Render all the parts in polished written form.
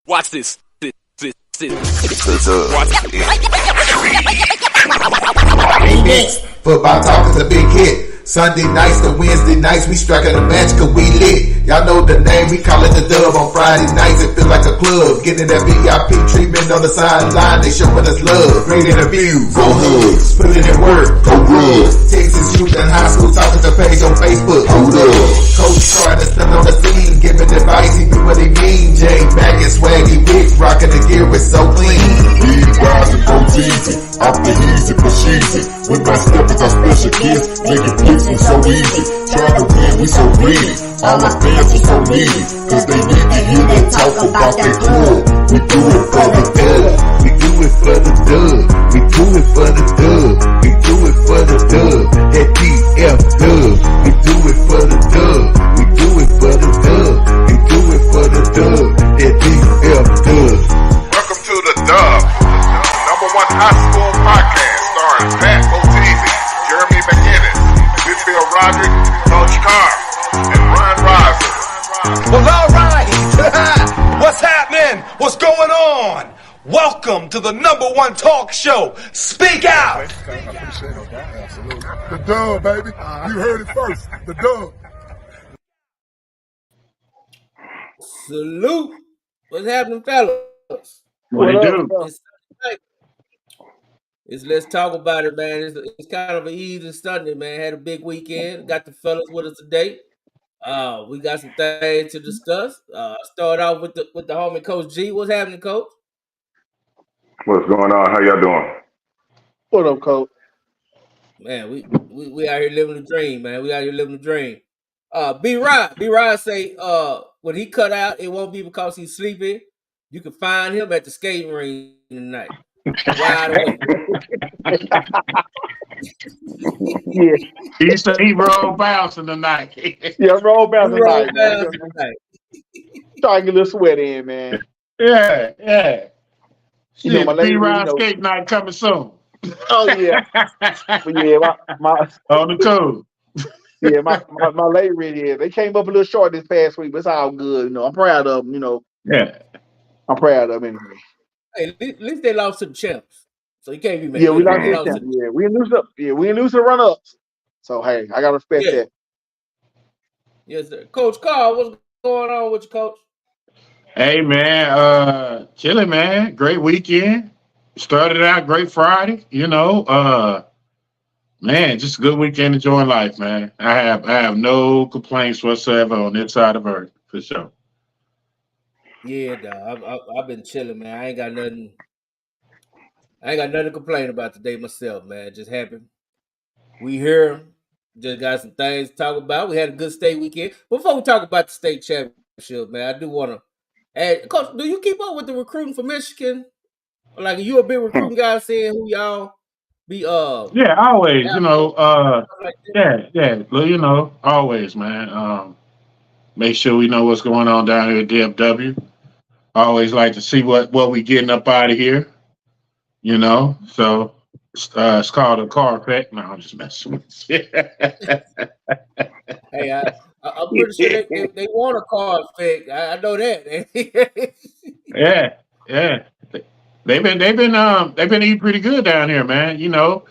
Watch this. Watch Next, football talk is a big hit. Sunday nights to Wednesday nights, we striking a match cause we lit. Y'all know the name, we call it the Dub. On Friday nights, it feel like a club. Getting that VIP treatment on the sideline, they showing us love. Great interviews, go hugs, put in work, go good. Texas youth and high school talking to page on Facebook, hold up. Coach trying to stand on the scene, giving advice, he do what he mean. Jay back and swaggy Vic, rocking the gear, it's so clean. These guys are both easy, off the easy for cheesy. With my steppers, our special gifts, making blitzing so easy. Trying to win, we so greedy. All our fans are so needy, cause they need to hear them talk about that club. We do it for the dub. We do it for the dub. We do it for the dub. We do it for the dub. That DF dub. We do it for the dub. We do it for the dub. We do it for the dub. That DF dub. Welcome to the Dub, number one high school podcast starring Pat Oteezy, Jeremy McInnes, Whitfield Roderick, Coach Carr, and Ron Riser. Well, all right. What's happening? What's going on? Welcome to the number one talk show. Speak out. The Dub, baby. You heard it first. The Dub. Salute. What's happening, fellas? What it do? Let's talk about it, man. It's kind of an easy Sunday, man. Had a big weekend. Got the fellas with us today. We got some things to discuss. Start off with the homie Coach G. What's happening, Coach? What's going on? How y'all doing? What up, Coach? Man, we out here living the dream, man. We out here living the dream. B-Rod say when he cut out, it won't be because he's sleeping. You can find him at the skating ring tonight. Wide awake. Yeah, He rolled bouncing tonight. yeah, roll bounce He rolled tonight, man. down tonight. Trying to get a little sweat in, man. Yeah. You know, my lady, B-Rod skate night coming soon. Oh yeah, but yeah, my On the code. yeah, my lady really is. They came up a little short this past week, but it's all good. You know, I'm proud of them. You know, Yeah. I'm proud of them anyway. Hey, at least they lost to the champs, so you can't be mad. Yeah, we lost They this time. Yeah, we didn't lose up. Yeah, we didn't lose the run ups. So hey, I gotta respect Yeah. that. Yes, sir. Coach Carl, what's going on with you, Coach? Hey, man. Chilling, man. Great weekend. Started out great Friday. You know, man, just a good weekend enjoying life, man. I have no complaints whatsoever on this side of earth, for sure. Yeah, dog. I've been chilling, man. I ain't got nothing to complain about today myself, man. Just happy we here. Just got some things to talk about. We had a good state weekend. Before we talk about the state championship, man, I do want to add, Coach, do you keep up with the recruiting for Michigan? Like, are you a big recruiting guy, seeing who y'all be Yeah, always, you know, like that? yeah. Well, you know, always, man. Make sure we know what's going on down here at DFW. I always like to see what we getting up out of here, you know. So it's called a car effect. No, I'm just messing with you. Hey, I'm pretty sure they want a car effect. I know that. yeah. They've been eating pretty good down here, man. You know,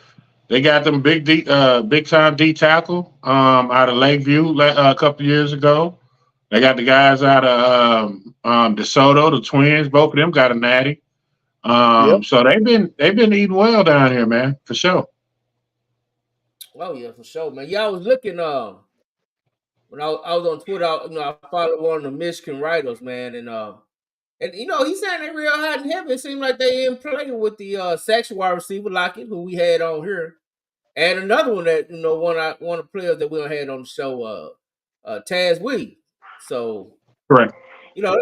they got them big time D tackle out of Lakeview a couple years ago. They got the guys out of DeSoto, the twins. Both of them got a natty. Yep. So they've been eating well down here, man, for sure. Oh yeah, for sure, man. Yeah, I was looking when I was on Twitter. I followed one of the Michigan writers, man, and you know he's saying they real hot and heavy. It seemed like they in play with the section wide receiver Lockett, who we had on here, and another one that one of the players that we had on the show, Taz Williams. So Correct. you know,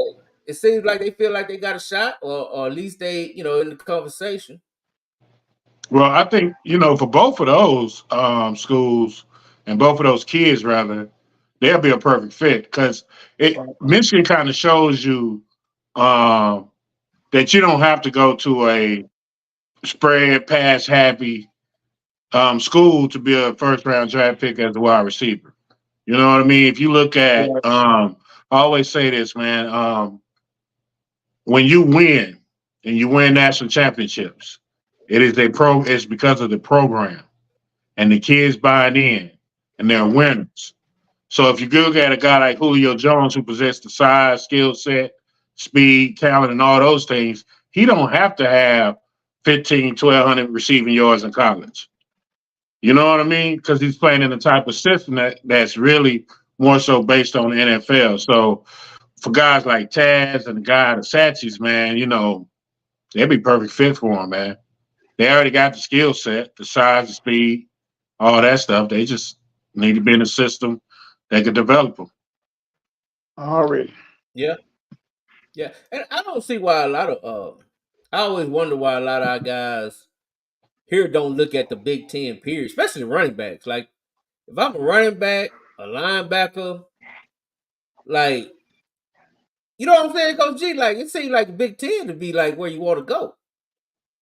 it seems like they feel like they got a shot, or at least they in the conversation. Well, I think, for both of those schools and both of those kids, rather, they'll be a perfect fit because Michigan kind of shows you that you don't have to go to a spread pass happy school to be a first round draft pick as a wide receiver. You know what I mean? If you look at, I always say this, man. when you win and you win national championships, it's because of the program and the kids buying in and they're winners. So if you look at a guy like Julio Jones who possessed the size, skill set, speed, talent, and all those things, he don't have to have 1,200 receiving yards in college. You know what I mean? Because he's playing in a type of system that's really more so based on the NFL. So for guys like Taz and the guy, the Satchies, man, they'd be perfect fit for him, man. They already got the skill set, the size, the speed, all that stuff. They just need to be in a system that could develop them. Already. Yeah. Yeah. And I don't see why a lot of I always wonder why a lot of our guys here don't look at the Big Ten period, especially running backs. Like if I'm a running back, a linebacker, like you know what I'm saying, Coach G? Like it seems like the Big Ten to be like where you want to go.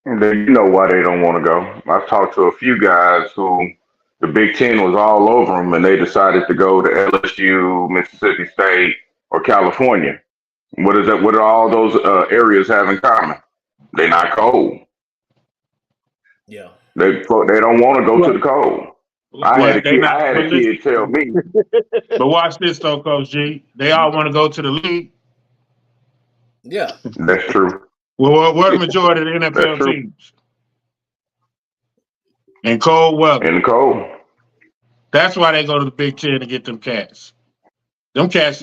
And then you know why they don't want to go. I've talked to a few guys who the Big Ten was all over them, and they decided to go to LSU, Mississippi State, or California. What is that? What do all those areas have in common? They're not cold. Yeah. They don't want to go to the cold. I had a kid tell me. But watch this though, Coach G. They all want to go to the league. Yeah. That's true. Well, what the majority of the NFL teams? In cold weather. In the cold. That's why they go to the Big Ten to get them cats. Them cats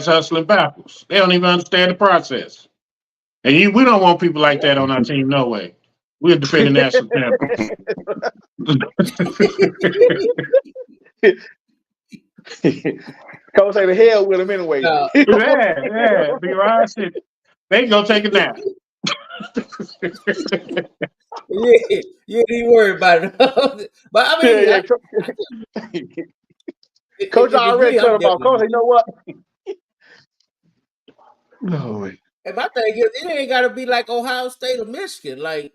hustling backwards. They don't even understand the process. And we don't want people like that on our team, no way. We're defending national champions. Coach say the hell with him anyway. Yeah. Be right. They can go take a nap. Yeah, you ain't worried about it. But I mean, Coach already told about Coach. You know what? No. And my thing is, it ain't got to be like Ohio State or Michigan. Like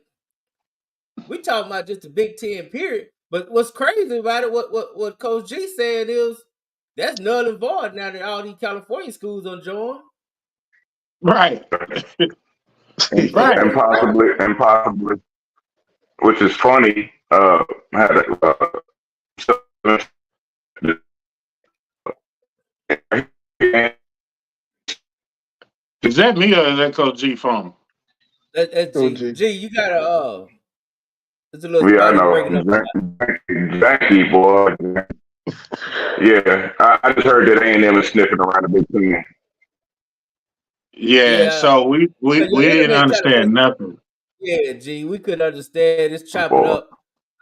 we talking about just the Big Ten period. But what's crazy about it, what Coach G said is that's null and void now that all these California schools are joined. Right. Right. And possibly, which is funny. Is that me or is that Coach G phone? That's G. G, you gotta it's a little I know. Jackie, boy. Yeah, I just heard that A&M is sniffing around the Big Ten. Yeah, so we didn't understand nothing. Yeah, G, we couldn't understand. It's chopping up.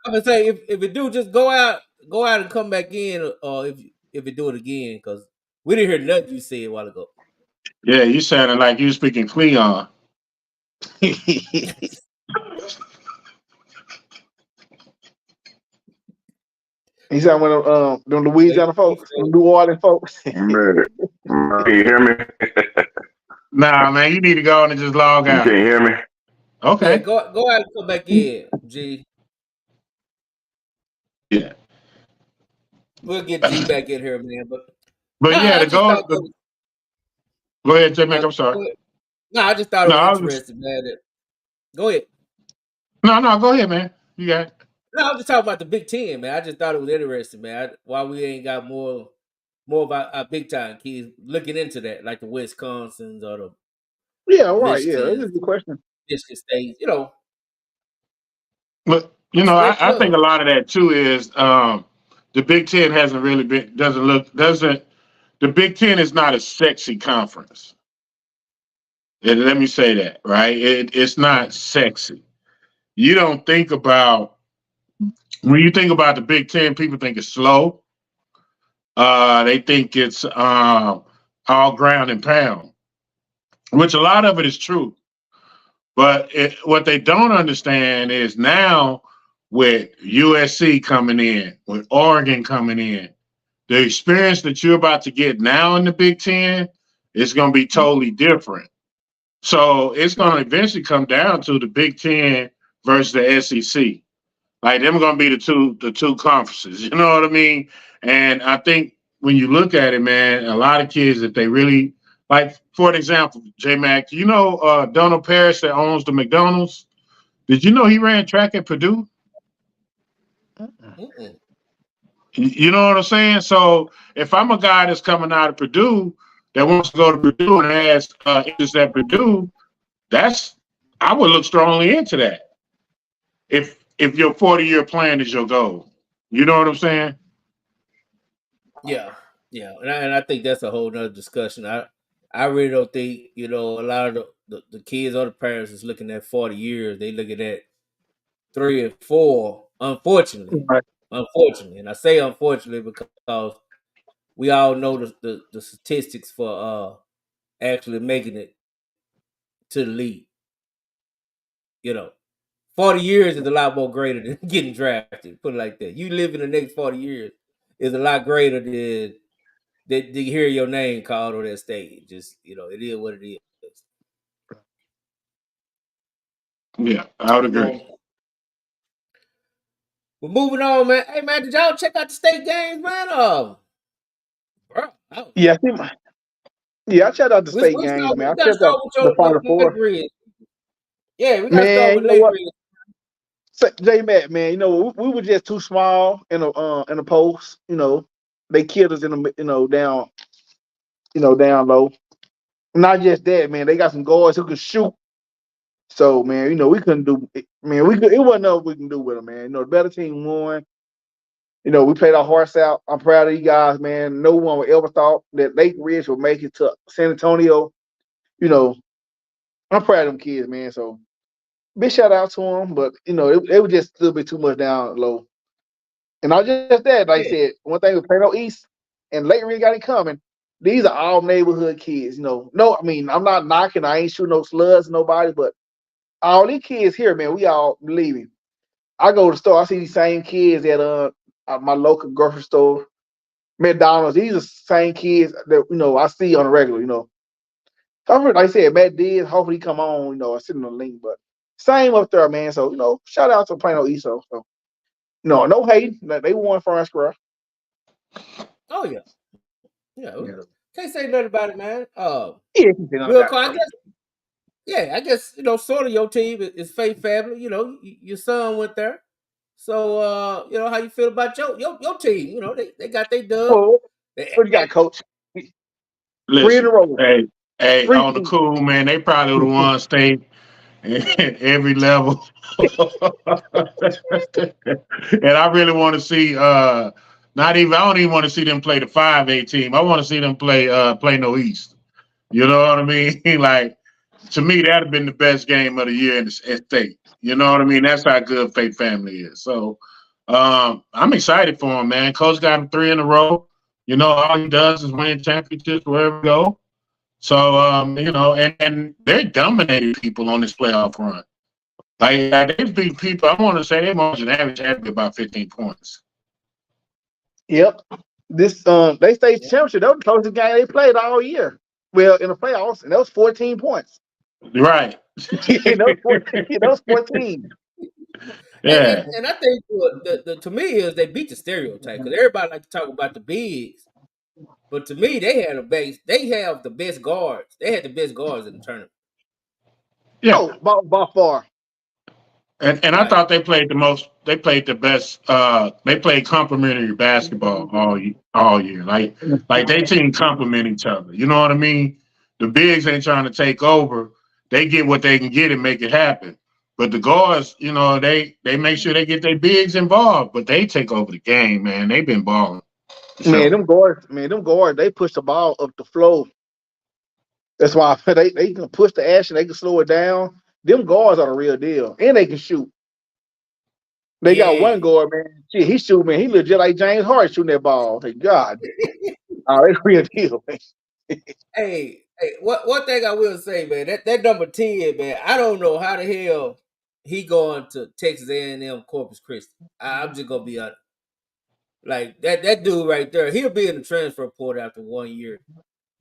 I'm gonna say if it do, just go out and come back in, or if it do it again, because we didn't hear nothing you said a while ago. Yeah, you sounded like you speaking Cleon. He said one of them Louisiana folks, New Orleans folks. Can you hear me? Nah, man, you need to go on and just log out. You can't hear me? Okay. Yeah, go out and come back in, G. Yeah. We'll get G back in here, man. But yeah, go ahead, J-Mac, I'm sorry. No, I just thought it was interesting, man. Go ahead. No, go ahead, man. You got it. No, I'm just talking about the Big Ten, man. I just thought it was interesting, man. Why we ain't got more of our big time kids looking into that, like the Wisconsins or the right. Yeah, that's a good question. Michigan State, But I think a lot of that too is the Big Ten hasn't really been the Big Ten is not a sexy conference. And let me say that, right? It's not sexy. You don't think about when you think about the Big Ten, people think it's slow. They think it's all ground and pound, which a lot of it is true. But what they don't understand is now with USC coming in, with Oregon coming in, the experience that you're about to get now in the Big Ten is going to be totally different. So it's going to eventually come down to the Big Ten versus the SEC. Like them going to be the two conferences. You know what I mean? And I think when you look at it, man, a lot of kids, if they really like, for an example, J Mac, you know Donald Parrish that owns the McDonald's? Did you know he ran track at Purdue? Mm-mm. You know what I'm saying? So if I'm a guy that's coming out of Purdue that wants to go to Purdue and has interest at Purdue, I would look strongly into that. If your 40-year plan is your goal, you know what I'm saying? Yeah, and I think that's a whole nother discussion. I really don't think a lot of the kids or the parents is looking at 40 years. They looking at 3 and 4. Right. Unfortunately, and I say unfortunately because we all know the statistics for actually making it to the league. 40 years is a lot more greater than getting drafted. Put it like that. You live in the next 40 years is a lot greater than to hear your name called on that stage. Just it is what it is. Yeah, I would agree. We're moving on, man. Hey, man, did y'all check out the state games, man? Bro, Yeah, I checked out the we state games, man. I gotta checked start out with the your Final Lake Four. Ridge. Yeah, we gotta start Man, with you know Lake what? Ridge. J Matt, man, we were just too small in a post. They killed us in the down low. Not just that, man. They got some guards who could shoot. So, man, we couldn't do. Man, it wasn't nothing we can do with them, man. The better team won. We played our hearts out. I'm proud of you guys, man. No one would ever thought that Lake Ridge would make it to San Antonio. I'm proud of them kids, man. So big shout out to them, but it was just a little bit too much down low. And not just that, like I said, one thing with Plano East and Lake Ridge got it coming. These are all neighborhood kids. No, I mean, I'm not knocking. I ain't shooting no slugs, nobody, but all these kids here, man, we all believe me. I go to the store, I see these same kids at my local grocery store, McDonald's. These are the same kids that I see on the regular. Like I said, Matt did. Hopefully, he come on. I send him the link, but same up there, man. So shout out to Plano East. So no hate. They won fair and square. Oh yeah. Can't say nothing about it, man. Yeah, Real quick, I guess sort of your team is Faith family. Your son went there, so how you feel about your team? They got their dub. What you got, Coach? 3 in a Listen, row. hey, on the cool, man. They probably the ones stay at every level, and I really want to see. Not even. I don't even want to see them play the 5A team. I want to see them play no East. You know what I mean? Like, to me, that'd have been the best game of the year in the state. You know what I mean? That's how good Faith family is. So I'm excited for him, man. Coach got him 3 in a row. All he does is win championships wherever we go. So and they dominated people on this playoff run. Like they beat people. I want to say their margin average had to be about 15 points. Yep. This they state championship. That was the closest game they played all year. Well, in the playoffs, and that was 14 points. Right. that was 14. Yeah. And I think the to me is they beat the stereotype because everybody like to talk about the bigs, but to me they had They have the best guards. They had the best guards in the tournament. Yeah. Oh, by far. And I thought they played the most. They played the best. They played complementary basketball all year. Like they team complement each other. You know what I mean? The bigs ain't trying to take over. They get what they can get and make it happen. But the guards, they make sure they get their bigs involved. But they take over the game, man. They've been balling. Man, them guards, they push the ball up the floor. That's why they can push the action. They can slow it down. Them guards are the real deal, and they can shoot. They got one guard, man. Shit, he shoot, man. He legit like James Harden shooting that ball. Thank God. It's real deal, man. Hey, one thing I will say, man, that number 10, man, I don't know how the hell he going to Texas A&M Corpus Christi. I'm just gonna be honest. Like that dude right there, he'll be in the transfer portal after 1 year.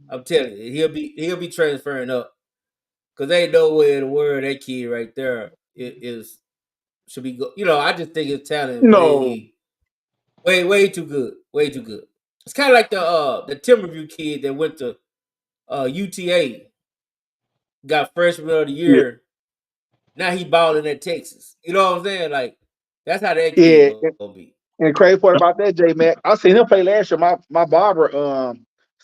I'm telling you, he'll be transferring up because ain't nowhere in the world that kid right there should be. I just think his talent No. way too good, way too good. It's kind of like the Timberview kid that went to UTA. got freshman of the year. Now he balling at Texas. You know what I'm saying? Like that's how that kid Yeah. gonna be. And the crazy part about that, J Mac, I seen him play last year. My barber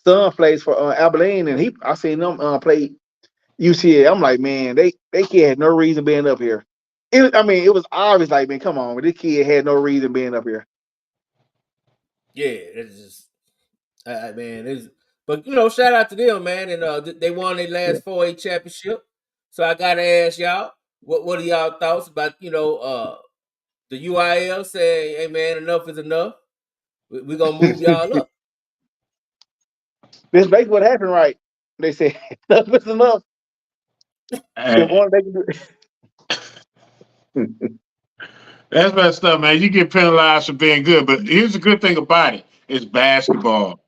son plays for Abilene, and I seen them play UCA. I'm like, man, they kid had no reason being up here. It was obvious. Like, man, come on, this kid had no reason being up here. Yeah, it's just man. It's but shout out to them, man. And they won their last 4A championship. So I gotta ask y'all, what are y'all thoughts about the UIL saying, hey man, enough is enough. We're gonna move y'all up. This basically what happened, right? They said enough is enough. Hey, that's messed up, man. You get penalized for being good, but here's the good thing about it: it's basketball.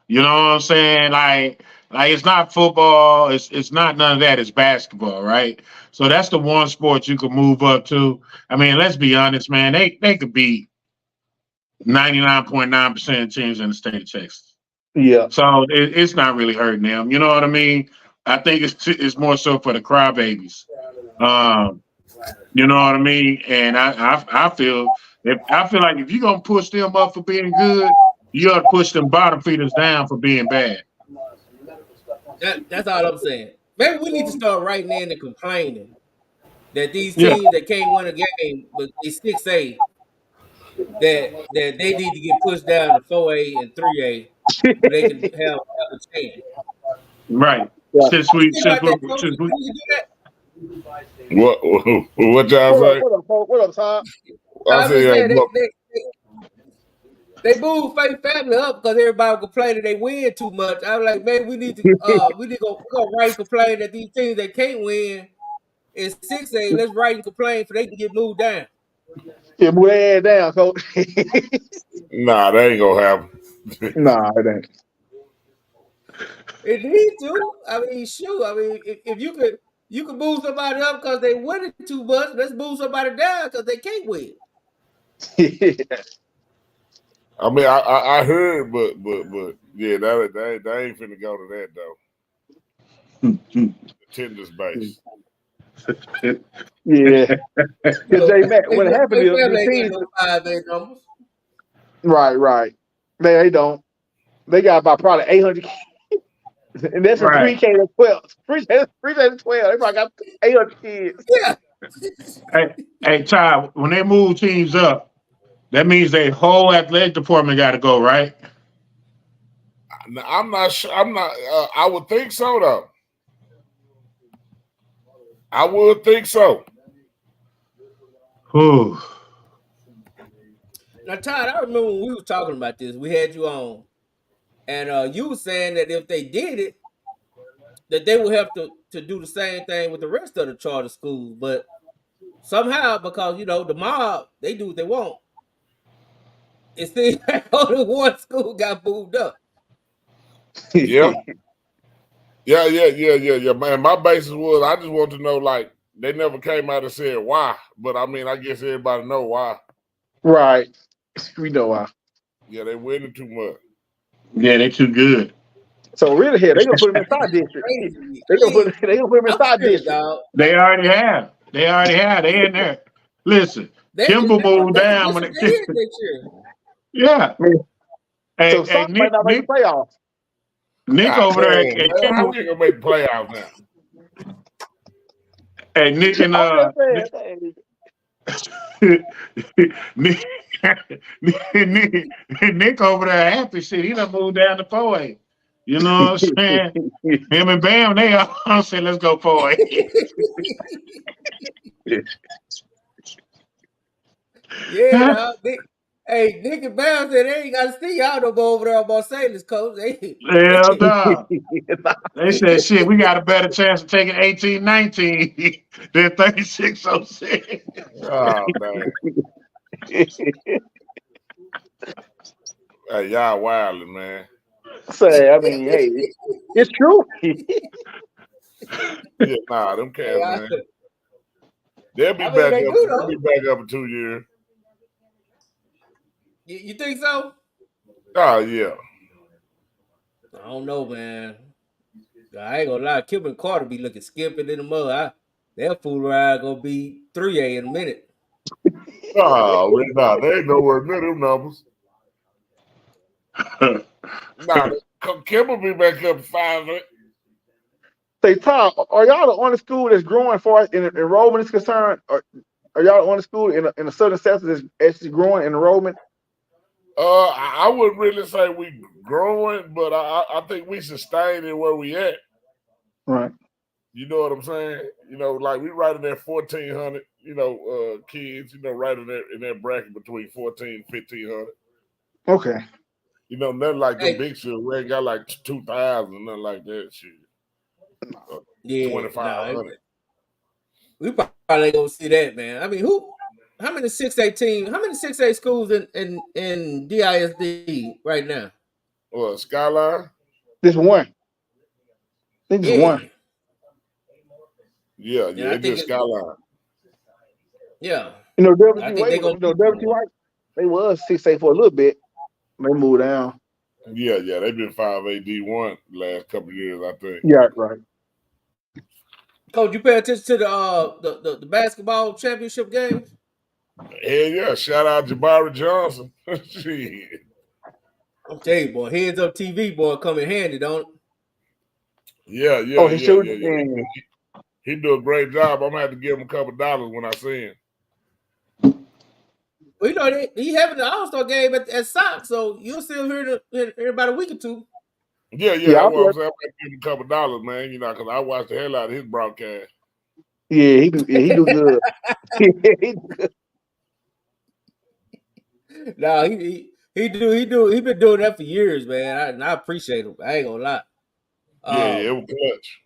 You know what I'm saying? Like it's not football. It's not none of that. It's basketball, right? So that's the one sport you could move up to. I mean, let's be honest, man. They could beat 99.9% of teams in the state of Texas. Yeah. So it's not really hurting them. You know what I mean? I think it's more so for the crybabies. You know what I mean? And I feel like if you're gonna push them up for being good, you ought to push them bottom feeders down for being bad. That's all I'm saying. Maybe we need to start writing in and complaining that these Yeah. teams that can't win a game but it's 6A, that they need to get pushed down to 4A and 3A where they can have a chance. Right. Yeah. Since You we think since about we that, coach? since we We can do that. What y'all What up? say? What up, folks? What up, Tom? I I'm say, just saying look, they moved Faith Family up because everybody complaining they win too much. I was like, man, we need to go write and complain that these teams that can't win in 6A. Let's write and complain so they can get moved down. Yeah, move that ass down, coach. nah, that ain't gonna happen. Nah, it ain't. It needs to. I mean, shoot. I mean, if you could move somebody up because they winning too much. Let's move somebody down because they can't win. I mean, I heard, but yeah, that ain't finna go to that though. Attendance base. Yeah. Because J Mac, what happened Faith is Family these ain't got teams, no 5A numbers. right. They don't. They got about probably 800 kids. And that's from right. 3K to 12. 3K to 12. They probably got 800 kids. Yeah. Hey, Ty, when they move teams up, that means their whole athletic department got to go, right? I'm not sure. I'm not. I would think so though. I would think so. Whew. Now, Todd, I remember when we were talking about this. We had you on, and you were saying that if they did it, that they would have to do the same thing with the rest of the charter schools. But somehow, because the mob, they do what they want. It seems like only one school got moved up. Yeah. Yeah. Man, my basis was I just want to know, like, they never came out and said why. But I mean, I guess everybody know why. Right. We know why. Yeah, they winning too much. Yeah, they too good. So really here, they gonna put them in side district. Crazy. They gonna put them in I'm side serious, district. dog. They already have. They in there. Listen, They Kimball moved that's the down when district they it. in next year. Yeah. So Hey, some might not make the Nick playoffs. over God there damn, at man, how Kimball. we gonna make the playoffs now? Hey, Nick and I'm just saying. Nick, Nick over there happy shit. He done moved down to 4A. You know what I'm saying? Him and Bam, they all said, let's go 4A. Yeah, dog. Nick and Bam said they ain't got to see y'all no more over there on Marsalis, coach. Hell no. They said, shit, we got a better chance of taking 18-19 than 36-06. Oh man. Hey, y'all wildin', man. Say, I mean, hey, it's true. Yeah, nah, them cats, man. They'll be I mean, back they up. do They'll though. be back up in 2 years. You think so? Oh yeah. I don't know, man. I ain't gonna lie, Kip and Carter be looking skimping in the mud. That fool ride gonna be 3A in a minute. Nah, they ain't nowhere near them numbers. Nah, Kim will be back up 5. Say, Tom, are y'all the only school that's growing as far as enrollment is concerned? Or are y'all the only school in the southern sector that's actually growing in enrollment? I wouldn't really say we growing, but I think we sustaining where we at. Right. You know what I'm saying? You know, like we right in that 1,400, kids, right in that bracket between 14 and 1,500. Okay. You know, nothing like them Hey. big shit. We ain't got like 2,000, nothing like that shit. Yeah, 2,500. we probably gonna see that, man. I mean, how many 6A teams, how many 6A schools in DISD right now? What, Skyline? This one. I think it's one. Yeah, I it's think just Skyline. Yeah. WT I think they White, gonna WT White, they was 6A for a little bit. They moved down. Yeah, they've been 5A D1 the last couple of years, I think. Yeah, right. Coach, you pay attention to the basketball championship games? Hell yeah, shout out Jabari Johnson. Shit. I'm telling you, boy, heads up TV, boy, come in handy, don't it? Yeah. He do a great job. I'm gonna have to give him a couple $2 when I see him. Well, you know, he having the All-Star game at Sox, so you'll see him here in about a week or two. Yeah, that's what I'm saying. I'm gonna give him a couple $, man, because I watched the hell out of his broadcast. Yeah, he do good. No, he been doing that for years, man. I appreciate him. I ain't gonna lie. It was clutch.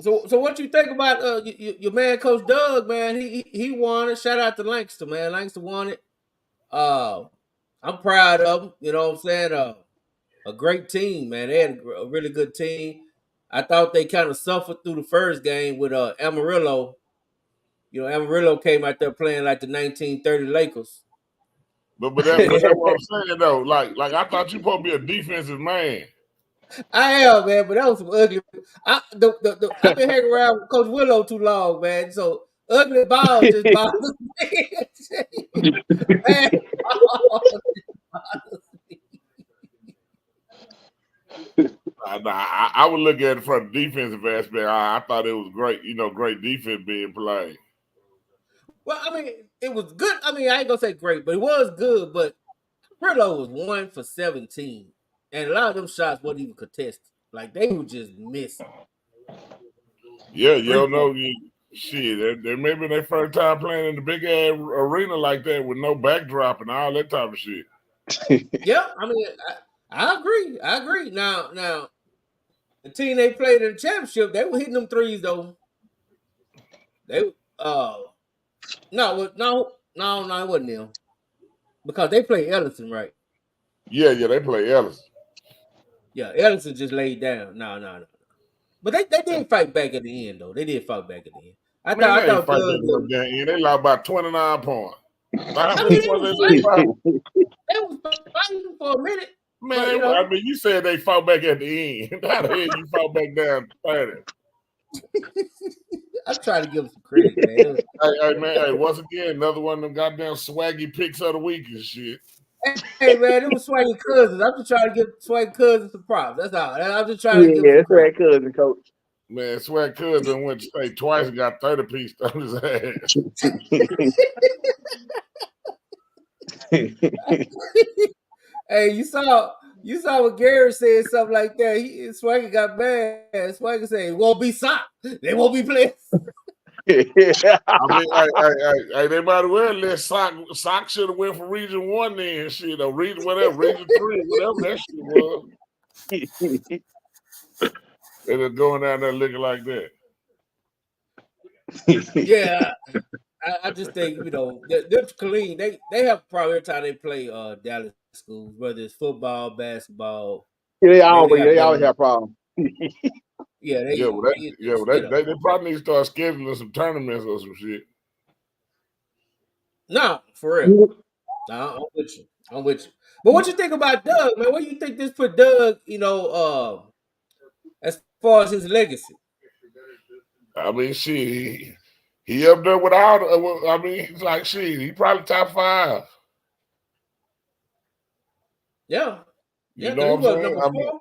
So what you think about your man, Coach Doug, man? He won it. Shout out to Langston, man. Langston won it. I'm proud of him. You know what I'm saying? A great team, man. They had a really good team. I thought they kind of suffered through the first game with Amarillo. You know, Amarillo came out there playing like the 1930 Lakers. But that's what I'm saying though. Like I thought you supposed to be a defensive man. I am, man, but that was some ugly. I've been hanging around with Coach Willow too long, man. So ugly balls just bothers me. Man, I would look at it from the defensive aspect. I thought it was great, great defense being played. Well, I mean, it was good. I mean, I ain't gonna say great, but it was good. But Amarillo was 1 for 17, and a lot of them shots wasn't even contested. Like they were just missing. Yeah, you don't know. Shit, they maybe their first time playing in the big ass arena like that with no backdrop and all that type of shit. Yeah, I mean, I agree. I agree. Now, the team they played in the championship, they were hitting them threes though. They no, it wasn't them because they played Ellison, right? Yeah, they play Ellison. Yeah, Ellison just laid down. No. But they did fight back at the end, though. They did fight back at the end. I thought they lost by 29 points. I mean, they was fighting for a minute. Man, but, you said they fought back at the end. How the hell you fought back down 30? I'm trying to give them some credit, man. Hey, once again, another one of them goddamn swaggy picks of the week and shit. Hey, man, it was Swaggy Cousins. I'm just trying to give Swaggy Cousins some props. That's all. I'm just trying to give him Swaggy Cousins, Coach. Man, Swag Cousin went to state twice and got 30 pieces on his ass. Hey, you saw what Gary said, something like that. Swaggy got mad. Swaggy said, "It won't be sock. They won't be playing." I mean, they might as well let Sock should have went for Region 1 then, shit, or Region 3, whatever that shit was. They're going down there looking like that. Yeah, I just think them clean. They have probably every time they play Dallas schools, whether it's football, basketball. Yeah, they always have problems. They probably need to start scheduling some tournaments or some shit. No, for real. No, I'm with you. But what you think about Doug, man? What do you think this put Doug, as far as his legacy? I mean, shit, he up there without. I mean, he's like shit. He probably top 5. Yeah, You because know he what I'm was saying? number I 4. mean,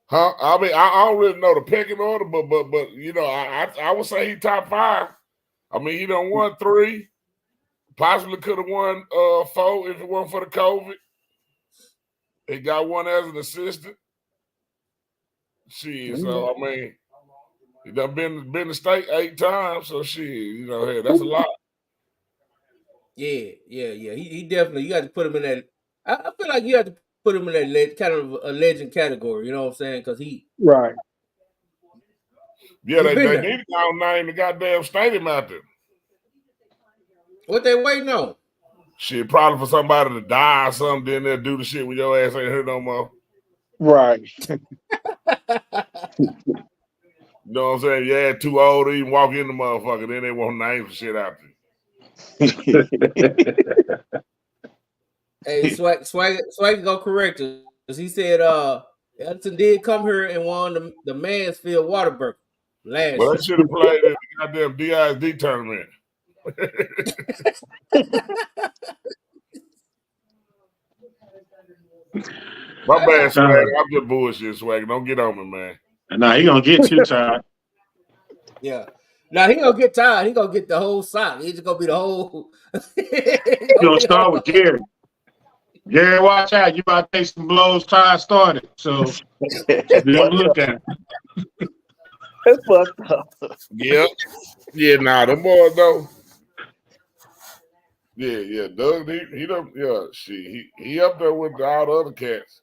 huh? I mean, I don't really know the pecking order, but you know, I would say he top 5. I mean, he done won 3. Possibly could have won 4 if it weren't for the COVID. He got 1 as an assistant. Shit, so I mean, he done been to state 8 times. So shit, you know, hey, that's a lot. Yeah. He definitely. You got to put him in that. I feel like you have to put him in that kind of a legend category. You know what I'm saying? Because Right. Yeah, he they been need there. to go name the goddamn stadium out there. What they waiting on? Shit, probably for somebody to die or something, then they'll do the shit when your ass ain't here no more. Right. You know what I'm saying? Yeah, too old to even walk in the motherfucker. Then they won't name some shit out there. Hey, Swag go correct us. Cause he said Elton did come here and won the Mansfield Waterburger last Well, year. they should have played in the goddamn DISD tournament. My bad, Swag. I'm just bullshit, Swag. Don't get on me, man. Nah, he gonna get you, Todd. Yeah. Now he gonna get tired. He gonna get the whole sock. He's just gonna be the whole. He gonna start with Gary. Gary, watch out. You about to take some blows. Todd started. So just be on the lookout. That's fucked up. Yep. Yeah, nah, them boys though. Yeah. Doug, he don't. Yeah, shit. He up there with all the other cats.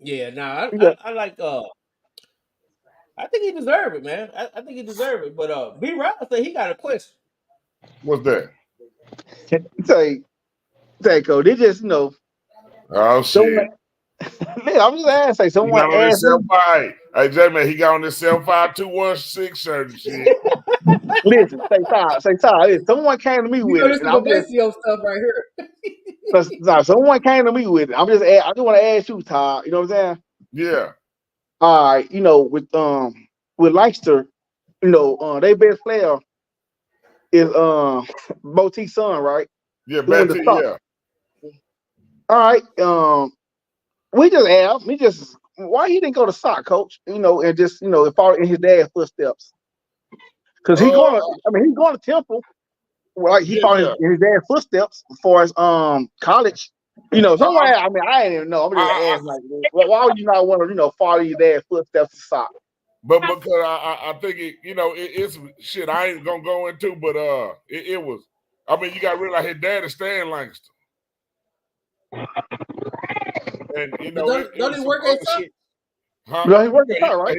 Yeah. Nah, I like. I think he deserve it, man. I think he deserve it. But B. Rob said he got a question. What's that? Say, Coach, they just Oh shit. I'm just asking. He Someone got on this asked him. 7-5. Hey, J-Man, he got on this 75216 shirt and shit. Listen, say Todd. Listen, someone came to me with it, This and is I'm just. Babesio stuff right here. Nah, someone came to me with it. I just want to ask you, Todd. You know what I'm saying? Yeah. All right. With Leicester, their best player is Bote's son, right? Yeah, Who went Betty, to start. yeah. All right. We just asked why he didn't go to SOC, Coach. And just follow in his dad's footsteps. Because he's going to Temple. Like he followed his dad's footsteps as far as college. Somewhere. I ain't even know. I'm just asking, like, why would you not want to follow your dad's footsteps to SOC? But because I think it's shit I ain't gonna go into, but it was. I mean, you got to realize his dad is Stan Lancaster, and don't he work at SOC? Huh? No, he working SOC, right?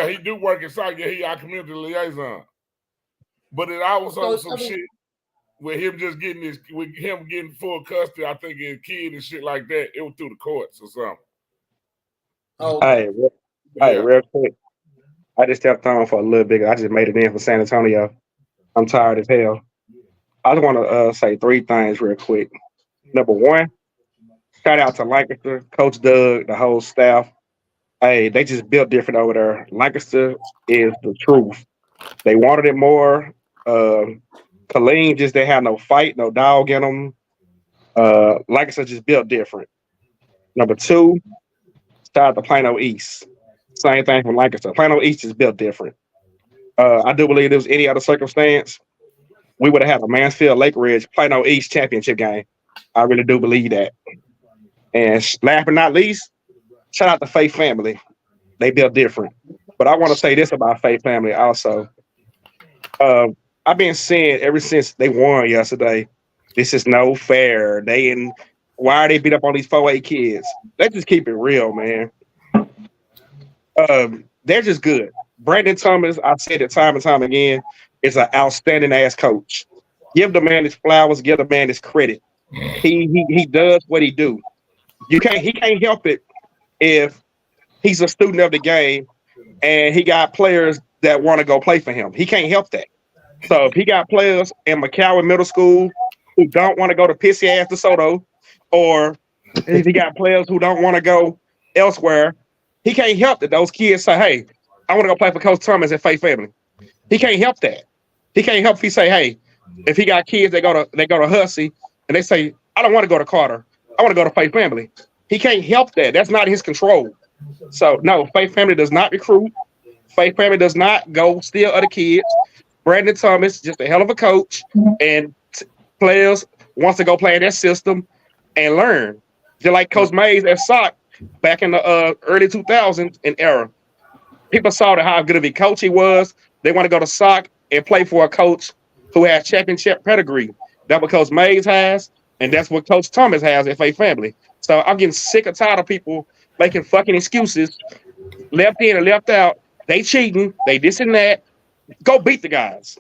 He do work at SOC. Yeah, he our community liaison. But it also some shit with him getting full custody. I think his kid and shit like that. It was through the courts or something. Oh, okay. Hey, real quick. I just stepped on for a little bit. I just made it in for San Antonio. I'm tired as hell. I just want to say 3 things real quick. Number 1, shout out to Lancaster, Coach Doug, the whole staff. Hey, they just built different over there. Lancaster is the truth. They wanted it more. Colleen just didn't have no fight, no dog in them. Lancaster just built different. Number 2, shout out to Plano East. Same thing from Lancaster. Plano East is built different. I do believe if there was any other circumstance, we would have had a Mansfield Lake Ridge Plano East championship game. I really do believe that. And last but not least, shout out to Faith Family. They built different. But I want to say this about Faith Family also. I've been saying ever since they won yesterday, this is no fair. Why are they beat up on these 4A kids? Let's just keep it real, man. They're just good. Brandon Thomas, I've said it time and time again, is an outstanding ass coach. Give the man his flowers, give the man his credit. He does what he do. He can't help it if he's a student of the game and he got players that want to go play for him. He can't help that. So if he got players in McCowan Middle School who don't want to go to pissy ass DeSoto, or if he got players who don't want to go elsewhere, He can't help that those kids say, "Hey, I want to go play for Coach Thomas at Faith Family." He can't help that. He can't help if he say, "Hey, if he got kids, they go to Hussey, and they say, I don't want to go to Carter. I want to go to Faith Family." He can't help that. That's not his control. So no, Faith Family does not recruit. Faith Family does not go steal other kids. Brandon Thomas, just a hell of a coach, and players wants to go play in that system and learn. Just like Coach Mays at SOC back in the early 2000s in era. People saw how good of a coach he was. They want to go to SOC and play for a coach who has championship pedigree. That's what Coach Mays has, and that's what Coach Thomas has at Faith Family. So I'm getting sick and tired of people making fucking excuses, left in and left out. They cheating, they this and that. Go beat the guys.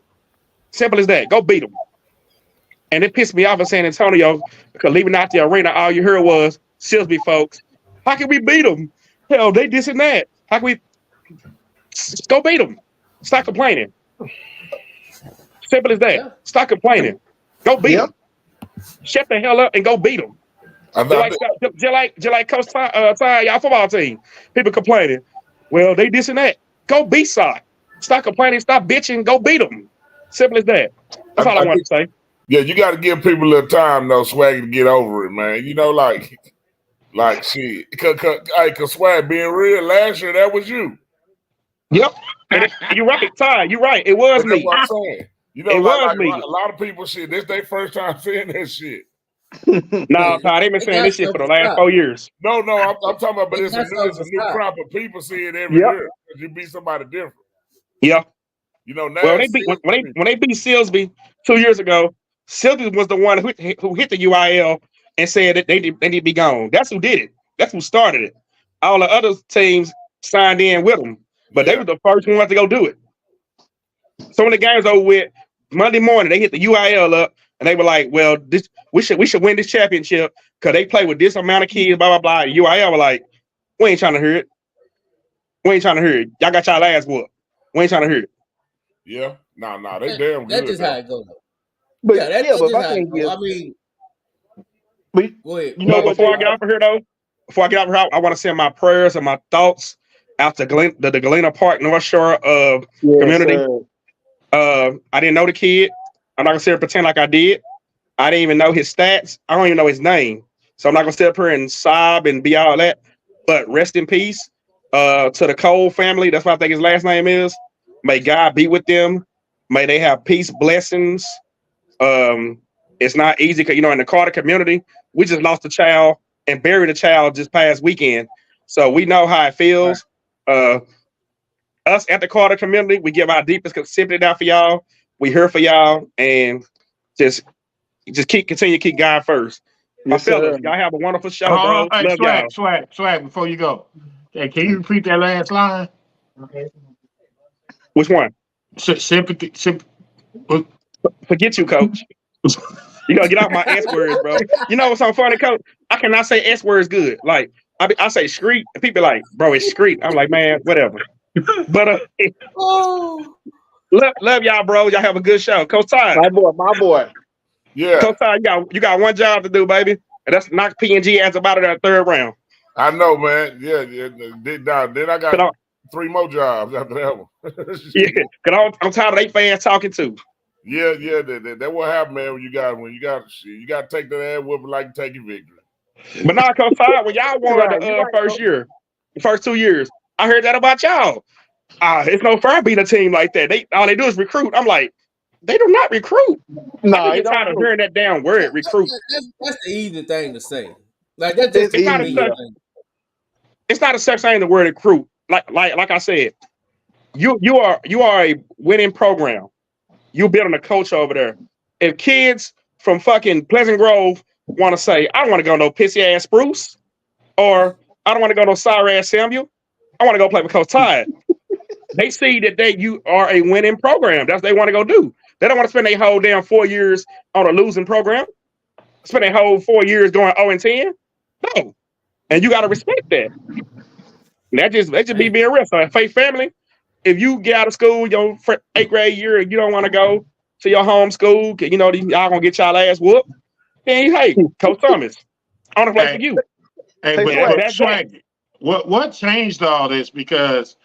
Simple as that. Go beat them. And it pissed me off in San Antonio because leaving out the arena, all you heard was Silsby folks. How can we beat them? Hell, they this and that. How can we go beat them? Stop complaining. Simple as that. Yeah. Stop complaining. Go beat them. Shut the hell up and go beat them. Just like Coach Ty, y'all football team. People complaining. Well, they this and that. Go beat SOC. Stop complaining. Stop bitching. Go beat them. Simple as that. That's all I want to say. Yeah, you got to give people a little time, though, Swag, to get over it, man. You know, like shit. Cause Swag, being real, last year that was you. Yep. You're right, Ty. You're right. It was me. That's what I'm saying. You know, it was me. A lot of people shit. This their first time seeing that shit. No, Ty, they've been saying this shit for the last 4 years. No, I'm talking about, but it's a new crop of people see it every year. You beat somebody different. Yeah. You know, now well, when they beat Silsby 2 years ago, Silsby was the one who hit the UIL and said that they need to be gone. That's who did it. That's who started it. All the other teams signed in with them, but they were the first ones to go do it. So when the game's over with, Monday morning they hit the UIL up and they were like, "Well, we should win this championship because they play with this amount of kids." Blah blah blah. The UIL were like, "We ain't trying to hear it. We ain't trying to hear it. Y'all got y'all ass whooped. We ain't trying to hear it." Yeah, no, they damn good. That's just how it goes. But that's just how it goes. I mean, go ahead. You know, before I get off of here though, I want to send my prayers and my thoughts out to the Galena Park North Shore community. I didn't know the kid. I'm not gonna sit here and pretend like I did. I didn't even know his stats. I don't even know his name. So I'm not gonna sit up here and sob and be all that. But rest in peace to the Cole family. That's what I think his last name is. May God be with them. May they have peace, blessings. It's not easy because, in the Carter community, we just lost a child and buried a child just past weekend. So we know how it feels. Us at the Carter community, we give our deepest sympathy out for y'all. We here for y'all, and just continue to keep God first. My fellas, y'all have a wonderful show, bro. Hey, Love swag, before you go. Hey, can you repeat that last line? Which one? Sympathy. Forget you, coach. You gotta get off my S words, bro. You know what's so funny, coach? I cannot say S words good. Like I say street, and people like, bro, it's street. I'm like, man, whatever. But love y'all, bro. Y'all have a good show. Coach Ty. My boy. Yeah. Coach Ty, you got one job to do, baby. And that's knock PNG ass about it at the third round. I know, man. Yeah. Then I got 3 more jobs after that one. Yeah, because I'm tired of they fans talking too. Yeah. That what happened, man. When you got to take that ass whooping like you take your victory. But now, Coach Ty, when y'all won the first 2 years, I heard that about y'all. It's no fair beating a team like that. All they do is recruit. I'm like, they do not recruit. No, I'm tired of hearing that damn word, recruit. That's the easy thing to say. Like that's just it's not a such thing the word recruit. Like I said, you are a winning program. You building a culture over there. If kids from fucking Pleasant Grove want to say, I don't want to go no pissy ass Spruce, or I don't want to go no sorry ass Samuel, I want to go play with Coach Ty. They see that you are a winning program. That's what they want to go do. They don't want to spend their whole damn 4 years on a losing program. Spend their whole 4 years going 0-10. No. And you got to respect that. And that just be being real. So Faith Family, if you get out of school, your 8th grade year, and you don't want to go to your home school, cause y'all gonna get y'all ass whooped, then hey, Coach Thomas, I want to play for you. Hey, but what changed all this? Because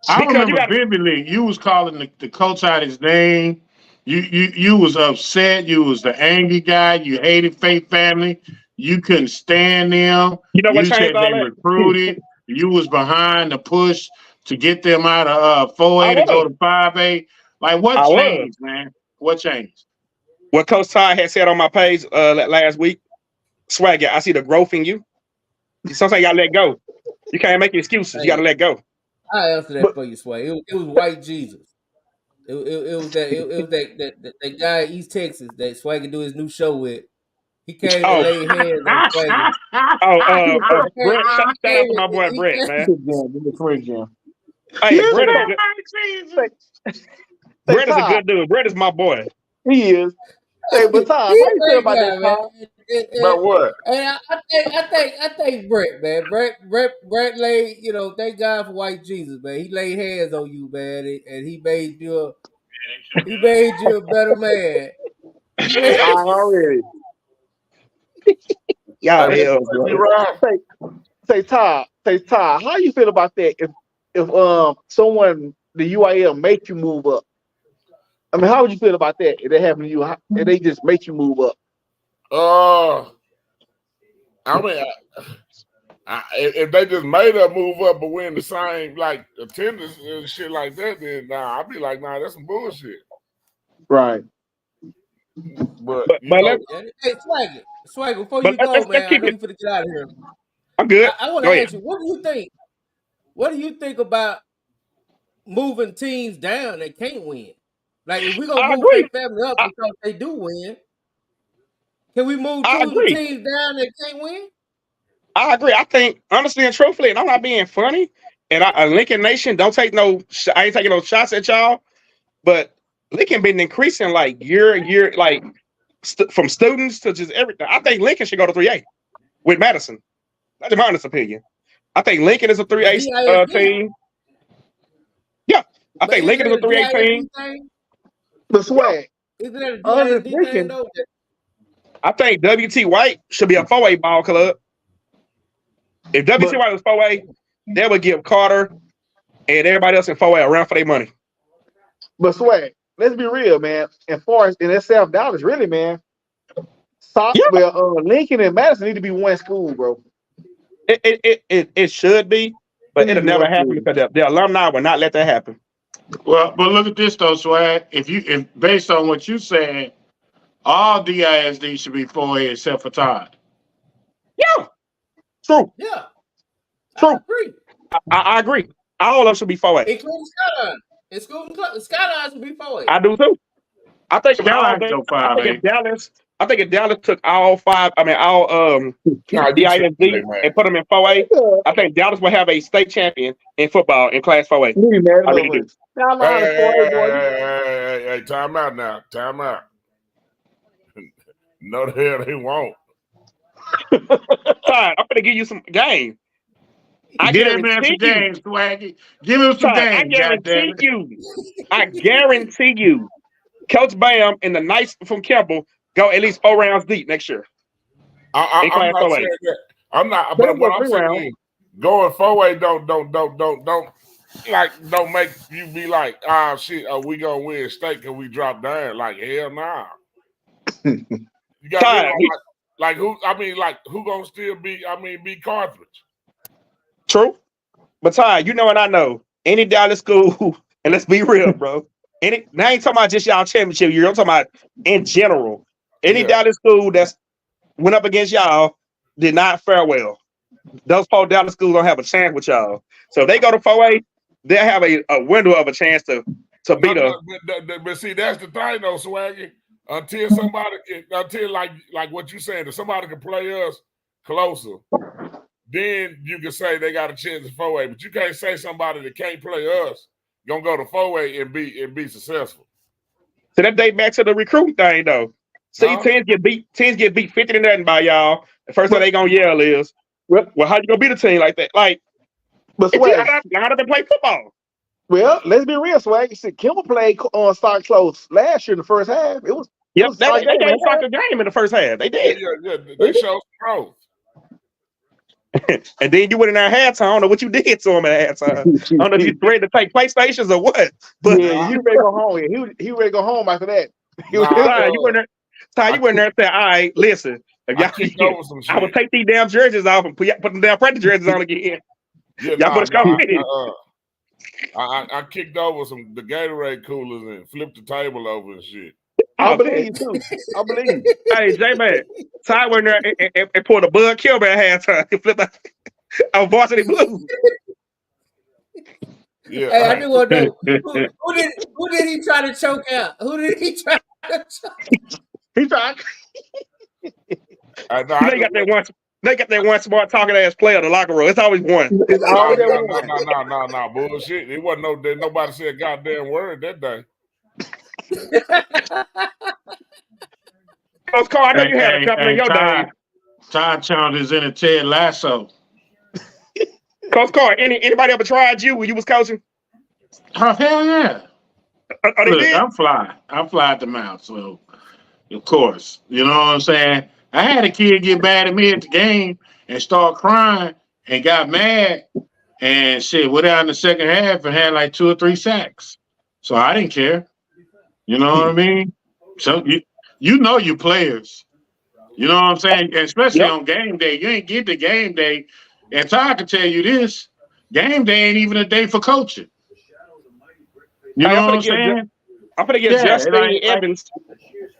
I Because you remember got vividly, you was calling the coach out his name. You was upset. You was the angry guy. You hated Faith Family. You couldn't stand them. you know what You changed said all they that? recruited. You was behind the push to get them out of I 4A to go was. to 5A. Like, what I was. changed, man? What changed? What Coach Todd had said on my page last week, Swagger, I see the growth in you. Sometimes you gotta let go. You can't make excuses. You Hey, gotta let go. I answer that But for you, Sway. It was white Jesus. It was that guy in East Texas that Swagger do his new show with. He came and Oh, laid hands on Swagger. He came, Brett, shout he out came, to my boy he Brett, came, man. Jim. Hey, You Brett is a good said white Jesus. Say Brett is a Todd, good dude. Brett is my boy. he is. Hey, but Todd, he how a you feel great about guy, that, man. Todd? About what? And I think Brett, man. Brett laid, thank God for white Jesus, man. He laid hands on you, man, and he made you a better man. He made, Already. Y'all Hey, but hell, you bro. right. Say Todd, how you feel about that? If someone the UIL make you move up, I mean, how would you feel about that if they happen to you? If they just make you move up? I mean, if they just made her move up, but we're in the same like attendance and shit like that, then I'd be like, nah, that's some bullshit. Right. But But let's hey, Swagger, before you go, let's man, I keep know it. you finna get out of here. I'm good. I want Go to ahead. ask you, what do you think? What do you think about moving teams down that can't win? Like, if we're gonna I move agree. Faith Family up I, because they do win, can we move I two of the agree. teams down that can't win? I agree. I think honestly and truthfully, and I'm not being funny. And Lincoln Nation, don't take no. I ain't taking no shots at y'all. But Lincoln been increasing like year, like from students to just everything. I think Lincoln should go to 3A with Madison. That's my honest opinion. I think Lincoln is a The 3A DISD, team. Yeah, I but think isn't Lincoln is a that a 3A team. DISD thing? But Yeah, Swag, Isn't that a honest DISD thing thinking, though? I think WT White should be a 4A ball club. If WT but White was 4A, they would give Carter and everybody else in 4A a run for their money. Swag, let's be real, man. And far as in SF Dallas, really, man. Yeah, Lincoln and Madison need to be one school, bro. it should be, They but need to it'll be never one happen school. because the alumni will not let that happen. Well, but look at this though, Swag. If based on what you said, all DISD should be 4A except for Todd. Yeah, true, Yeah, I true. agree. I agree. All of them should be 4A. Including Skyline. Skyline should be 4A. I do too. I think if all Skyline they, go I think 5A. if Dallas took all five, I mean all nah, you tripping, DISD man. and put them in 4A, Yeah, I think Dallas will have a state champion in football in Class 4A. we mad I over really do. it. Carolina 4A boy. Hey, time out now. Time out. No, the hell they won't. Todd, I'm gonna give you some game. I Get that man some guarantee you, games, Swaggy. Give him some Todd, I games, guarantee goddammit. you, Coach Bam and the Knights from Campbell go at least 4 rounds deep next year in I'm Class not 4A. saying that. I'm not. They But don't go what I'm 3 saying rounds. is, going 4A don't make you be like, ah, shit, we gonna win state because we drop down. Like hell nah. You gotta Todd, realize who gonna still be Carthage. true. But Todd, you know what I know. Any Dallas school, and let's be real, bro. I ain't talking about just y'all championship year. I'm talking about in general. Any Yeah. Dallas school that's went up against y'all did not fare well. Those 4 Dallas schools don't have a chance with y'all. So if they go to 4A, they'll have a window of a chance to beat us. But see, that's the thing though, Swaggy. Until somebody like what you saying, if somebody can play us closer, then you can say they got a chance at 4A. But you can't say somebody that can't play us gonna go to 4A and be successful. So that date back to the recruiting thing though. See, Huh? 10s get beat 50-0 by y'all. The first thing they gonna yell is, well, how you gonna beat a team like that? Like, But if you Swag, line up and play football. well, let's be real, Swag. See, Kimball played on start close last year in the first half. It Yep, was a they tight game gave at half. a game in the first half. They did. Yeah. They showed growth. And then you went in there at halftime. I don't know what you did to him at halftime. I don't know if you ready to take PlayStations or what. But Yeah, he ready to go home. He ready to go home after that. Ty, you went there and said, all right, listen. If I y'all, kicked over some shit. I will take these damn jerseys off and put them damn practice jerseys on again. Yeah, y'all better go with it. I kicked over the Gatorade coolers and flipped the table over and shit. I believe you too. I believe you. Hey, J-Man, Ty went there and pulled a Bud Kilmer at halftime. He flipped out Varsity Blues. Yeah. Hey, I do want to know who did he try to choke out? Who did he try to choke? He tried. They got that one smart talking ass player in the locker room. It's always one. It's always No, bullshit. It wasn't nobody said a goddamn word that day. Coach Carr, I know you had a couple in your days. Ty challenges in a Ted Lasso. Coach Carr, anybody ever tried you when you was coaching? Oh, hell yeah. Look, I'm fly at the mouth, so of course. You know what I'm saying? I had a kid get mad at me at the game and start crying and got mad and shit, went out in the second half and had like 2 or 3 sacks. So I didn't care. You know what I mean? So you know your players. You know what I'm saying? Especially on game day. You ain't get to game day. And Ty can tell you this, game day ain't even a day for coaching. You know what I'm saying? I'm gonna give Justin Evans.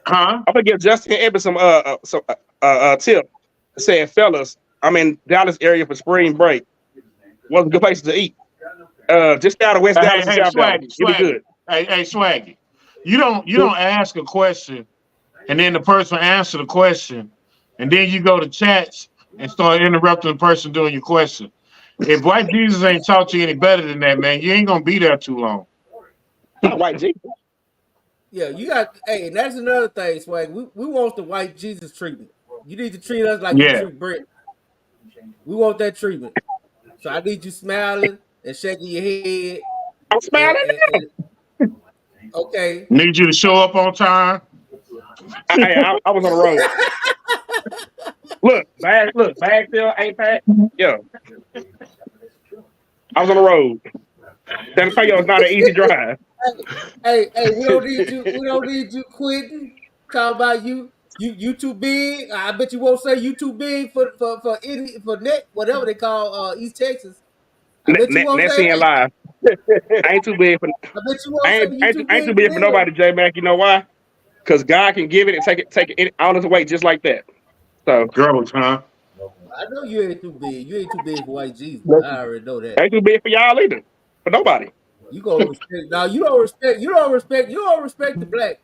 I'm gonna give Justin Evans some tip. Saying, fellas, I'm in Dallas area for spring break. What's a good place to eat? Just out of West Dallas and South Dallas. It'll be good. Hey, Swaggy. You don't ask a question and then the person answer the question, and then you go to chats and start interrupting the person doing your question. If White Jesus ain't taught you any better than that, man, you ain't gonna be there too long. White Jesus. Yeah, you got. Hey, and that's another thing, Swag. We want the White Jesus treatment. You need to treat us like you treat Brent. We want that treatment. So I need you smiling and shaking your head. I'm smiling now. Okay. Need you to show up on time. I was on the road. Look, bag still ain't packed. Yeah. I was on the road. San Antonio is not an easy drive. Hey, we don't need you quitting. Talk about you too big. I bet you won't say you too big for net, whatever they call East Texas. I bet you won't say that. Live. I ain't too big for. I bet you won't say you too big. I ain't too big for nobody, J Mac. You know why? Because God can give it and take it out of the way just like that. So, girls, huh? I know you ain't too big. You ain't too big for White Jesus. I already know that. I ain't too big for y'all either. For nobody. You gonna respect now. You don't respect the black.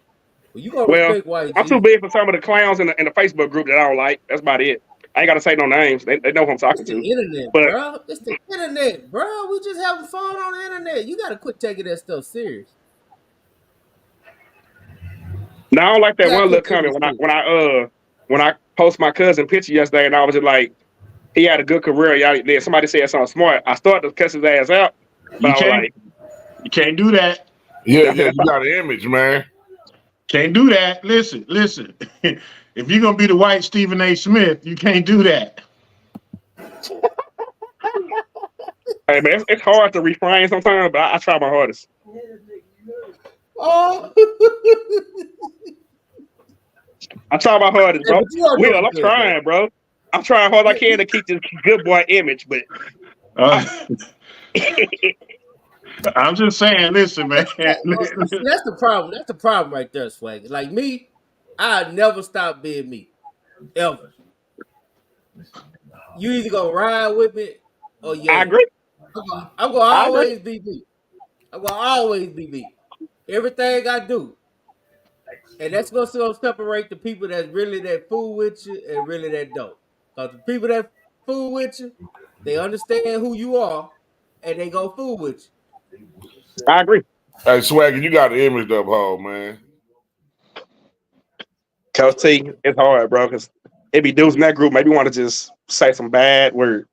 But you gonna respect White I'm Jesus. too big for some of the clowns in the Facebook group that I don't like. That's about it. I ain't gotta say no names. They know who I'm talking to. Internet, bro. It's the internet, bro. We just having fun on the internet. You gotta quit taking that stuff serious. Now I don't like that one little comment when I post my cousin picture yesterday, and I was just like, he had a good career. Y'all, somebody said something smart. I started to cuss his ass out, but you can't do that. Yeah, you got an image, man. Can't do that. Listen. If you're gonna be the white Stephen A. Smith, you can't do that. Hey man, it's hard to refrain sometimes, but I try my hardest. Oh. I try my hardest, bro. Will, I'm trying, bro. I'm trying hard as I can to keep this good boy image, but I'm just saying, listen, man. That's the problem. That's the problem right there, Swag. Like me, I never stop being me. Ever. You either gonna ride with me or you ain't. I agree. I'm gonna always be me. I'm gonna always be me. Everything I do. And that's gonna separate the people that's really that fool with you and really that don't. Because the people that fool with you, they understand who you are and they go fool with you. I agree. Hey, Swagger, you got an image up, hole, man. Coach T, it's hard, bro, because it be dudes in that group maybe want to just say some bad words.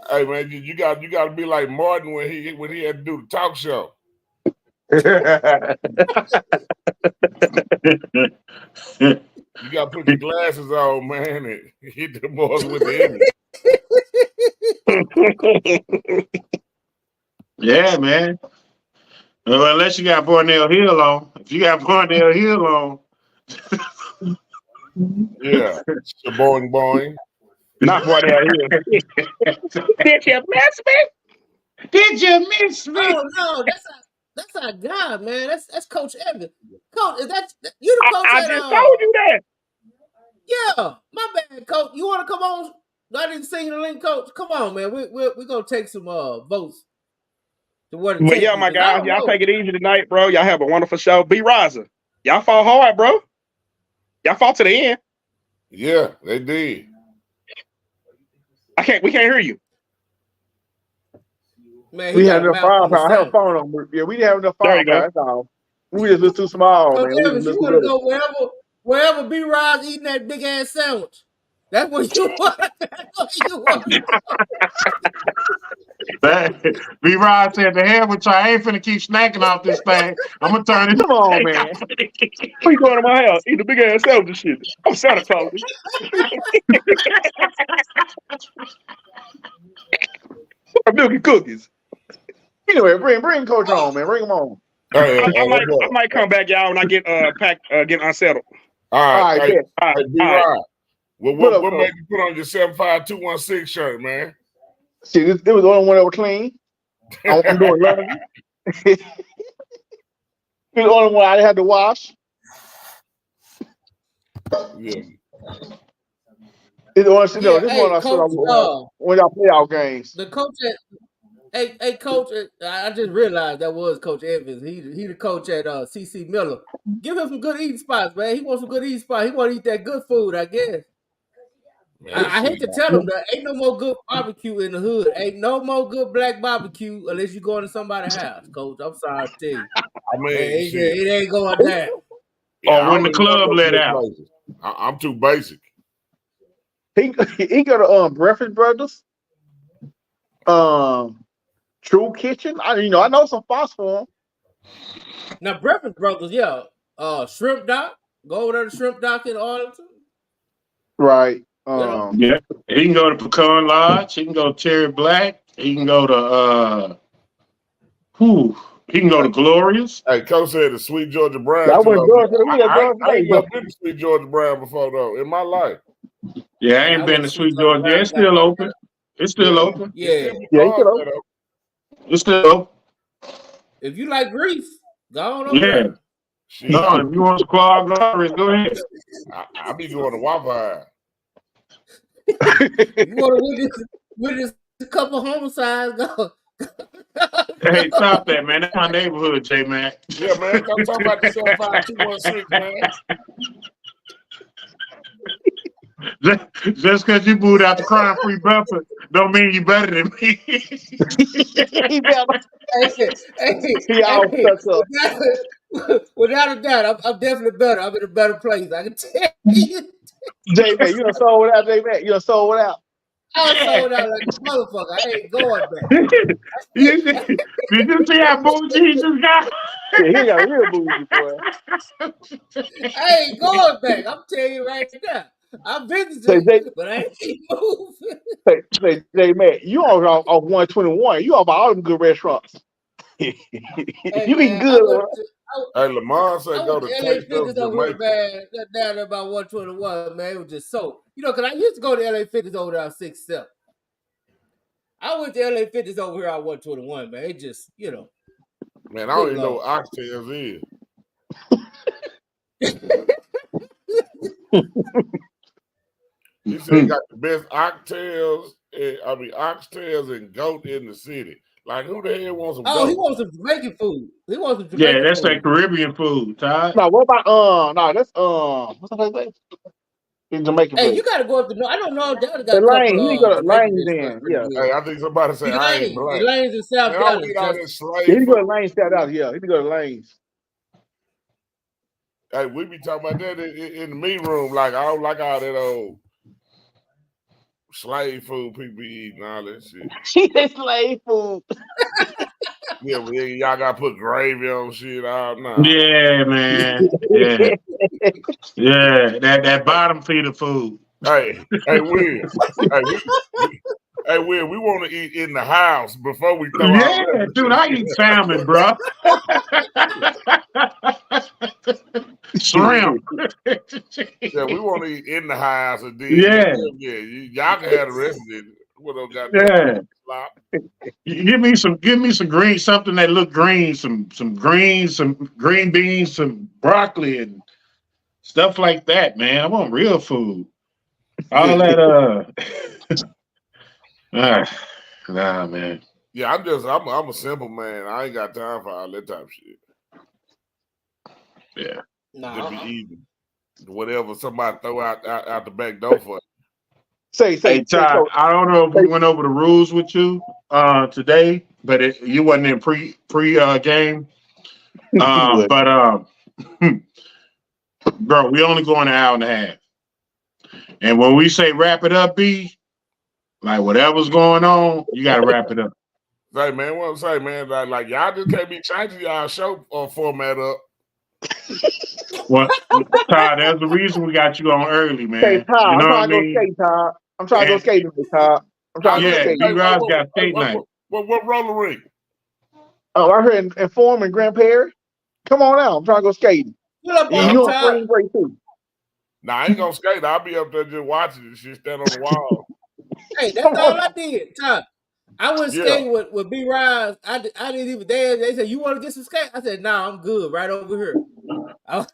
Hey man, you got to be like Martin when he had to do the talk show. You got to put your glasses on, man, and hit the boys with the image. Yeah, man. Well, unless you got Bornell Hill on. If you got Bornell Hill on, Yeah. Boing boing. Not what out here. Did you miss me? did you miss me? Oh no, that's our guy, man. That's Coach Evans. Coach, is that you the coach I at just told you that. Yeah, my bad, Coach. You want to come on? I didn't see the link, Coach. Come on, man. We're gonna take some votes to where to But take yeah, you, my 'cause I guys, don't y'all know. take it easy tonight, bro. Y'all have a wonderful show. Be riser. Y'all fought hard, bro. Y'all fought to the end. Yeah, they did. We can't hear you. Man, We he had got a enough mouth on the firepower. I have a sound. phone on. Yeah, we didn't have enough There you go. firepower. That's all. We just look too small, Coach man. We Evans, look you too want to little. go wherever B Rod's eating that big ass sandwich. That's what you want. That's what you want. B Rod said, "The hell with y'all. I ain't finna keep snacking off this thing. I'm gonna turn it." Come on, man. What you doing in my house? Eat a big ass sandwich and shit. I'm Santa Claus. Milk and cookies. Anyway, bring Coach on, man. Bring him on. Hey, I might come back, y'all, when I get get unsettled. all All right. right, Hey, bet. All right, hey, all right. B-Rod. What up, What Coach? made you put on your 75216 shirt, man? See, this was the only one that was clean. I'm doing laundry. This was the only one I had to wash. Yeah. This one, you know, Yeah, this hey, one I said I Coach. when y'all playoff games. The coach at Coach. I just realized that was Coach Evans. He the coach at CC Miller. Give him some good eating spots, man. He wants some good eating spots. He want to eat that good food, I guess. Man, I hate to tell him that ain't no more good barbecue in the hood. Ain't no more good black barbecue unless you going to somebody's house, Coach. I'm sorry to tell you. I mean, It ain't going down. Yeah, Or when the club let out. I'm too basic. He go to Breakfast Brothers, True Kitchen. I know some spots for him. Now Breakfast Brothers, yeah. Shrimp Dock. Go over there to Shrimp Dock in Arlington. Right. Yeah, he can go to Pecan Lodge. He can go to Cherry Black. He can go to He can go to Glorious. Hey, Coach said the Sweet Georgia Brown. I went I ain't never been to Sweet Georgia Brown before though in my life. Yeah, I ain't been to Sweet Georgia. Yeah, it's still open. It's still open. Yeah. It's still open. If you like grease, go on over Yeah. there. No, if you want to clog Glorious, go ahead. I be going to Waffle House. You want to witness a couple homicides? Go. Hey, stop that, man. That's my neighborhood, J man. Yeah, man. I'm talking about the 75216, man. Just because you moved out the crime-free buffer don't mean you better than me. He better. He all stuck up. Without a doubt, I'm definitely better. I'm in a better place. I can tell you. J-Man, you done sold out, J-Man. You done sold out. I sold out like a motherfucker. I ain't going back. Did you see how bougie he just got? Yeah, he got real bougie, boy. I ain't going back. I'm telling you right now. I'm visiting, but I ain't keep moving. Say, J-Man, you on 121. You off all them good restaurants. Hey, You eat good. Hey, Lamar said go to LA Taste Fitness of over here, Jamaica. man. Down there about 121, man. It was just so. Because I used to go to LA Fitness over there on 6-7. I went to LA Fitness over here on 121, man. It just, Man, I don't even know what oxtails is. He said he got the best oxtails and goat in the city. Like, who the hell wants some goat? He wants some Jamaican food. He wants some Yeah, Jamaican that's food. that Caribbean food, Todd. No, what about that's what's that place? In Jamaican place. You gotta go up to I don't know. Dallas got the a couple Lane. He go to Jamaican Lane's in. Yeah. Hey, I think somebody said I ain't black. Lane's in South Man, I don't Dallas. eat all that slave He go to food. Lane's South Dallas. Yeah, he go to Lane's. Hey, we be talking about that in the meat room. Like, I don't like all that old slave food people be eating, all that shit. She said slave food. Yeah, but y'all got to put gravy on shit. Nah. Yeah, man. Yeah. Yeah, that bottom feeder food. Hey, Will. Will, we want to eat in the house before we throw Yeah, out. dude, I eat salmon, bro. Shrimp. Yeah, we want to eat in the house and then Yeah. y'all can have the rest of it. What those Yeah. slop. Give me some green, something that look green, some greens, some green beans, some broccoli and stuff like that, man. I want real food. All that nah, man. Yeah, I'm a simple man. I ain't got time for all that type of shit. Yeah. Just be eating whatever somebody throw out the back door for. Hey, Ty, I don't know if we went over the rules with you today, but you wasn't in pre game. But bro, we only going an hour and a half. And when we say wrap it up, B, like whatever's going on, you gotta wrap it up. Hey man, what I'm saying, man, like y'all just can't be changing y'all show format up. What, Todd? That's the reason we got you on early, man. Hey, Todd, you know I'm trying to go skate, Todd. I'm trying to go skating, Todd. I'm trying to go skate. B-Rod's got skate night. What roller rink? Oh, I heard in Forum and Grand Prairie. Come on out. I'm trying to go skating. You on spring break too. Nah, I ain't gonna skate. I'll be up there just watching and shit, stand on the wall. Hey, that's all I did, Todd. I went skating with B Rise. I didn't even dance. They said, "You want to get some skate?" I said, "Nah, I'm good. Right over here." I'm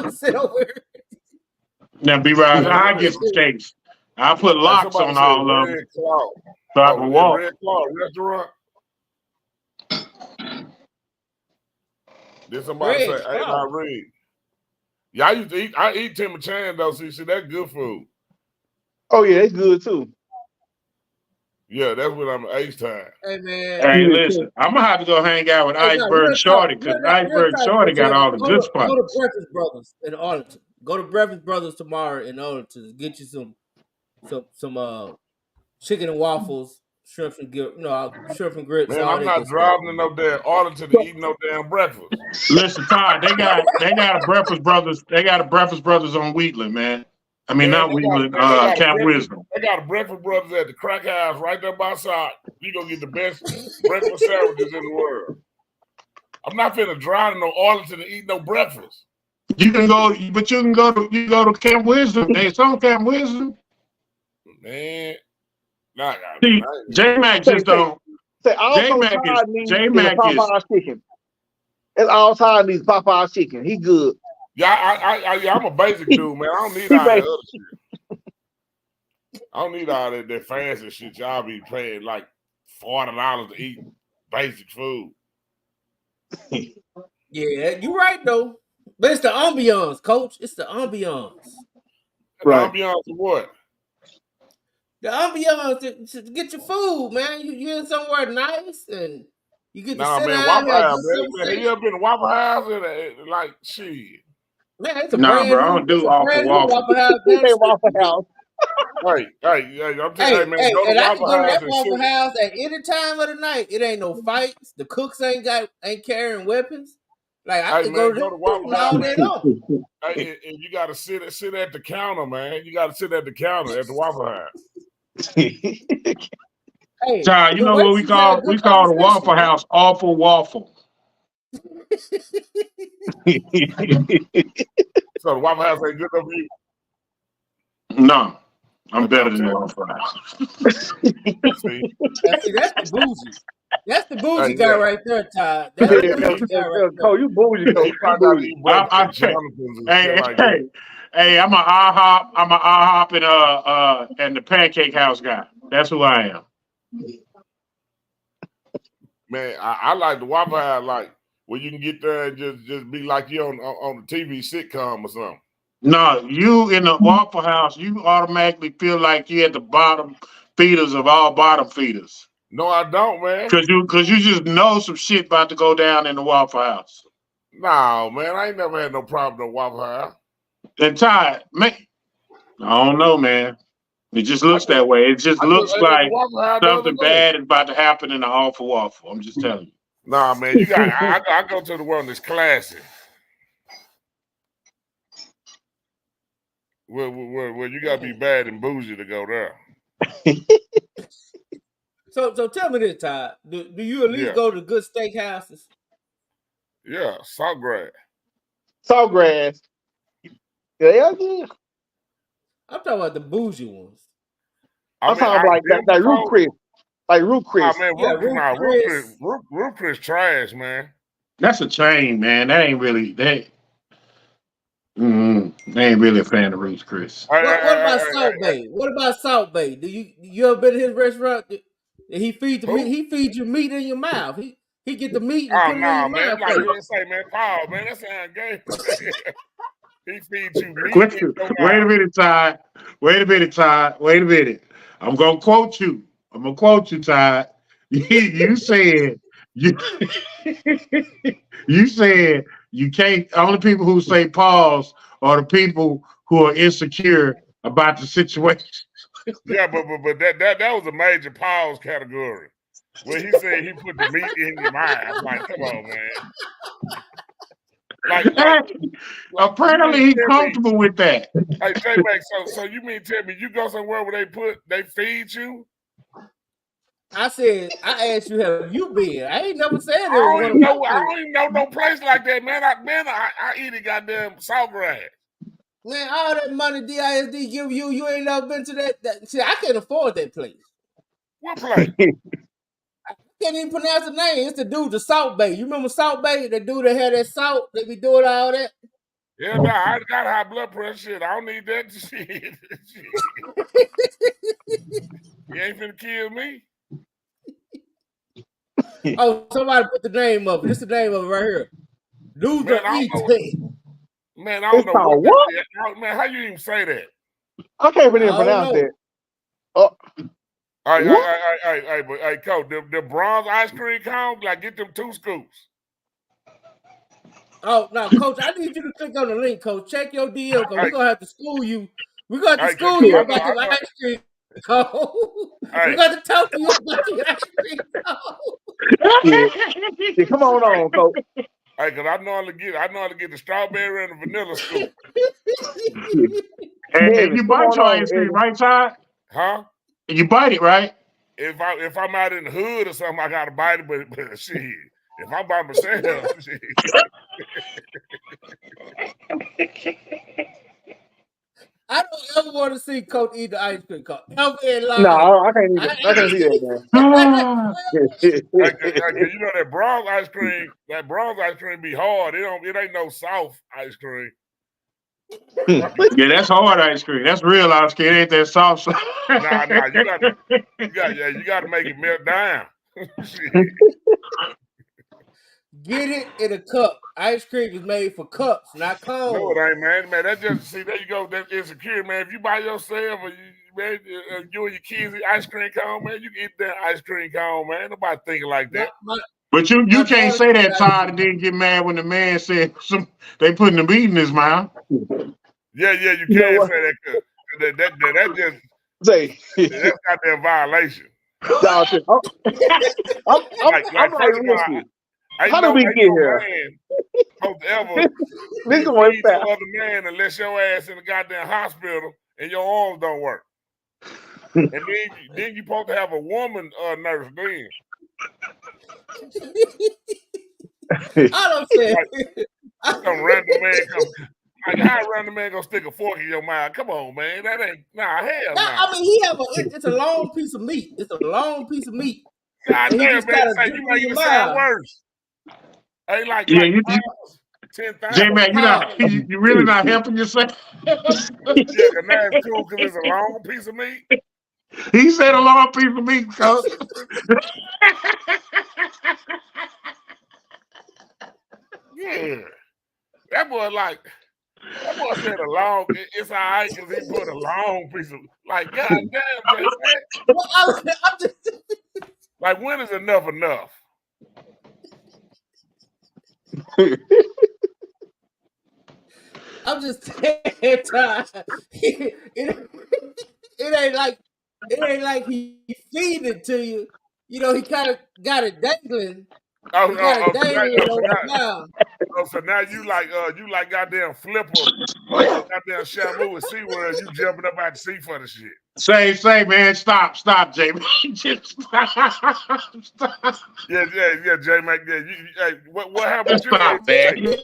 sit over here. Now, B Rise, I get some skates. I put locks on all of them. So I can walk. Red Claw restaurant. Did somebody say, "Hey, I read"? Yeah, I eat Tim and Chan though. See, that's good food. Oh yeah, it's good too. Yeah, that's when I'm H time. Hey man. Hey, listen, I'm gonna have to go hang out with Iceberg Shorty because Iceberg Shorty got all the good spots. Go to Breakfast Brothers in Arlington. Go to Breakfast Brothers tomorrow in Arlington. Get you some chicken and waffles, shrimp and grits. Man, I'm not driving to no damn Arlington to eat no damn breakfast. Listen, Todd, they got a Breakfast Brothers. They got a Breakfast Brothers on Wheatland, man. I mean, not Wheatland, Camp Wisdom. They got a Breakfast Brothers at the Crack House right there by side. You gonna get the best breakfast sandwiches in the world. I'm not finna drive to no Arlington to eat no breakfast. You can go, but you can go to Camp Wisdom. They on Camp Wisdom. Man, see, J Mac just don't. J Mac is Popeye's chicken. It's all time these Popeye's chicken. He good. Yeah, I'm a basic dude, man. I don't need all that other shit. I don't need all that fancy shit. Y'all be paying like $40 to eat basic food. Yeah, you're right though. But it's the ambiance, Coach. It's the ambiance. Right. The ambiance of what? The ambiance to get your food, man. You're in somewhere nice and you get to sit down. Waffle House, man. You ever been to Waffle House? And like, shit. Man, it's a bro, I don't do Waffle House. Waffle House. Hey, I'm telling you, man, go to Waffle House. Waffle House at any time of the night. It ain't no fights. The cooks ain't carrying weapons. Like I can go to Waffle House all day long. And you got to sit at the counter, man. You got to sit at the counter at the Waffle House. Hey, John, you know what we call the Waffle House? Awful waffle. So the Waffle House ain't good enough for you? No, I'm better than the Waffle House. See, that's the bougie. That's the bougie guy right there, Todd. That's the bougie guy right there. Oh, you bougie. Hey, I'm an IHOP and the Pancake House guy. That's who I am. Man, I like the Waffle House, like where you can get there and just be like you on the TV sitcom or something. No, you in the Waffle House, you automatically feel like you're at the bottom feeders of all bottom feeders. No, I don't, man. Cause you just know some shit about to go down in the Waffle House. No, man, I ain't never had no problem in the Waffle House. And Ty, man, I don't know, man. It just looks that way. It just looks like something bad is about to happen in the Awful Waffle. I'm just telling you. Nah, man, you got. I go to the one that's classy. Well, you gotta be bad and bougie to go there. So tell me this, Todd. Do you at least go to good steakhouses? Yeah, Saltgrass. Saltgrass. Yeah. I'm talking about the bougie ones. I'm talking like that Root Chris. Like Root Chris. Oh, man, Root Chris trash, man. That's a chain, man. That ain't really that. They ain't really a fan of Ruth Chris. What about Salt Bay? What about Salt Bay? Do you ever been to his restaurant? He feed the meat. He feeds you meat in your mouth. He get the meat and put it in your mouth. Like you didn't say, man, Paul, man, that sound gay. He feeds you meat. Wait a minute, Todd. Wait a minute. I'm gonna quote you. Todd. You said you said you can't. Only people who say pause are the people who are insecure about the situation. Yeah, but that was a major pause category. When he said he put the meat in your mouth, like, come on, man. Like apparently he's comfortable with that. Hey, J-Mac, so you mean tell me you go somewhere where they feed you? I said, I asked you, have you been? I ain't never said it. I don't even know no place like that, man. I eat it goddamn Saltgrass. Man, all that money DISD give you ain't never been to that. See, I can't afford that place. What place? I can't even pronounce the name. It's the dude, the Salt Bay. You remember Salt Bay? The dude that had that salt, they be doing all that. Yeah, no, I got high blood pressure shit. I don't need that shit. You ain't finna kill me. Oh, somebody put the name of it. This is the name of it right here. Dude, man, I don't know what? Man, how you even say that? I can't even pronounce it. Oh. Hey, Coach, the bronze ice cream cone, like get them 2 scoops. Oh, no, Coach, I need you to click on the link, Coach. Check your DM, because we're going to have to school you. We're going to have to school you about the ice cream cone. We're going to talk to you about the ice cream cone. Yeah, come on, Coach. Hey, because I know how to get the strawberry and the vanilla scoop. And you bite your ice cream, right, Todd? Huh? You bite it, right? If I'm out in the hood or something, I gotta bite it, but shit. If I'm by myself, shit. I don't ever want to see Coach eat the ice cream cone. Ever in life. No, I can't see that, man. You know that bronze ice cream be hard. It ain't no soft ice cream. Yeah, that's hard ice cream. That's real ice cream. It ain't that soft. Nah, you gotta make it melt down. Get it in a cup. Ice cream is made for cups, not cones. No, it ain't, man. Man, that just see there you go. That's insecure, man. If you by yourself or you and your kids eat ice cream cone, man, you can eat that ice cream cone, man. Nobody thinking like that. But you can't say that, Todd, and then get mad when the man said they putting the meat in his mouth. Yeah, you can't say that. That just that's goddamn violation. I'm how do we get here? This is one fact. Other man unless your ass in the goddamn hospital and your arms don't work. And then you supposed to have a woman nurse then. I don't say some random man come. Like how a random man gonna stick a fork in your mouth? Come on, man. That ain't hell. I mean, it's a long piece of meat. It's a long piece of meat. God damn, man. You make it sound worse. Ain't like 10,000. J-Mac, you really not helping yourself? Yeah, because now it's cool because it's a long piece of meat. He said a long piece of meat, Coach. Yeah. That boy said a long, it's all right because he put a long piece of, like, goddamn, like, when is enough? I'm just tired. It ain't like he feed it to you. You know, he kind of got it dangling. So now you like goddamn Flipper Goddamn Shamu with SeaWorld, you jumping up out the seat for the shit. Say, man, stop, Jay. Just stop. Yeah, J-Mac. Yeah, hey, what happened? Stop, man.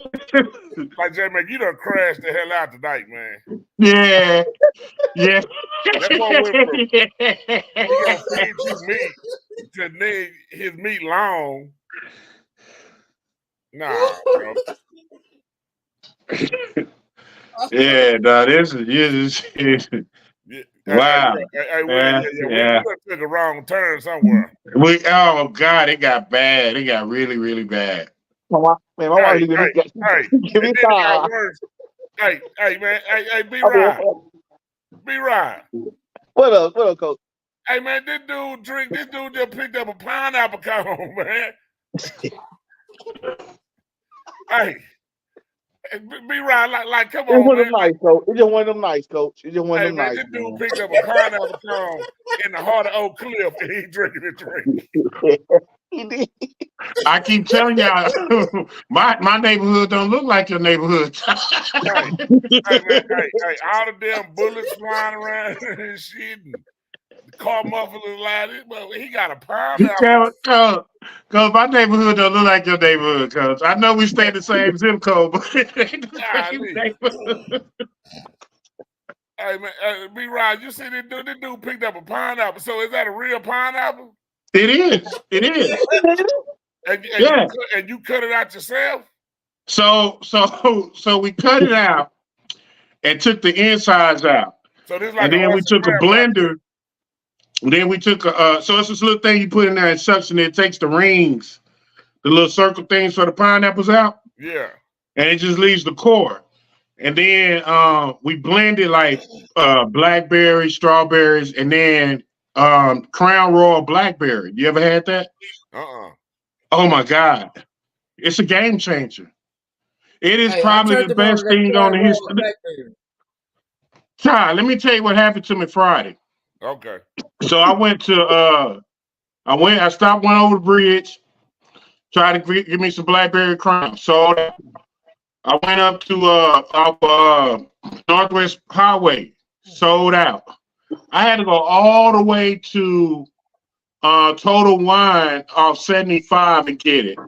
Like J-Mac, you done crashed the hell out tonight, man. Yeah. That boy went from he gonna feed you meat to nigga his meat long. Nah, bro. Yeah, no, this is wow. We took a wrong turn somewhere. Oh God, it got bad. It got really, really bad. My wife give me time. Hey, man. Hey, B-Rod. B-Rod. What up, Coach? Hey, man, this dude just picked up a pineapple cone, man. Hey, B-Rod, like, come on, man. It's just one of them nice, Coach. It's just one of them nice. This dude picked up a pineapple cone in the heart of Oak Cliff, and he drinking a drink. He did. I keep telling y'all, my neighborhood don't look like your neighborhood. Hey, man, all the damn bullets flying around and shit, and the car mufflers loud. But he got a pineapple. Cause my neighborhood don't look like your neighborhood. Cause I know we stay in the same zip code, but it ain't the same neighborhood. Hey man, B-Rod, you see this dude picked up a pineapple. So is that a real pineapple? It is. And you cut it out yourself? So we cut it out and took the insides out. So this like and then we took a blender. Then we took so it's this little thing you put in there and suction. It takes the rings, the little circle things for the pineapples out. Yeah. And it just leaves the core. And then we blended like blackberries, strawberries, and then Crown Royal blackberry. You ever had that? Oh my God. It's a game changer. It is probably the best thing on the history. Child, let me tell you what happened to me Friday. Okay. So I went to I stopped, went over the bridge, tried to give me some blackberry crown. So I went up to Northwest Highway, sold out. I had to go all the way to Total Wine off 75 and get it.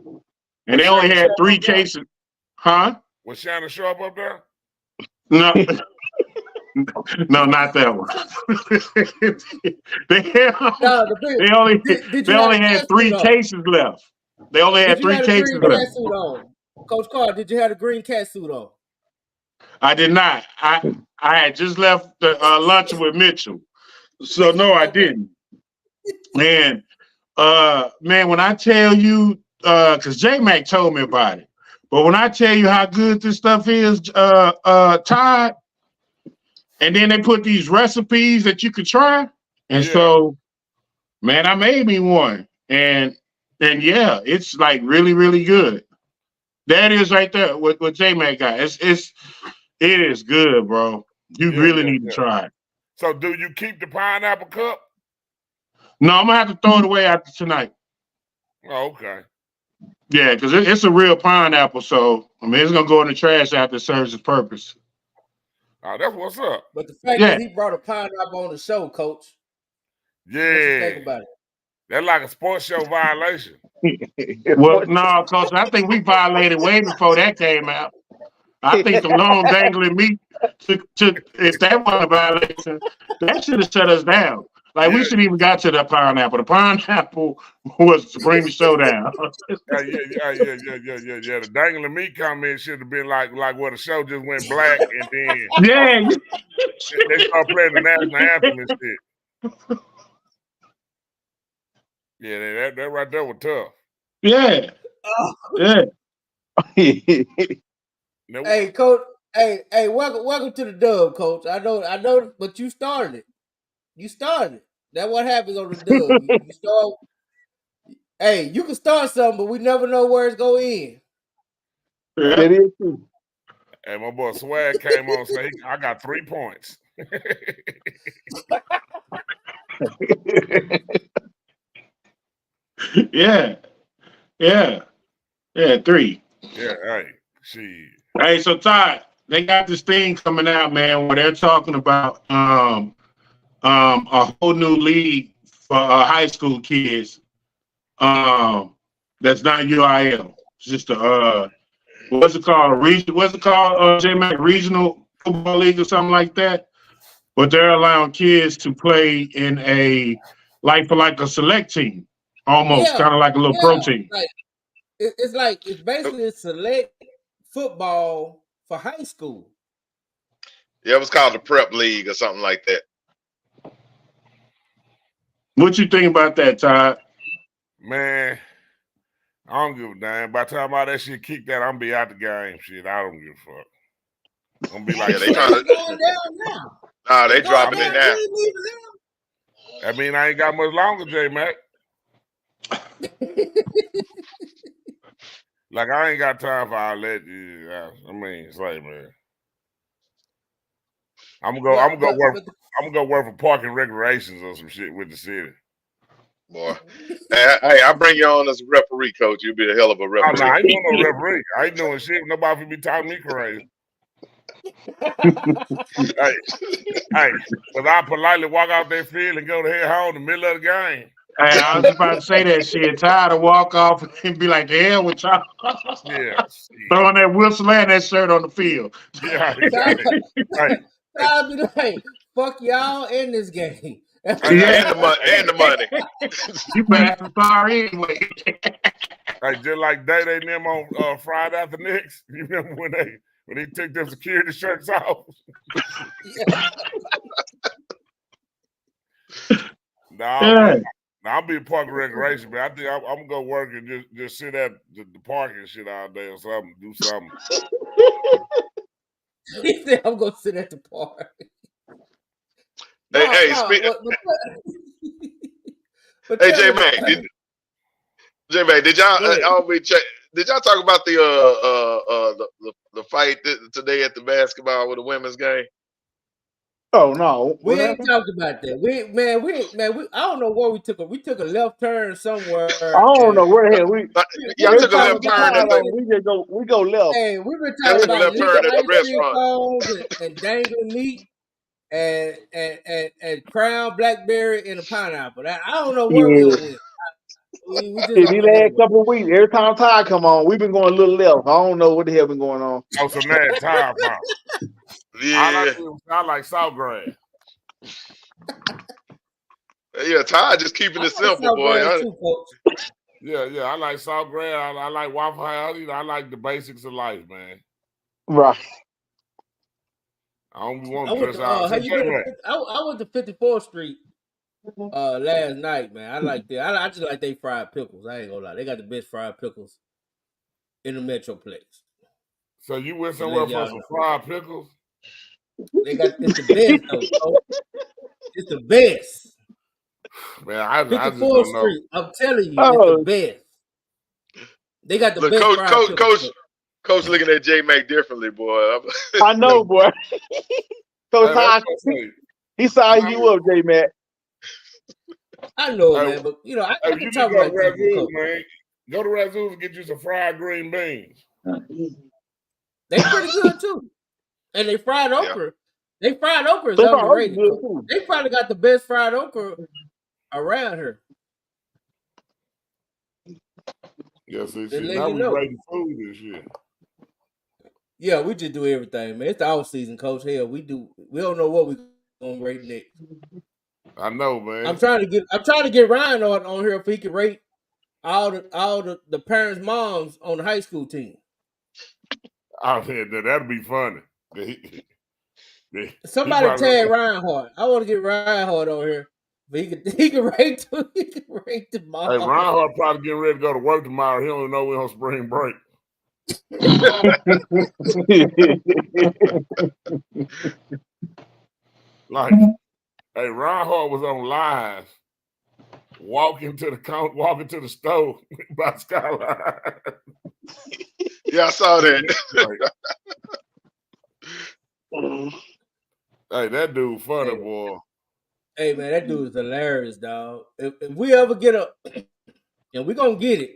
And they only had 3 cases. Huh? Was Shannon Sharp up there? No. No, not that one. they only had 3 cases left. They only had 3 cases left. Coach Carr, did you have a green cat suit on? I did not. I had just left the lunch with Mitchell. So no, I didn't. And man, when I tell you, because J-Mac told me about it, but when I tell you how good this stuff is, Todd, and then they put these recipes that you could try. And so, man, I made me one. And yeah, it's like really, really good. That is right there what J-Mac got. It is good, bro. You really need to try it. So do you keep the pineapple cup? No, I'm gonna have to throw it away after tonight. Oh, okay. Yeah, because it's a real pineapple, so I mean it's gonna go in the trash after it serves its purpose. Oh, that's what's up. But the fact that he brought a pineapple on the show, Coach. Yeah. What you think about it? That's like a sports show violation. Well, no, Coach, I think we violated way before that came out. I think the long dangling meat took if that wasn't a violation, that should have shut us down. Like we should even got to the pineapple. The pineapple was to bring the show down. Yeah. The dangling meat comment should have been like where the show just went black and then they start playing the national anthem and shit. Yeah, that right there was tough. Yeah. Hey, Coach. Hey, welcome to the dub, Coach. I know, but you started it. That's what happens on the dub. You start. Hey, you can start something, but we never know where it's going in. It is true. Hey, my boy Swag came on and said, I got 3 points. Yeah, 3. Yeah, hey, shit. Hey, so Todd, they got this thing coming out, man, where they're talking about a whole new league for high school kids. That's not UIL. It's just a what's it called? What's it called? J-Mac Regional Football League or something like that. But they're allowing kids to play in a like a select team, almost kind of like a little pro team. Like, it's basically a select football for high school. Yeah, it was called the Prep League or something like that. What you think about that, Todd? Man, I don't give a damn. By the time all that shit kicked out, I'm gonna be out the game. Shit, I don't give a fuck. I'm gonna be like, yeah, they trying to going down now. Nah, they dropping it now. I mean, I ain't got much longer, J-Mac. Like, I ain't got time for all that. I mean, it's like, man, I'm gonna go work for Park and Recreations or some shit with the city. Boy, hey, I bring you on as a referee, coach. You'll be a hell of a referee. No, I ain't doing no referee. I ain't doing shit. Nobody be talking me crazy. hey, because I politely walk out that field and go to head home in the middle of the game. Hey, I was about to say that shit. Tired to walk off and be like, the hell with y'all. Yeah. Throwing that whistle and that shirt on the field. Yeah, exactly. I'll be like, fuck y'all in this game. And the money. You better sorry anyway. Like just like Day and them on Friday after next. You remember when they took them security shirts off? I'll be a Park and Recreation, but I think I'm gonna go work and just sit at the park and shit all day or something, do something. He said I'm gonna sit at the park. Hey, J-Mac, did y'all did y'all talk about the fight today at the basketball with the women's game? Oh no, we ain't talked about that. We I don't know where we took a left turn somewhere. I don't know where the hell y'all took a left turn. We go left. Hey, we were talking about left turn at the restaurant and dangling meat and crown blackberry and a pineapple. I don't know where we went. These last couple of weeks, every time Ty come on, we've been going a little left. I don't know what the hell been going on. Oh, some mad Ty pop. Yeah, I like Saltgrass. Yeah, Ty just keeping it simple, boy. Yeah, I like Saltgrass. I like Waffle House. I like the basics of life, man. Right. I don't want to dress out. I went to 54th Street last night, man. I like that. I just like they fried pickles. I ain't gonna lie. They got the best fried pickles in the Metroplex. So you went somewhere for some fried pickles? It's the best though. It's the best. Man, I just don't 54th know. Street. I'm telling you, it's the best. They got the best fried pickles. Coach looking at J-Mac differently, boy. I know, boy. Coach he signed you up, J-Mac. I know, man, but you know, I can talk about Razoo, man. Go to Razoo and get you some fried green beans. They pretty good too. And they fried okra. They fried okra is underrated. They probably got the best fried okra around here. Yeah, see, now we rating food and shit. Yeah, we just do everything, man. It's the off season, Coach. Hell, we don't know what we gonna rate next. I know, man. I'm trying to get Ryan on here if he can rate all the parents' moms on the high school team. Oh, that'd be funny. Somebody tag Ryan Hart. I want to get Ryan Hart on here. But he can rate the mom. Hey, Ryan Hart probably getting ready to go to work tomorrow. He don't even know we're on spring break. Like, hey, Ryan Hart was on live, walking to the store by Skyline. Yeah, I saw that. Hey, that dude funny, boy. Hey, man, that dude is hilarious, dog. If we ever get and we're going to get it.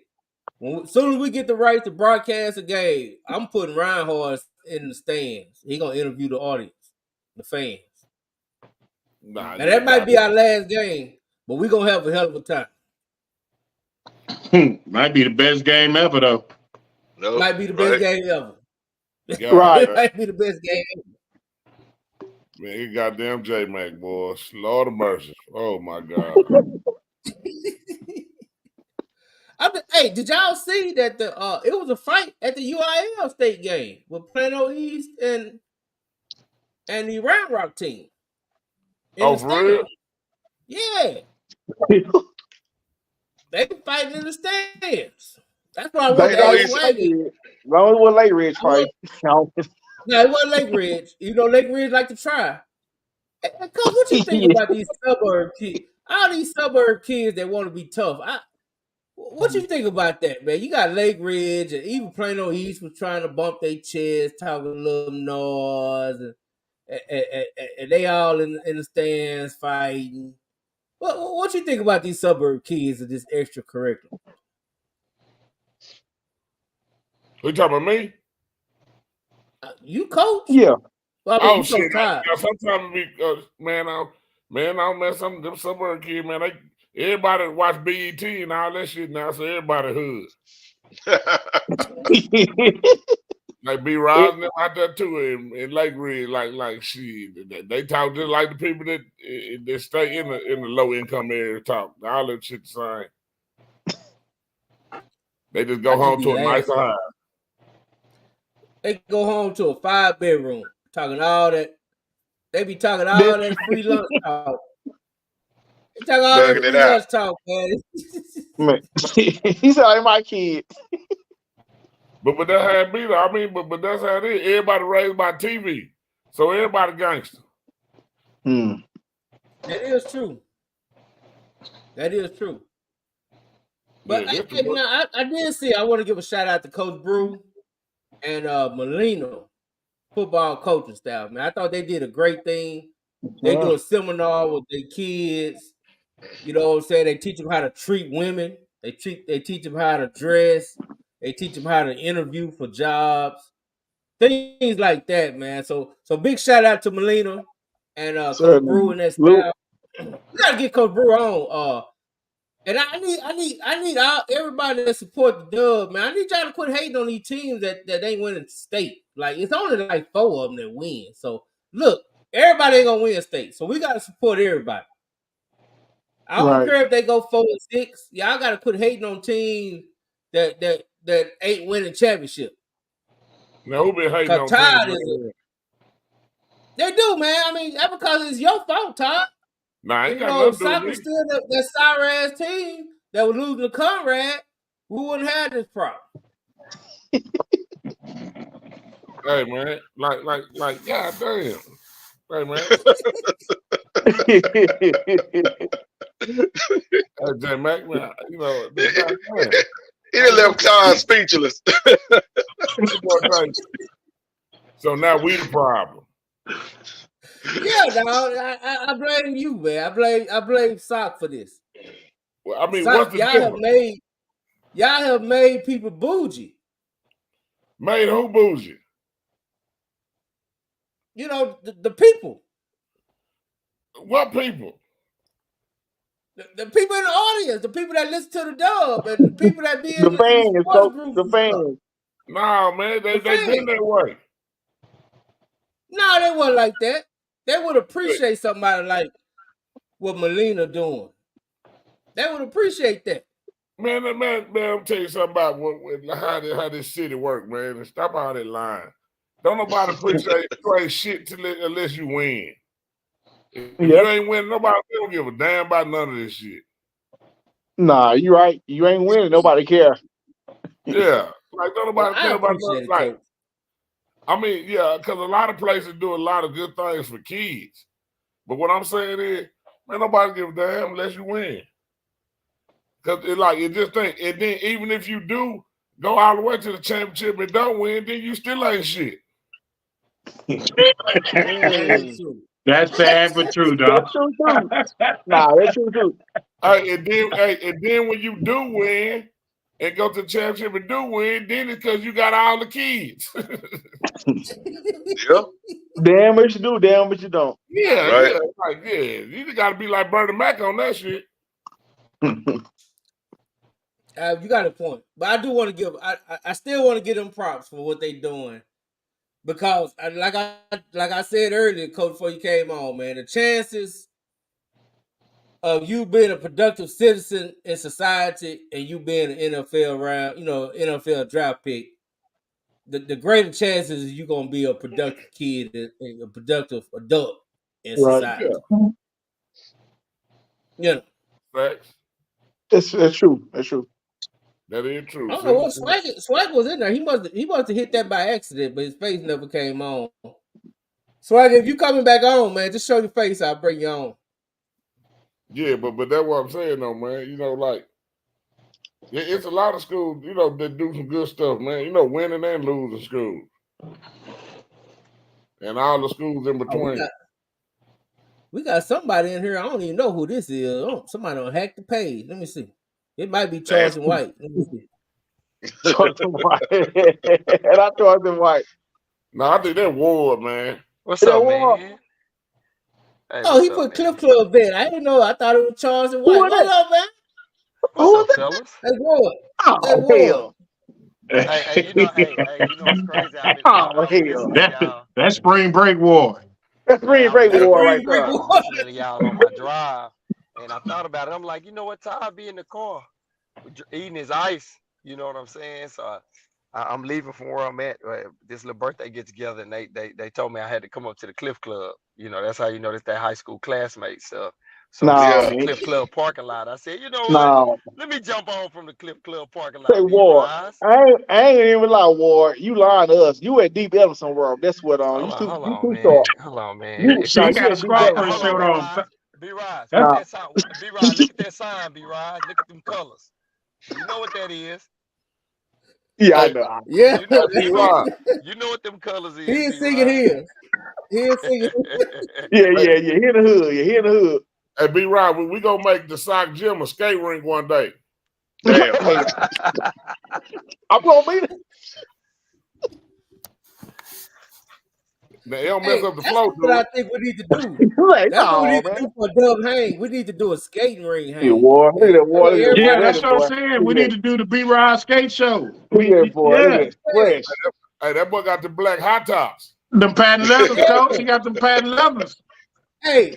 As soon as we get the right to broadcast a game, I'm putting Ryan Hart in the stands. He gonna interview the audience, the fans. Nah, Now that might be our last game, but we gonna have a hell of a time. Might be the best game ever, though. No, Might be the best right? game ever. Right. It might be the best game ever. Man, he goddamn J Mac, boys. Lord of mercy. Oh my God. Hey, did y'all see that it was a fight at the UIL state game with Plano East and the Round Rock team? Oh, for real? Yeah. They fighting in the stands. That's why I want They to don't ask Swaggy. long as it was Lake Ridge fight. No, it wasn't Lake Ridge. You know, Lake Ridge like to try. Hey, Coach, what you think about these suburb kids? All these suburb kids that want to be tough. What you think about that, man? You got Lake Ridge and even Plano East was trying to bump their chest, talking a little noise, and they all in the stands fighting. What you think about these suburb kids and this extracurricular? Who you talking about me? You coach? Yeah. Well, I mean, Oh you shit! sometimes. Sometimes we, man, some them suburban kids, man. Everybody watch BET and all that shit now, so everybody hood. Like B. Ross and them out there too in Lake Ridge, like shit. They talk just like the people that stay in the low income area talk. All that shit the same. They just go home to a nicer house. They go home to a 5-bedroom, talking all that. They be talking all that free lunch talk. They talk all that free lunch talk, man. He said, "Like my kid." But that's how it be. I mean, but that's how it is. Everybody raised by TV, so everybody gangster. That is true. That is true. But yeah, I did see. I want to give a shout out to Coach Brew and Molina football coaching staff. Man, I thought they did a great thing. They do a seminar with their kids. You know what I'm saying? They teach them how to treat women. They teach them how to dress. They teach them how to interview for jobs. Things like that, man. So big shout out to Molina and Coach Brew and that staff. We gotta get Coach Brew on. And I need everybody that support the Dub, man. I need y'all to quit hating on these teams that ain't winning state. Like, it's only like 4 of them that win. So look, everybody ain't gonna win state. So we gotta support everybody. I don't care if they go 4-6. Y'all gotta quit hating on teams that ain't winning championship. Now who been hating on teams? They do, man. I mean, that's because it's your fault, Todd. Nah, I ain't got nothing to do with me. Still that sorry ass team that was losing to Conrad, we wouldn't have this problem. Hey man, like, god damn. Hey man. J Mac, man, you know, he left Todd speechless. So now we the problem. Yeah, dog. I blame you, man. I blame Sock for this. Well, I mean, Sock, what's the difference? Y'all have made people bougie. Made who bougie? You know, the people. What people? The people in the audience, the people that listen to the Dub, and the people that be in the fans, the fans. No, man, they been that way. No, they wasn't like that. They would appreciate somebody like what Molina doing. They would appreciate that. Man, I'm tell you something about how this city work, man. And stop all that lying. Don't nobody appreciate you ain't shit unless you win. If you ain't winning, nobody don't give a damn about none of this shit. Nah, you right. You ain't winning. Nobody care. Yeah, like don't nobody care about nothing. Like, coach. I mean, yeah, because a lot of places do a lot of good things for kids. But what I'm saying is, man, nobody give a damn unless you win. Because it just think, and then even if you do go all the way to the championship and don't win, then you still ain't shit. That's sad but true, dog. That's true too. Nah, that's true too. And then when you do win and go to the championship and do win, then it's because you got all the kids. Yeah, Damn what you do, damn what you don't. Yeah, right. yeah, like yeah. You just gotta be like Bernie Mac on that shit. You got a point, but I do want to give. I still want to give them props for what they doing because, like I said earlier, Coach, before you came on, man, the chances of you being a productive citizen in society and you being an NFL round, NFL draft pick, the greater chances is you're gonna be a productive kid and a productive adult in Right. society. Yeah, You know, facts. That's true. That's true. That is true. I don't know See? what Swag was in there. He must have hit that by accident, but his face never came on. Swag, if you coming back on, man, just show your face. I'll bring you on. Yeah, but that's what I'm saying though, man. You know, like it's a lot of schools, you know, that do some good stuff, man. You know, winning and losing schools. And all the schools in Oh, between. we got somebody in here. I don't even know who this is. Somebody don't hack the page. Let me see. It might be Charles and White. Let me see. Charles and White. And I Charles and White. No, I think that Ward, man. What's up, man? Hey, oh, he put Cliff Club there. I didn't know. I thought it was Charles and White. What's up, man? What's up, fellas? That's Ward. That's Ward. Hey, you know what's crazy? I've been listening to y'all. That's spring break war. That's spring break war right there. I was listening to y'all on my drive, and I thought about it. I'm like, you know what? Ty be in the car eating his ice. You know what I'm saying? So I'm leaving from where I'm at. This little birthday get together, and they told me I had to come up to the Cliff Club. You know, that's how you know that's that high school classmate stuff. So the Cliff Club parking lot. I said, you know what? Let me jump on from the Cliff Club parking lot. Say Ward, I ain't even lie, Ward. You lying to us. You at Deep Ellison somewhere. That's what Hold on, man. She got a Scarface shirt on. B-Rise, look at that sign. B-Rise, look at that sign, B-Rise. Look at them colors. You know what that is. Yeah, I know. Yeah. You know what them colors is. He is singing here. He is singing. Yeah. Here in the hood. Yeah, here in the hood. Hey, B-Rod, we gonna make the Sock Gym a skate rink one day. Damn. I'm gonna be there. They don't mess up the flow. That's what I think we need to do. That's what we need to do for Dub Hang. We need to do a skating ring hang. Yeah, that's what I'm saying. We need to do the B-Rod skate show. Yeah. Hey, that boy got the black hot tops. Them patent leathers, coach. He got them patent leathers. Hey,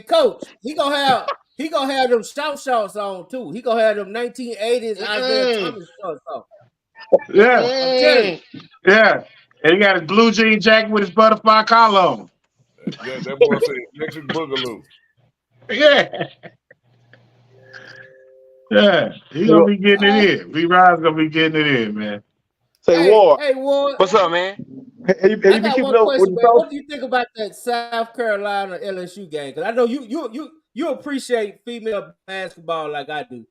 coach. He gonna have them shorts on too. He gonna have them 1980s Isaiah Thomas shorts on. Yeah. I'm telling you. Yeah. And he got his blue jean jacket with his butterfly collar on. Yeah, that boy said electric boogaloo. Yeah. Yeah. He gonna be getting it in. B-Rod's gonna be getting it in, man. Say Ward. Hey, Ward. What's up, man? I got one question, man. What do you think about that South Carolina LSU game? Because I know you appreciate female basketball like I do.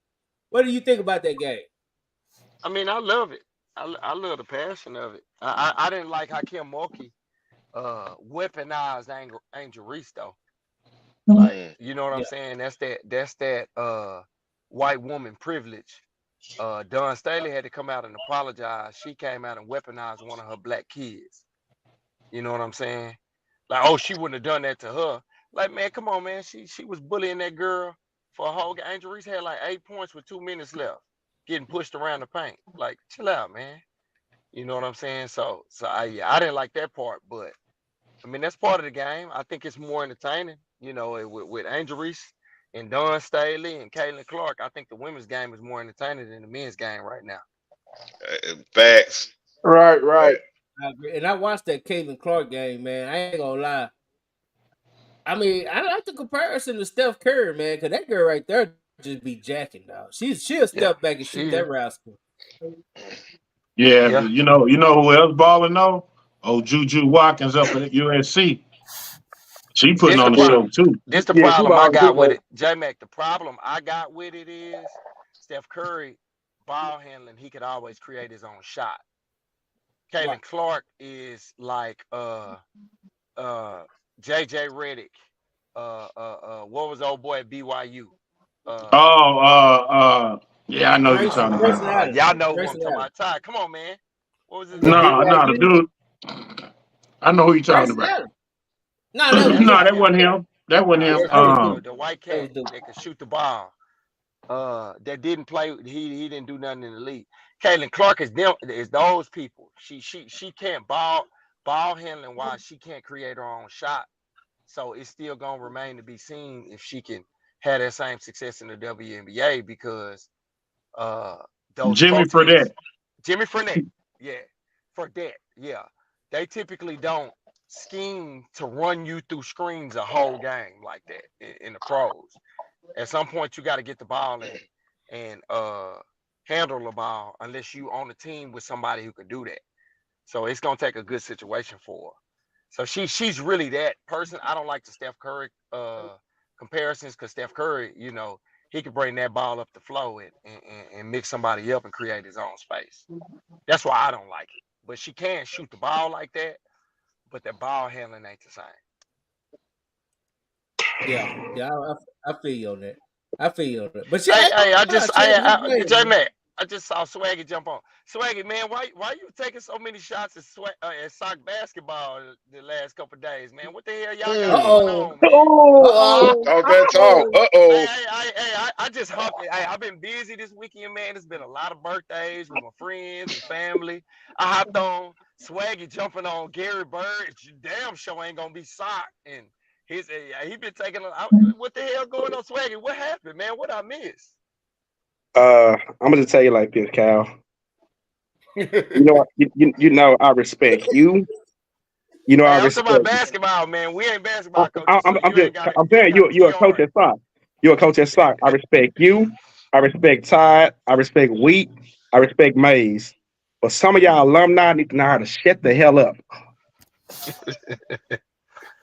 What do you think about that game? I mean, I love it. I love the passion of it. I didn't like how Kim Mulkey weaponized Angel Reese though. Like, you know what I'm saying? That's that white woman privilege. Dawn Staley had to come out and apologize. She came out and weaponized one of her black kids. You know what I'm saying? Like, oh, she wouldn't have done that to her. Like, man, come on, man. She was bullying that girl for a whole game. Angel Reese had like 8 points with 2 minutes left, getting pushed around the paint. Like, chill out, man. You know what I'm saying? So I didn't like that part, but I mean, that's part of the game. I think it's more entertaining, you know, with Angel Reese and Dawn Staley and Caitlin Clark. I think the women's game is more entertaining than the men's game right now. Facts. Right. I agree. And I watched that Caitlin Clark game, man. I ain't gonna lie. I mean, I like the comparison to Steph Curry, man, because that girl right there just be jacking, dog. She'll step back and shoot that rascal. Yeah. You know who else balling though? Oh, Juju Watkins up at USC. She putting on the show too. This the problem I got with it, J-Mac. The problem I got with it is Steph Curry ball handling. He could always create his own shot. Caitlin Clark is like JJ Redick. What was old boy at BYU? Yeah, I know you're talking about. Y'all know who I'm talking about. Ty, come on, man. What was his name? No, the dude. I know who you're talking Bryce about. Allen. No, that was No, different. that wasn't him. That wasn't him. That was the white That was cat the that could shoot the ball. That didn't play. He didn't do nothing in the league. Caitlin Clark is those people. She can't ball handling wise. She can't create her own shot. So it's still gonna remain to be seen if she can have that same success in the WNBA because those Jimmy pro teams, Fredette. Jimmy Fredette, yeah, Fredette, yeah, they typically don't scheme to run you through screens a whole game like that in the pros. At some point, you got to get the ball and handle the ball unless you on a team with somebody who can do that. So it's gonna take a good situation for her. So she's really that person. I don't like the Steph Curry comparisons because Steph Curry, he can bring that ball up the flow and mix somebody up and create his own space. That's why I don't like it. But she can shoot the ball like that, but the ball handling ain't the same. Yeah, I feel you on that. I feel you on that. But I just saw Swaggy jump on. Swaggy, man, why you taking so many shots at sock basketball the last couple of days, man? What the hell y'all got going on, man? Talk that talk. I just hopped. I've been busy this weekend, man. There's been a lot of birthdays with my friends and family. I hopped on Swaggy jumping on Gary Bird. Damn show ain't gonna be sock and. He been taking. What the hell going on, Swaggy? What happened, man? What I missed? I'm gonna just tell you like this, Cal. You know, I respect you. You know, I I'm respect. talking about basketball, man. We ain't basketball coaches. I'm saying you're a coach at sock. You're a coach at sock. I respect you. I respect Todd. I respect Wheat. I respect Mays. But some of y'all alumni need to know how to shut the hell up.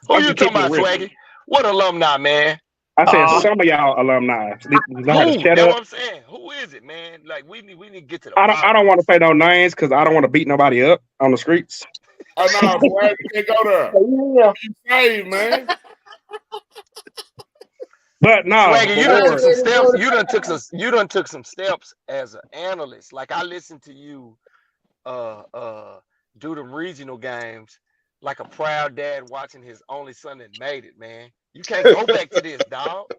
Who you talking about, Swaggy? What alumni, man? I said some of y'all alumni need to know how to shut That's up. what I'm saying. Who is it, man? Like we need to get to the I don't want to say no names because I don't want to beat nobody up on the streets. Oh no, Swaggy, can't go there. Yeah. You saved, man. But no, Swaggy, you done took some steps. You done took some steps as an analyst. Like I listened to you do them regional games like a proud dad watching his only son that made it, man. You can't go back to this, dog.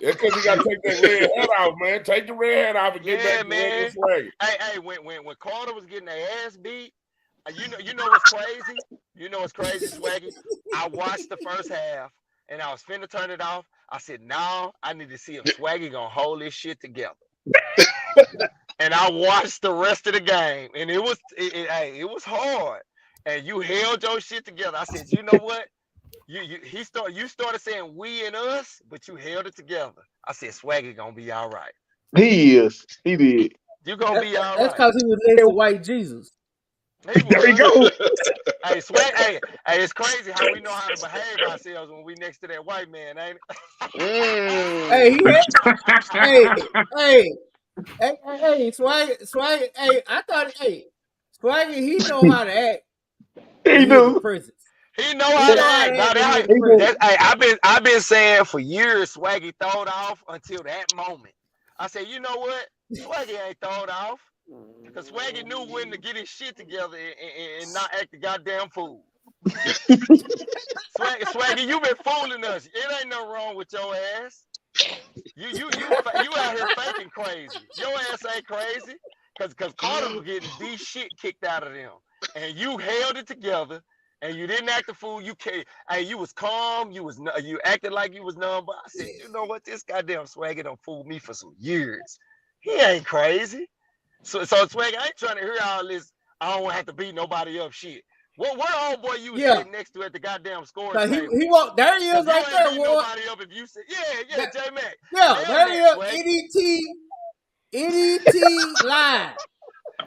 Yeah, because you got to take that red hat off, man. Take the red hat off and get back to man. Swaggy. Hey, when Carter was getting their ass beat, you know what's crazy? You know what's crazy, Swaggy? I watched the first half and I was finna turn it off. I said, no, I need to see if Swaggy gonna hold this shit together. And I watched the rest of the game, and it was hard. And you held your shit together. I said, you know what? You started saying we and us, but you held it together. I said, Swaggy gonna be all right. He is. He did. You gonna be all right. That's because he was next to white Jesus. There you go. Hey, Swag. Hey, it's crazy how we know how to behave ourselves when we next to that white man, ain't Hey, it? hey, Swaggy. Hey, I thought, Swaggy, he know how to act. He do. Presence. He know how to act. I've been saying for years, Swaggy throwed off until that moment. I said, you know what? Swaggy ain't throwed off. Because Swaggy knew when to get his shit together and not act the goddamn fool. Swaggy, you been fooling us. It ain't no wrong with your ass. You out here faking crazy. Your ass ain't crazy. Because Carter was getting the shit kicked out of them. And you held it together. And you didn't act a fool. You was calm. You acted like you was numb. But I said, you know what? This goddamn Swaggy done fooled me for some years. He ain't crazy. So Swaggy, I ain't trying to hear all this. I don't have to beat nobody up shit. What old boy you was sitting next to at the goddamn scoring table? He walked. There he is, right there. Nobody up if you said, yeah, J Mac. Yeah, there he is. NET line.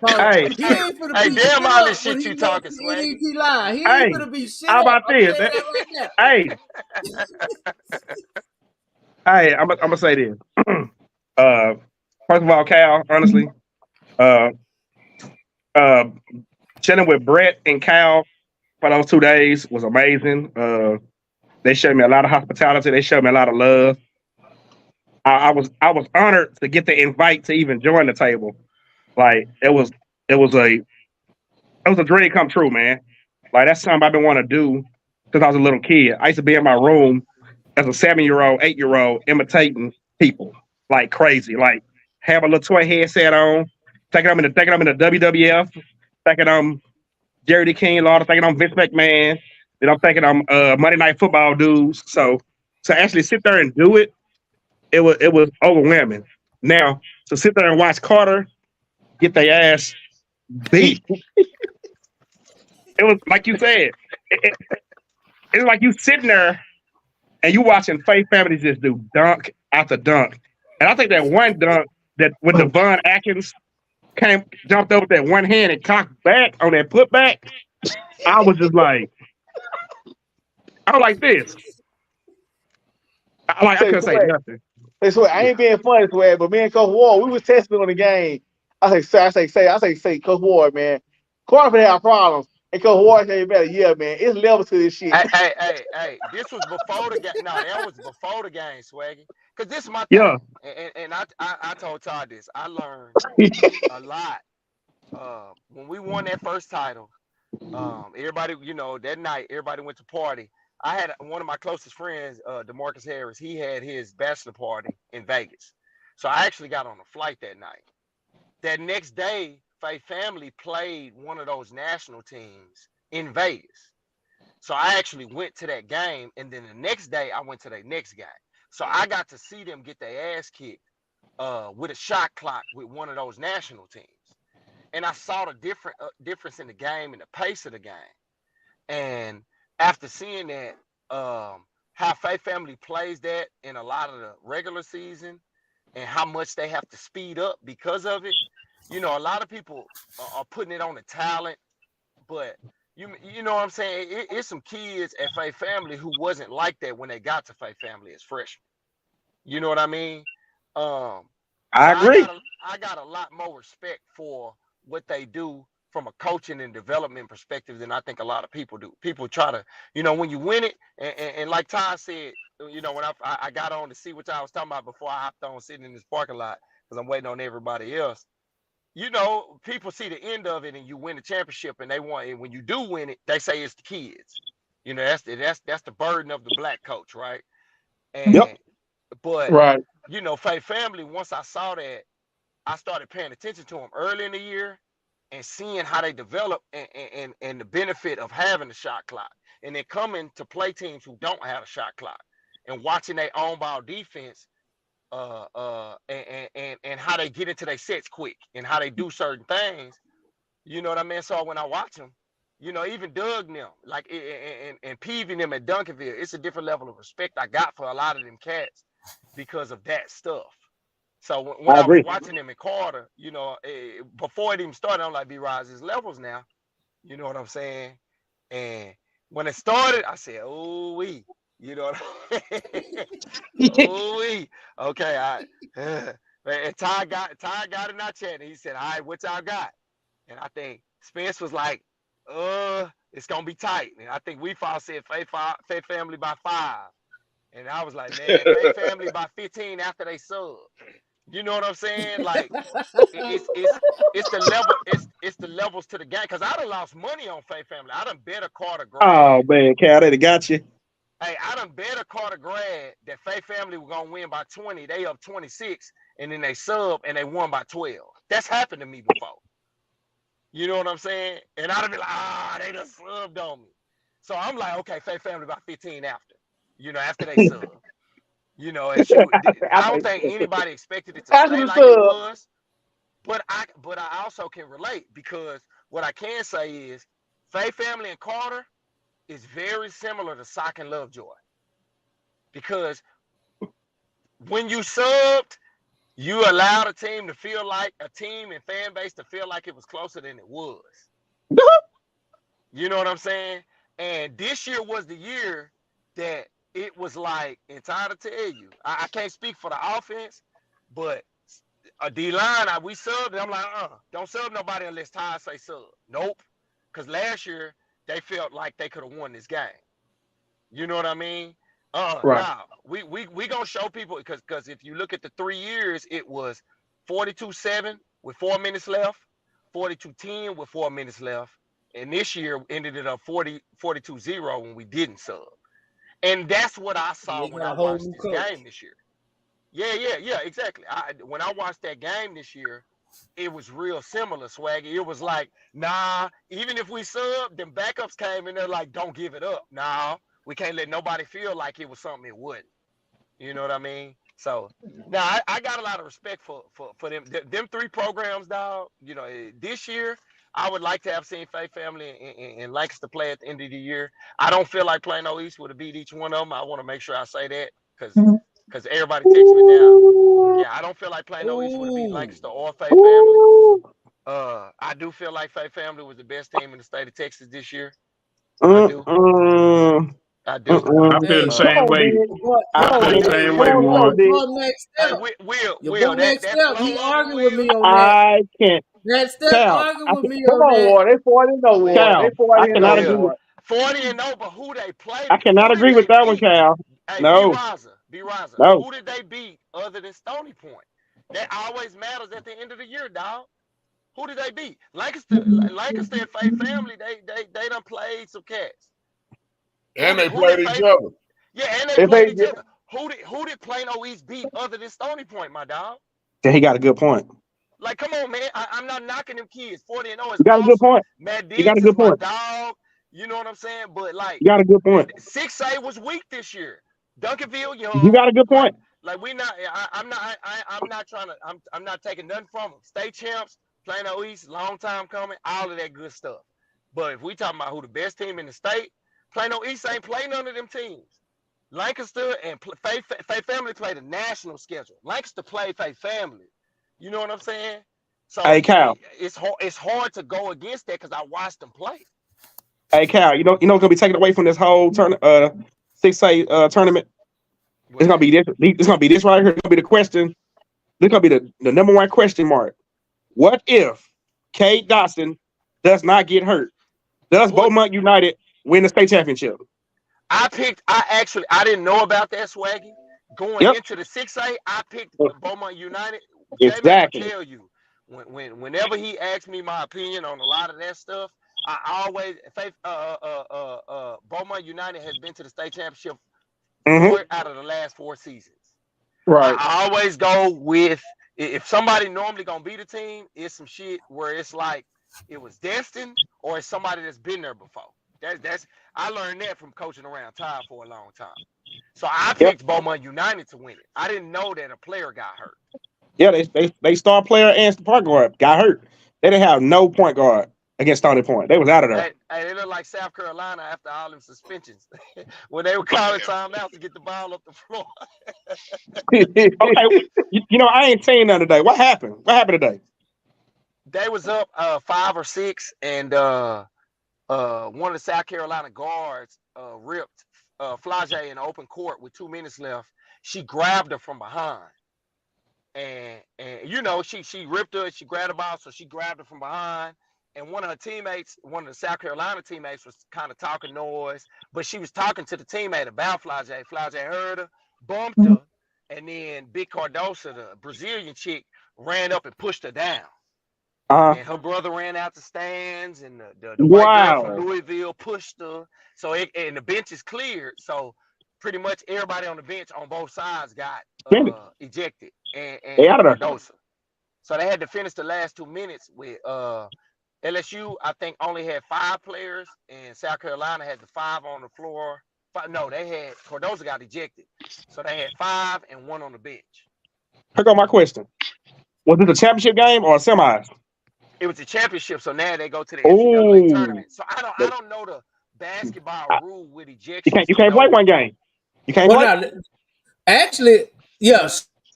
Hey, he ain't finna be damn all this shit you talking, Swaggy. NET line. He ain't finna be shit. How about this? Hey, I'm gonna say this. First of all, Cal, honestly, chilling with Brett and Cal for those 2 days was amazing. They showed me a lot of hospitality. They showed me a lot of love. I was honored to get the invite to even join the table. Like it was a dream come true, man. Like that's something I've been wanting to do since I was a little kid. I used to be in my room as a 7-year-old, 8-year-old, imitating people like crazy. Like have a little toy headset on, thinking I'm in the WWF, thinking I'm Jerry the King Lawler, thinking I'm Vince McMahon, then I'm thinking I'm Monday Night Football dudes. So to actually sit there and do it, it was overwhelming. Now to sit there and watch Carter get their ass beat, it was like you said, it's like you sitting there and you watching Faith Family just do dunk after dunk. And I think that one dunk that when Devon Atkins jumped over with that one hand and cocked back on that putback, I was just like, I was like this. I couldn't say nothing. Hey, Swag, I ain't being funny, Swag, but me and Coach Ward, we was testing on the game. I say, Coach Ward, man, Carter have problems. And Coach Ward said, better, yeah, man, it's level to this shit. Hey, this was before the game. No, that was before the game, Swaggy. Because this is my thing. Yeah. And I told Todd this. I learned a lot. When we won that first title, everybody, that night, everybody went to party. I had one of my closest friends, DeMarcus Harris. He had his bachelor party in Vegas. So I actually got on a flight that night. That next day, Faith Family played one of those national teams in Vegas. So I actually went to that game, and then the next day I went to the next game. So I got to see them get their ass kicked with a shot clock with one of those national teams. And I saw the difference in the game and the pace of the game. And after seeing that, how Faith Family plays that in a lot of the regular season and how much they have to speed up because of it, a lot of people are putting it on the talent, but you know what I'm saying? It's some kids at Faith Family who wasn't like that when they got to Faith Family as freshmen. You know what I mean? I agree. I got a lot more respect for what they do from a coaching and development perspective than I think a lot of people do. People try to, when you win it, and like Todd said, when I got on to see what I was talking about before I hopped on sitting in this parking lot because I'm waiting on everybody else. People see the end of it and you win the championship and they want it. When you do win it, they say it's the kids. That's the burden of the black coach, right? And yep. But right. Faith Family, once I saw that, I started paying attention to them early in the year and seeing how they develop and the benefit of having a shot clock. And then coming to play teams who don't have a shot clock and watching their own ball defense and how they get into their sets quick and how they do certain things. You know what I mean? So when I watch them, even Doug and them, like and Peavy and them at Duncanville, it's a different level of respect I got for a lot of them cats because of that stuff. So when I was watching them in Carter, before it even started, I'm like, B-Rise, there's levels now. You know what I'm saying? And when it started, I said, oh, we. You know what I mean? Oh, we. Okay, and Ty got in our chat, and he said, all right, what y'all got? And I think Spence was like, it's going to be tight. And I think we said Faith Family by 5. And I was like, man, Faith Family by 15 after they sub. You know what I'm saying? Like it's the level, it's the levels to the game. Cause I done lost money on Faith Family. I done bet a Carter grad. Oh man, Cal, they got you. Hey, I done bet a Carter grad that Faith Family were gonna win by 20. They up 26, and then they sub and they won by 12. That's happened to me before. You know what I'm saying? And I'd be like, they done subbed on me. So I'm like, okay, Faith Family by 15 after. After they sub. I don't think anybody expected it to stay like it was, but I also can relate because what I can say is Faith Family and Carter is very similar to Sock and Lovejoy because when you subbed, you allowed a team and fan base to feel like it was closer than it was. You know what I'm saying? And this year was the year that it was like, and Ty to tell you, I can't speak for the offense, but a D-line, we subbed, and I'm like, don't sub nobody unless Ty say sub. Nope. Because last year, they felt like they could have won this game. You know what I mean? Right. Nah, we going to show people, because if you look at the 3 years, it was 42-7 with 4 minutes left, 42-10 with 4 minutes left, And this year ended it up 42-0 when we didn't sub. And that's what I saw They when got I a whole watched new this coach. game this year. Yeah, exactly. When I watched that game this year, it was real similar, Swaggy. It was like, nah, even if we sub, then backups came and they're like, don't give it up. Nah, we can't let nobody feel like it was something it wasn't. You know what I mean? So now I got a lot of respect for them. Them 3 programs, dog. You know, this year I would like to have seen Faith Family and Lancaster play at the end of the year. I don't feel like Plano East would have beat each one of them. I want to make sure I say that because everybody texts me now. Yeah, I don't feel like Plano East would have beat Ooh. Lancaster or Faith Family. I do feel like Faith Family was the best team in the state of Texas this year. I do. I do. I feel the same way. I feel the same way, Your Warren. boy Max Hey, Step. Will, Your boy Max that Step, flow he over, arguing Will. with me on that. I can't. That Step Cal, arguing with me Come on on, that. Ward. They 40-0, Ward. Cal, They I 40-0, cannot agree Ward. with. 40-0, but who they play? I cannot Who did agree with they that one, beat? Cal. Hey, No, B. Raza. no. Who did they beat other than Stony Point? That always matters at the end of the year, dog. Who did they beat? Lancaster and Faith Family, they done played some cats. And they Who played did each Faith? other. Yeah, and they If played they, each other. Who did Plano East beat other than Stony Point, my dog? then he got a good point. Like, come on, man. I'm not knocking them kids. 40-0 is You got a good awesome. point. Matt You got Diggs a good is my point. dog. You know what I'm saying? But like, You got a good point. 6A was weak this year. Duncanville, You got a good point. Like we not. I'm not trying to. I'm not taking nothing from them. State champs, Plano East, long time coming. All of that good stuff. But if we talking about who the best team in the state, Plano East ain't play none of them teams. Lancaster and Faith Family played a national schedule. Lancaster played Faith Family. You know what I'm saying? So Hey, Cal. it's hard to go against that because I watched them play. Hey, Cal. You know what's gonna be taken away from this whole 6A tournament. It's gonna be this. It's gonna be this right here. It's gonna be the question. This gonna be the number one question mark. What if Cade Dotson does not get hurt? Does Beaumont United win the state championship? I didn't know about that, Swaggy. Going into the 6A, I picked Beaumont United. Exactly. J-Man will tell you, whenever he asks me my opinion on a lot of that stuff, I always Beaumont United has been to the state championship 4 out of the last 4 seasons. Right. I always go with, if somebody normally gonna beat a team, it's some shit where it's like it was destined, or it's somebody that's been there before. I learned that from coaching around Todd for a long time. So I picked Beaumont United to win it. I didn't know that a player got hurt. Yeah, they star player and point guard got hurt. They didn't have no point guard against Stony Point. They was out of there. Hey, they look like South Carolina after all them suspensions when they were calling timeouts to get the ball up the floor. Okay, you know I ain't saying nothing today. What happened? What happened today? They was up 5 or 6, and one of the South Carolina guards ripped Flage in the open court with 2 minutes left. She grabbed her from behind. And you know, she ripped her, she grabbed the ball, so she grabbed her from behind. And one of her teammates, one of the South Carolina teammates, was kind of talking noise, but she was talking to the teammate about Flage. Flage heard her, bumped her, and then Big Cardosa, the Brazilian chick, ran up and pushed her down. And her brother ran out the stands, and the white girl from Louisville pushed her. So and the bench is cleared. So pretty much everybody on the bench on both sides got ejected and Cardosa. So they had to finish the last 2 minutes with LSU. I think only had 5 players, and South Carolina had the 5 on the floor. No, they had Cardosa got ejected, so they had 5 and 1 on the bench. Here go my question: was it a championship game or a semis? It was a championship, so now they go to the NCAA tournament. So I don't know the basketball rule with ejections. You can't play one game. You can't play. Now, actually, yeah.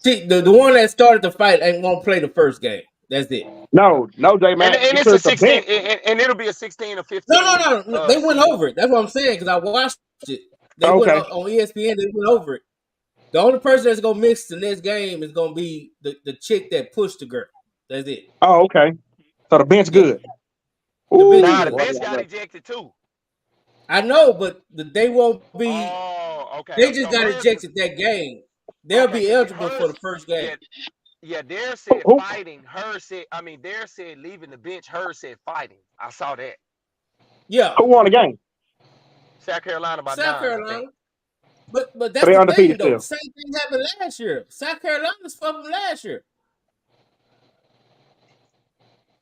See, the one that started the fight ain't gonna play the first game. That's it. No, J-Man. And it's a 16, and it'll be a 16 or 15. No. They went over it. That's what I'm saying, because I watched it. They went on ESPN. They went over it. The only person that's gonna miss the next game is gonna be the chick that pushed the girl. That's it. Oh, okay. So the bench good. The bench got ejected too. I know, but they won't be. Oh, okay. They just got ejected that game. They'll be eligible for the first game. Yeah, Dare said fighting. Her said, Dare said leaving the bench. Her said fighting. I saw that. Yeah. Who won the game? South Carolina by South 9, I Carolina. think. But So that's they the thing undefeated though. still. Same thing happened last year. South Carolina's from last year.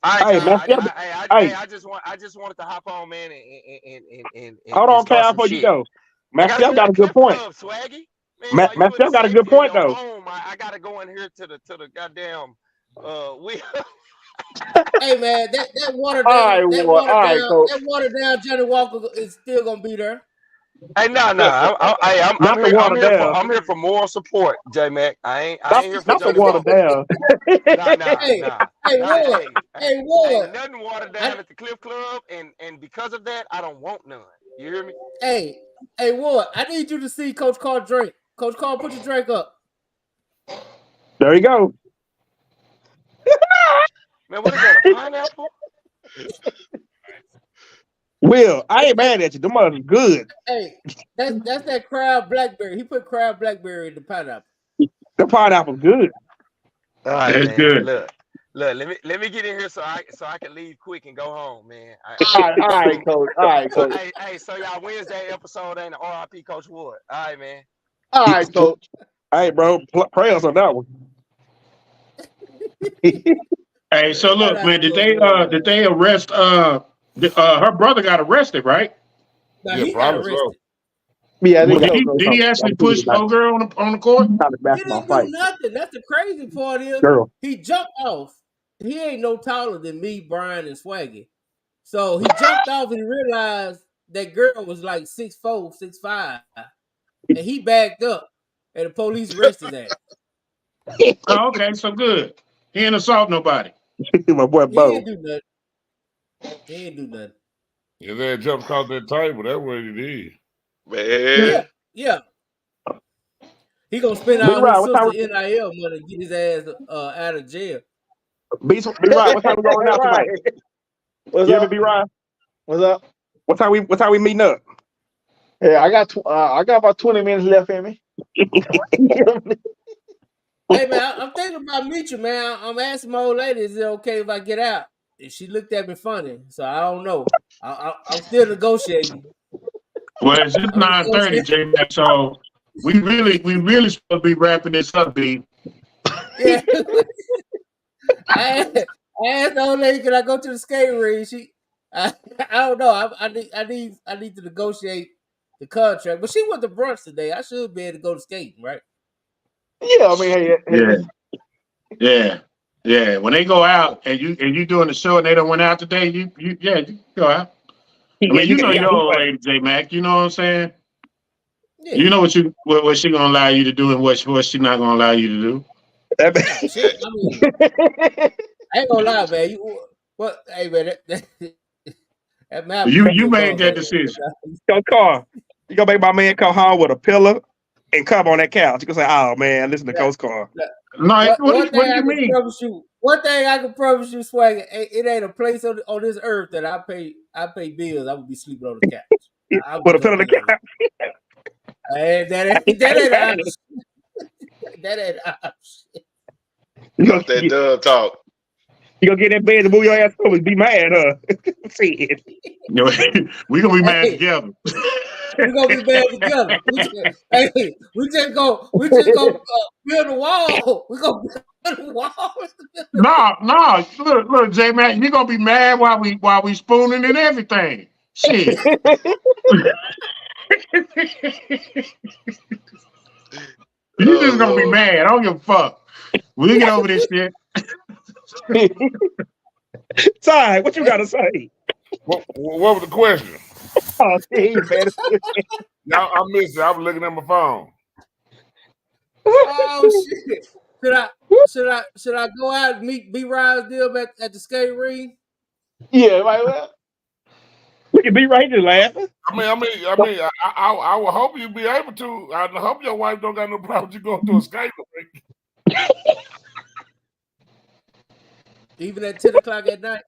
All right, Hey, y'all. man, I just wanted to hop on, man, and hold on, start Cal, some before you shit. go. I Matt gotta Steph go got to a good Cliff point. Club, Swaggy. Man, Matt while you in Steph the got a good safety of point your though. home, I gotta go in here to the goddamn we. Hey man, that water All down, right, well, all right, coach. that water down Johnny Walker is still gonna be there. Hey, no. I'm Not the here. water down. I'm here for moral support, J Mac. I ain't here for Not the Johnny water Walker. down. Hey, Ward. Hey, Ward. Ain't nothing watered down at the Cliff Club, and because of that, I don't want none. You hear me? Hey, Ward. I need you to see Coach Carl drink. Coach Carl, put your drink up. There you go. Man, what is that? A pineapple? Will, I ain't mad at you. The mother's good. Hey, that's that crab blackberry. He put crab blackberry in the pineapple. The pineapple's good. All right, That's man. good. Look. Let me get in here so I can leave quick and go home, man. All right, coach. All right, coach. So y'all Wednesday episode ain't an RIP Coach Wood. All right, man. All right, coach. Hey, bro, prayers on that one. Hey, so look, man, did they arrest her brother got arrested, right? Now Yeah, he got probably so. arrested. Yeah, I Well, think so, did he actually push old girl on the court? He didn't do nothing. That's the crazy part is Girl. he jumped off. He ain't no taller than me, Brian, and Swaggy. So he jumped off and realized that girl was like 6'4", 6'5", and he backed up, and the police arrested his ass. Oh, okay, so good. He ain't assault nobody. My boy He Bo. ain't do nothing. He ain't do nothing. Yeah, they had jumped across that table. That's what he did. Man. Yeah. He gonna spend Big all Rod, his what time? sister NIL money and get his ass out of jail. Big Rod, what time we going out tonight? What's You hear me, up? Big Rod? What's up? What time we meeting up? Yeah, I got about 20 minutes left in me. Hey man, I'm thinking about meet you, man. I'm asking my old lady, is it okay if I get out? And she looked at me funny, so I don't know. I'm still negotiating. Well, it's just 9:30, J-Mac, so we really supposed to be wrapping this up, B. Yeah. I asked the old lady, can I go to the skate ring? I don't know. I need to negotiate the contract. But she went to brunch today. I should be able to go to skating, right? Yeah, I mean, Yeah. When they go out and you doing the show and they don't went out today, you go out. I mean, you know your old lady, J-Mac. You know what I'm saying? Yeah. You know what she gonna allow you to do and what she not gonna allow you to do. I ain't gonna lie, man. Hey man, that map. You made that decision. Go car. You gonna make my man come home with a pillow and come on that couch. You gonna say, "Oh man, listen to Coach Carr." No, What do you mean? One thing I can promise you, Swagger, it ain't a place on this earth that I pay bills. I would be sleeping on the couch. Put a pillow on the couch. That ain't an option. That ain't an option. Got that dub talk. You gonna get that bed to move your ass over and be mad, huh? See it. We gonna be mad together. We gonna be mad together. We just go build a wall. We gonna build a wall. No. Look, J Mac, you gonna be mad while we spooning and everything. Shit. You just gonna be mad. I don't give a fuck. We'll get over this shit. Ty, what you gotta say? What was the question? Oh, geez, man. Y'all, I missed it. I was looking at my phone. Oh shit! Should I go out and meet B. Ride's deal at the skate ring? Yeah, right. Well, we can be right there laughing. I would hope you be able to. I hope your wife don't got no problem with you going to a skate ring. Even at 10 o'clock at night.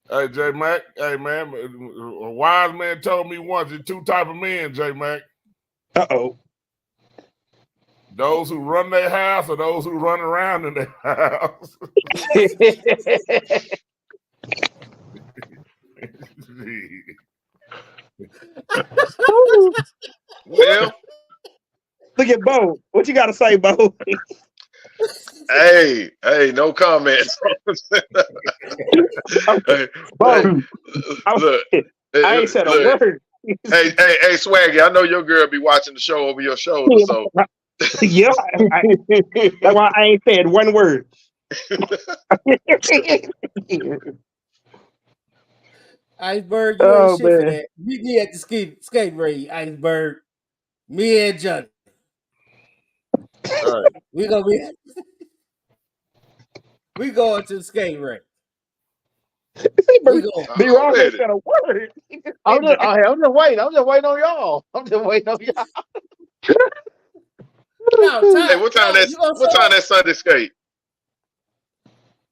Hey, J Mac. Hey man, a wise man told me once there's two type of men, J Mac. Uh-oh. Those who run their house or those who run around in their house. Well, Look at Bo. What you got to say, Bo? hey, no comments. hey, Bo, look, I ain't said a look. word. Hey, Swaggy, I know your girl be watching the show over your shoulder, so Yeah, that's why I ain't said one word. Iceberg, you ain't Oh shit for man, that. We be at the skate range, Iceberg. Me and Johnny. Hey, We gonna be we going to the skate range. We go. B. Ross ain't already. said a word. I'm just waiting. I'm just waiting on y'all. I'm just waiting on y'all. No, Hey, Ty, what time you gonna show up? that Sunday skate?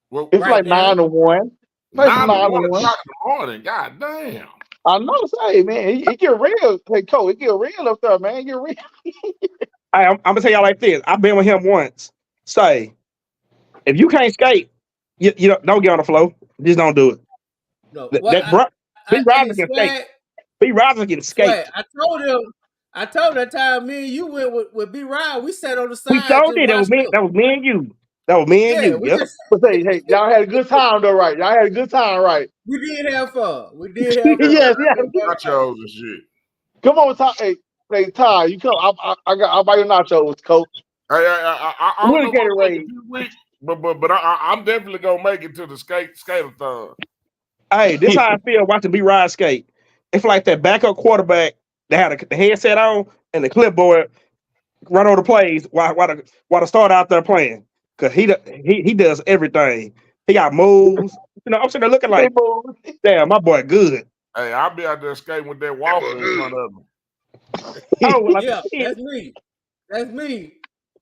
well, It's Right like now. 9 to 1. Like 9 to 9 to 1 1. o'clock in the morning. God damn. I know, say, man, it get real. Hey, Cole, it get real up there, man. It get real. I'm gonna tell y'all like this. I've been with him once. Say, if you can't skate, you don't get on the floor. Just don't do it. No, B. Roger hey, can skate. B. Roger can skate. I told him that time me and you went with B Ryan. We sat on the We side told just you that was watched me. them. That was me and you. That was me and Yeah, you. we Yep. just But hey, y'all had a good time though, right? Y'all had a good time, right? we did have fun. We did have fun. Yes, yeah. Nachos and shit. Come on, Ty. Hey, Ty, you come. I'll buy you nachos, Coach. Hey, I don't We'll know get it what raised. this week, but I'm definitely gonna make it to the skate-a-thon. Hey, this how I feel watching B. Rod skate. It's like that backup quarterback that had the headset on and the clipboard run on the plays while the starter out there playing. Cause he does everything. He got moves. I'm sitting there looking like, damn, my boy good. Hey, I'll be out there skating with that That walker was in front good. of me. Oh, like Yeah, that's me. That's me.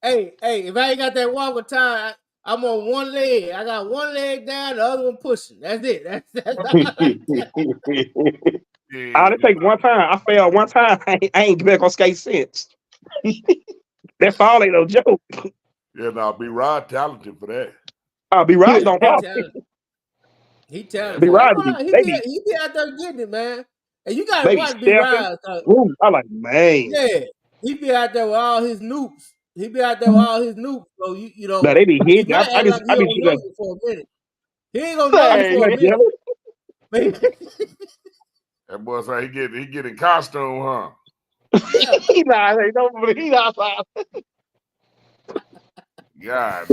Hey, if I ain't got that walker time, I'm on one leg. I got one leg down, the other one pushing. That's it. That's I only take one time. I failed one time. I ain't back on skate since. That fall ain't no joke. Yeah, no, B Rod talented for that. B. Rod don't he fall. talented. He talented. B. I Rod ain't gonna lie, they be he be out there getting it, man. And you gotta watch B stepping. Rod. Ooh, I like, man. Yeah, he be out there with all his noobs. He be out there with all his noobs. So you But know, they be he hitting. might act like I he be don't know seeing you for a minute. He ain't gonna know I you be for a seeing minute. jealous. That boy say he get in costume, huh? Yeah. He not outside. God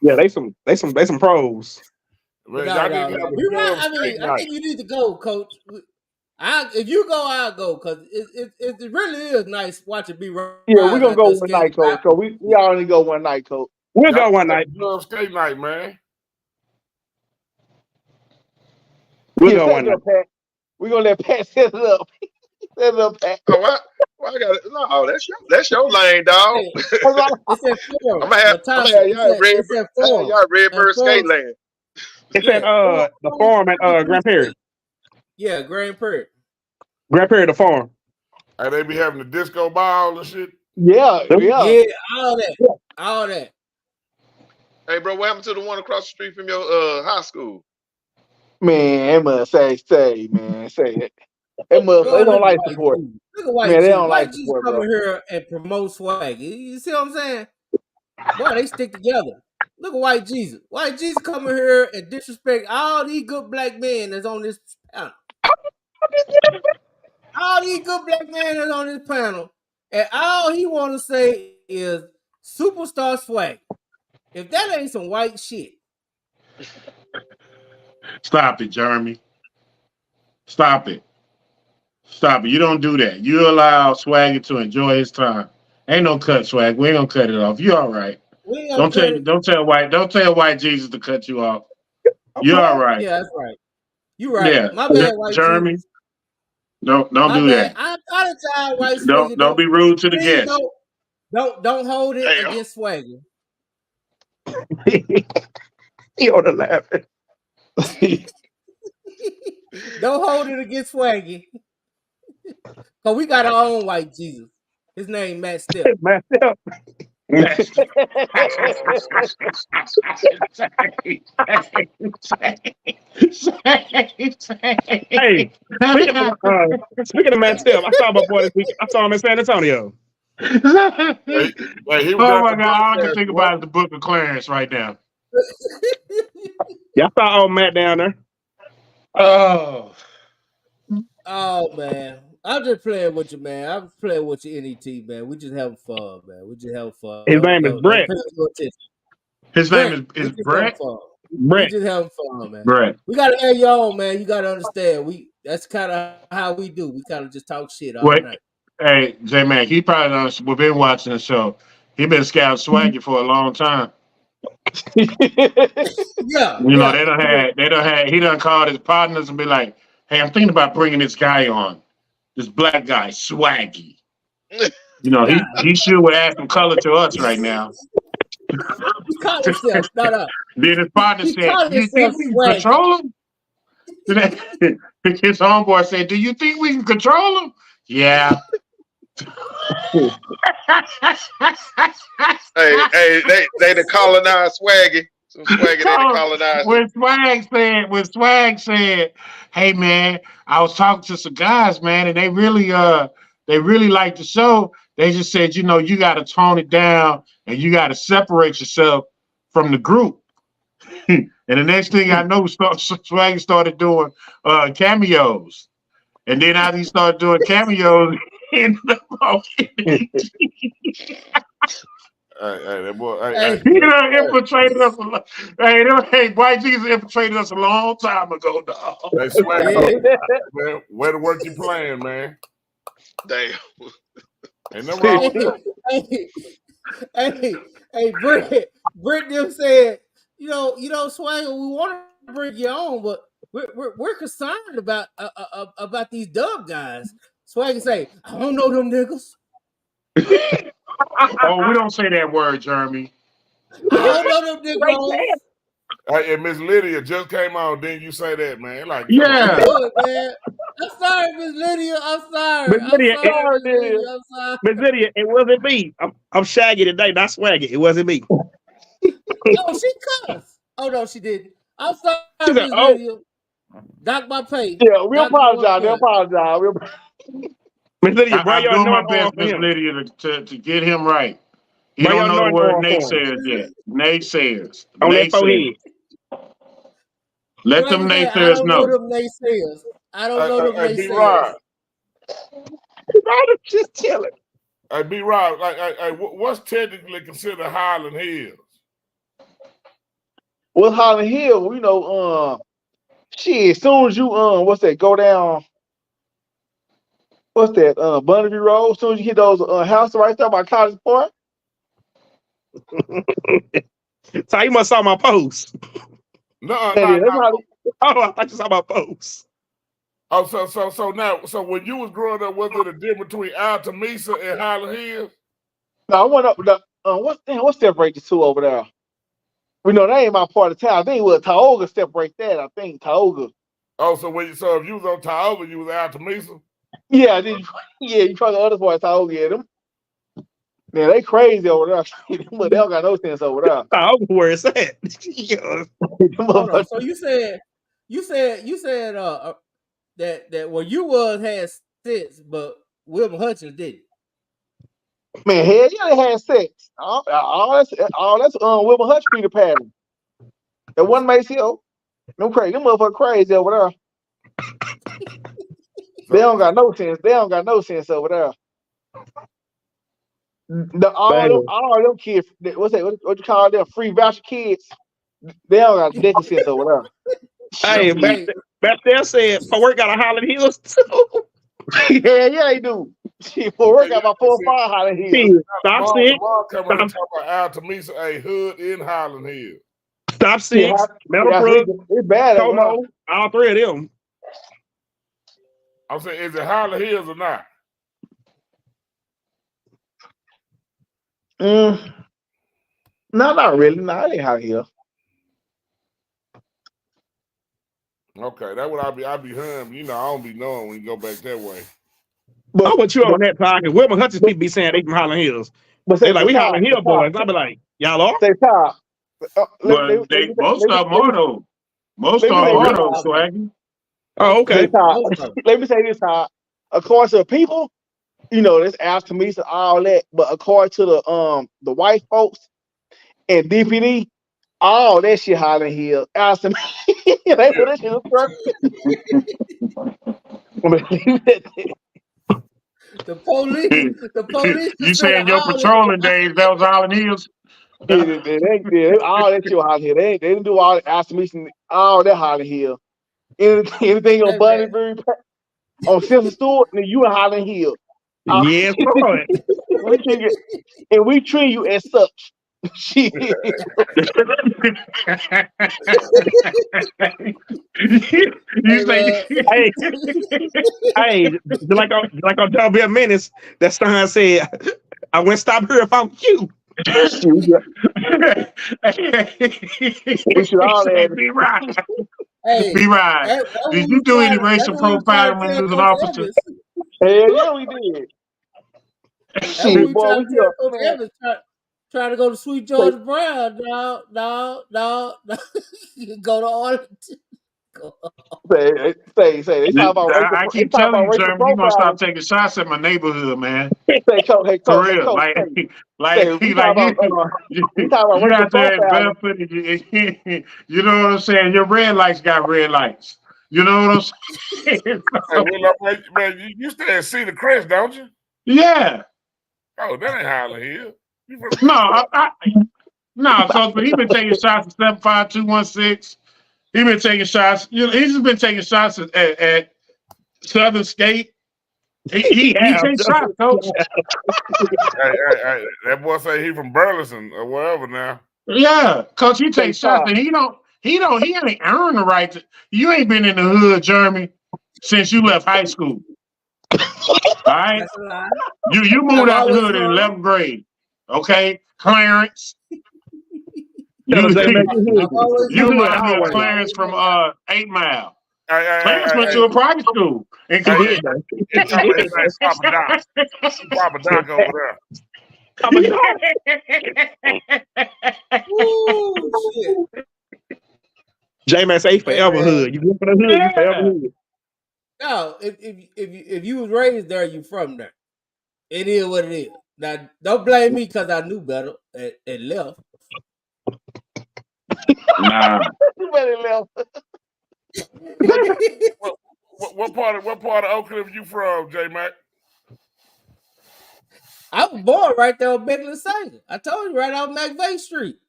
Yeah, damn. they some pros. Man, y'all need to have No. a Be right. dub I skate mean, I night. think you need to go, Coach. If you go, I'll go because it really is nice watching B Rod Yeah, we're gonna out go there one night, skating Coach. So we all need to go one night, Coach. We'll Y'all go one have night. a dub skate night, man. We'll Yeah, go set one it night. up, Pat. We're gonna let Pat set it up. Set it up, Pat. Oh, I got it. No, that's your lane, dog. Hey, it's at Forum, I'm gonna have Latasha. It's at Forum. y'all At Redbird skate Forum. land. It's at Yeah, the farm at Grand Prairie. Yeah, Grand Prairie. Grand Prairie the farm. Hey, they be having the disco ball and shit. Yeah. Yeah, all that. Hey, bro, what happened to the one across the street from your high school? Man, it must say, man. Say it. It must Boy, they don't look at like White support. Jesus. Look at White Man, they Jesus. don't like White Jesus support, bro. coming here and promote swag. You see what I'm saying? Boy, they stick together. Look at White Jesus. White Jesus coming here and disrespect all these good black men that's on this panel. All these good black men that's on this panel. And all he want to say is superstar swag. If that ain't some white shit. Stop it, Jeremy. Stop it. Stop it. You don't do that. You allow Swagger to enjoy his time. Ain't no cut, Swag. We ain't gonna cut it off. You all right. We ain't gonna cut it. Don't tell White Jesus to cut you off. You all right. Yeah, that's right. You right. Yeah. My bad, White Jeremy, Jesus. don't My do bad. that. I apologize, White Swagger. Don't be rude to the Please guests. don't hold it Damn. against Swagger. He ought to laugh. Don't hold it against Swaggy. Cause we got our own White Jesus. His name Matt Step. Myself. Hey, speaking of Mantel, I saw my boy this week. I saw him in San Antonio. Hey, he was Oh down my the God! All I can broadcast, think boy. about is the Book of Clarence right now. Yeah, I saw old Matt down there. Oh, Oh man, I'm just playing with you, man. I'm playing with you, NET, man. We just having fun, man. We just having fun. His name is Don't Brett. pay no attention. his Brett, name we is just Brett. having fun. We Brett. just having fun, man. Brett. We gotta have you on, man. You gotta understand. That's kind of how we do. We kind of just talk shit all Wait, night. hey J Mac, he probably done, we've been watching the show. He been scouting Swaggy for a long time. Yeah, You know, yeah. he done called his partners and be like, hey, I'm thinking about bringing this guy on, this black guy, Swaggy. You know, he sure would add some color to us right now. He called himself. No. Then his partner He said, called do you think himself we can Swaggy. control him? His homeboy said, do you think we can control him? Yeah. Hey, they the colonized Swaggy. Some Swaggy they the colonized. When Swag said, hey man, I was talking to some guys, man, and they really like the show. They just said, you know, you gotta tone it down and you gotta separate yourself from the group. And the next thing I know, Swag started doing cameos. And then after he started doing cameos in the Hey, that boy. he done infiltrated us. Hey, White Jesus infiltrated us a long time ago, dog. Hey, Swag, man, where the work you playing, man? Damn. Ain't nothing wrong with that. Hey, Brett them said, you know, Swagger, we want to bring you on, but we're concerned about these dub guys. Swagger say, I don't know them niggas. Oh, we don't say that word, Jeremy. I don't know them niggas. Hey, and Miss Lydia just came on. Didn't you say that, man? Like, yeah, Good, man. I'm sorry, Miss Lydia. I'm sorry. Miss Lydia, it wasn't me. I'm Shaggy today, not Swaggy. It wasn't me. Oh, she cussed. Oh no, she didn't. I'm sorry, She said, Miss Lydia. Dock my pay. Yeah, we apologize. We apologize. Miss Lydia, bring I'm your doing my anointing oil best, for Miss him. Lydia, to get him right. He Bring don't your know the word anointing oil for him. naysayers yet. Naysayers. On that forehead. Let them I naysayers don't know them naysayers. I don't know them Hey, naysayers. B-Rod. Just chilling. Hey, B-Rod, what's technically considered Highland Hills? Well, Highland Hill, you know, shit, as soon as you go down, Bonneville Road, as soon as you hit those houses right there by College Park. So you must saw my post. No. Oh, I thought you saw my post. Oh, so when you was growing up, was it a difference between Altamesa and Highland Hills? No, I went up what's separate the two over there? We know that ain't my part of town. I think it was Tioga separate that. I think Tioga. Oh, so if you was on Tioga, you was Altamesa? Yeah, you try the other part of Tioga, yeah, them. Man, they crazy over there. They don't got no sense over there. Tioga, where it's at. Hold on. So you said that where you was had sense, but Wilma Hutchins didn't. Man, hell yeah, they had sex. All that's Wilma Hutch Peter pattern. That one Maceo. Them motherfuckers crazy over there. They don't got no sense. They don't got no sense over there. All them kids, what you call them, free voucher kids, they don't got nothing sense over there. Hey, Bethel said, my work got a Highland Hills too. yeah, they do. My work got my 4 or 5 Highland Hills. Stop sick. Coming to talk about Altamesa, a hood in Highland Hills. Stop sick. Meadowbrook, it's bad. Como, all 3 of them. I'm saying, is it Highland Hills or not? No, not really. No, it ain't Highland Hills. Okay, that's what I be hearing. You know, I don't be knowing when you go back that way. But I want you on that pocket. Wilma Hutchins people be saying they from Highland Hills. But They say, like but we Todd, Holland Hill boys. I be like, y'all are. say Todd. Well, most of them are though. Most of them let me say are this. though, Swaggy. Oh, okay. Say Todd. Let me say this, Todd. According to the people, you know, this after me, so all that. But according to the white folks and DPD, all that shit Holland Hill. After me, they put that shit in The police. You saying your patrolling days, that was Holland Hills? All that shit was Holland Hill. They didn't do all that after me, all that Holland Hill. Anything on Bunnybury, on Simpson Stewart, then you in Holland Hill. Yes, Lord. we treat you as such. Shit. You say, hey, like on John Bell Menace, that Stein said, I wouldn't stop here if I was you. We should all have be right. Hey, Be right. Did you do any racial profiling when you was an officer? Hell yeah, we did. Shit, boy, we tell Coach Evans trying to go to Sweet George Brown, no. Go to Arlington. Say, they talk about racial. I keep telling you, Jeremy, you're gonna stop taking shots at my neighborhood, man. Hey, coach, For real, coach, you got that benefit. You know what I'm saying? Your red lights got red lights. You know what I'm saying? Man, you stay at Cedar Crest, don't you? Yeah. Oh, that ain't Highland Hill. No, Coach, but he been taking shots at 75216. He been taking shots. You know, he's just been taking shots at Southern State. He takes shots, Coach. Hey, that boy say he from Burleson or wherever now. Yeah, Coach, he takes shots, and he ain't earned the right to. You ain't been in the hood, Jeremy, since you left high school. All right, you moved out the hood in 11th grade. Okay, Clarence. You went out here, Clarence from 8 Mile. Clarence went to a private school. It's Papa Doc. Papa Doc over there. J-Man say forever hood. You go for the hood, you forever hood. No, if you was raised there, you from there. It is what it is. Now, don't blame me because I knew better and left. Nah. What part of Oak Cliff you from, J Mac? I was born right there on Bentley Sanger. I told you, right on McVeigh Street.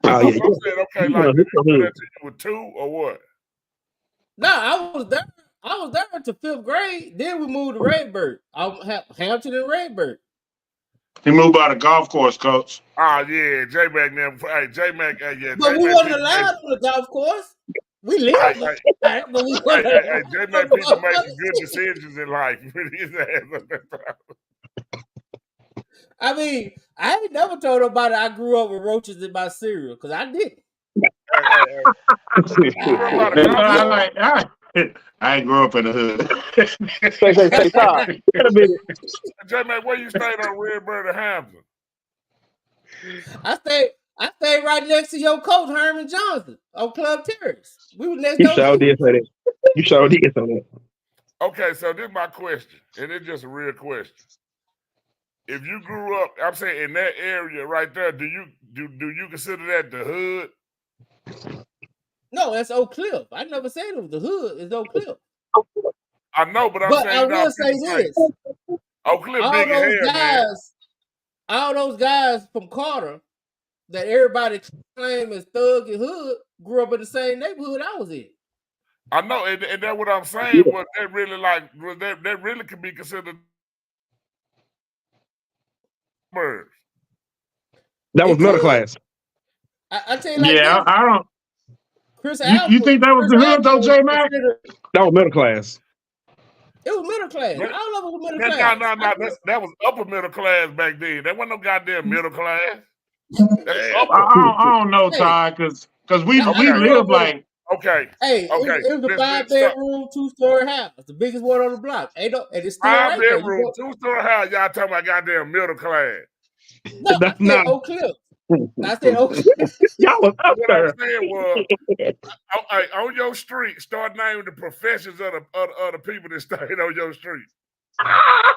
Oh, yeah. Okay, like did you do that till you were 2 or what? No, I was there until 5th grade. Then we moved to Redbird. Hampton and Redbird. He moved by the golf course, Coach. Oh yeah, J Mac now. Hey, J Mac, yeah. But we wasn't allowed on the golf course. We lived. Hey, J Mac people making good decisions in life. I mean, I ain't never told nobody I grew up with roaches in my cereal because I didn't. I ain't grew up in the hood. Say, Todd. J-Man, where you stayed on Redbird or Hampton? I stayed right next to your coach, Herman Johnson, on Club Terrace. We were next door. You sure did say that. Okay, so this is my question, and it's just a real question. If you grew up, I'm saying in that area right there, do you consider that the hood? No, that's Oak Cliff. I never said it was the hood. It's Oak Cliff. I know, but I'm saying I will say this: Oak Cliff big as hell, man. All those guys from Carter that everybody claim as thug and hood grew up in the same neighborhood I was in. I know, and that's what I'm saying. Was that really that really could be considered birds? That was middle class. I tell you like this. I don't. Chris you think that was the hood though, J Mac? That was middle class. It was middle class. All of it was middle class. No. That was upper middle class back then. That wasn't no goddamn middle class. I don't know, Todd, because we live like. Okay. Hey, it was a 5-bedroom, 2-story house. The biggest one on the block. And it's still 5-bedroom, 2-story house. Y'all talking about goddamn middle class. No, I said No. Oak Cliff. I said Oak Cliff. Y'all was up What I'm there. saying was, on your street, start naming the professions of the people that stayed on your street.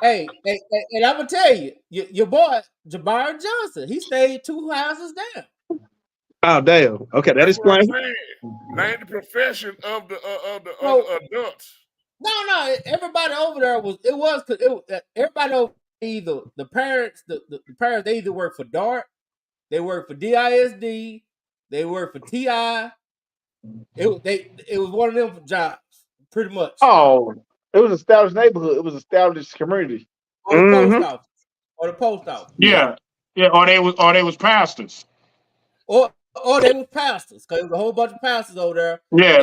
Hey, and I'm gonna tell you, your boy Jabari Johnson, he stayed 2 houses down. Oh damn. Okay, that That's what I'm explains. saying. Name the profession of the So- adults. No, everybody over there was everybody over either the parents, the parents they either work for DART, they work for DISD, they work for TI. It was one of them jobs, pretty much. Oh, it was established neighborhood. It was established community. Or the post office. Or the post office. Yeah. Or they was pastors. Or they was pastors, because there was a whole bunch of pastors over there. Yeah,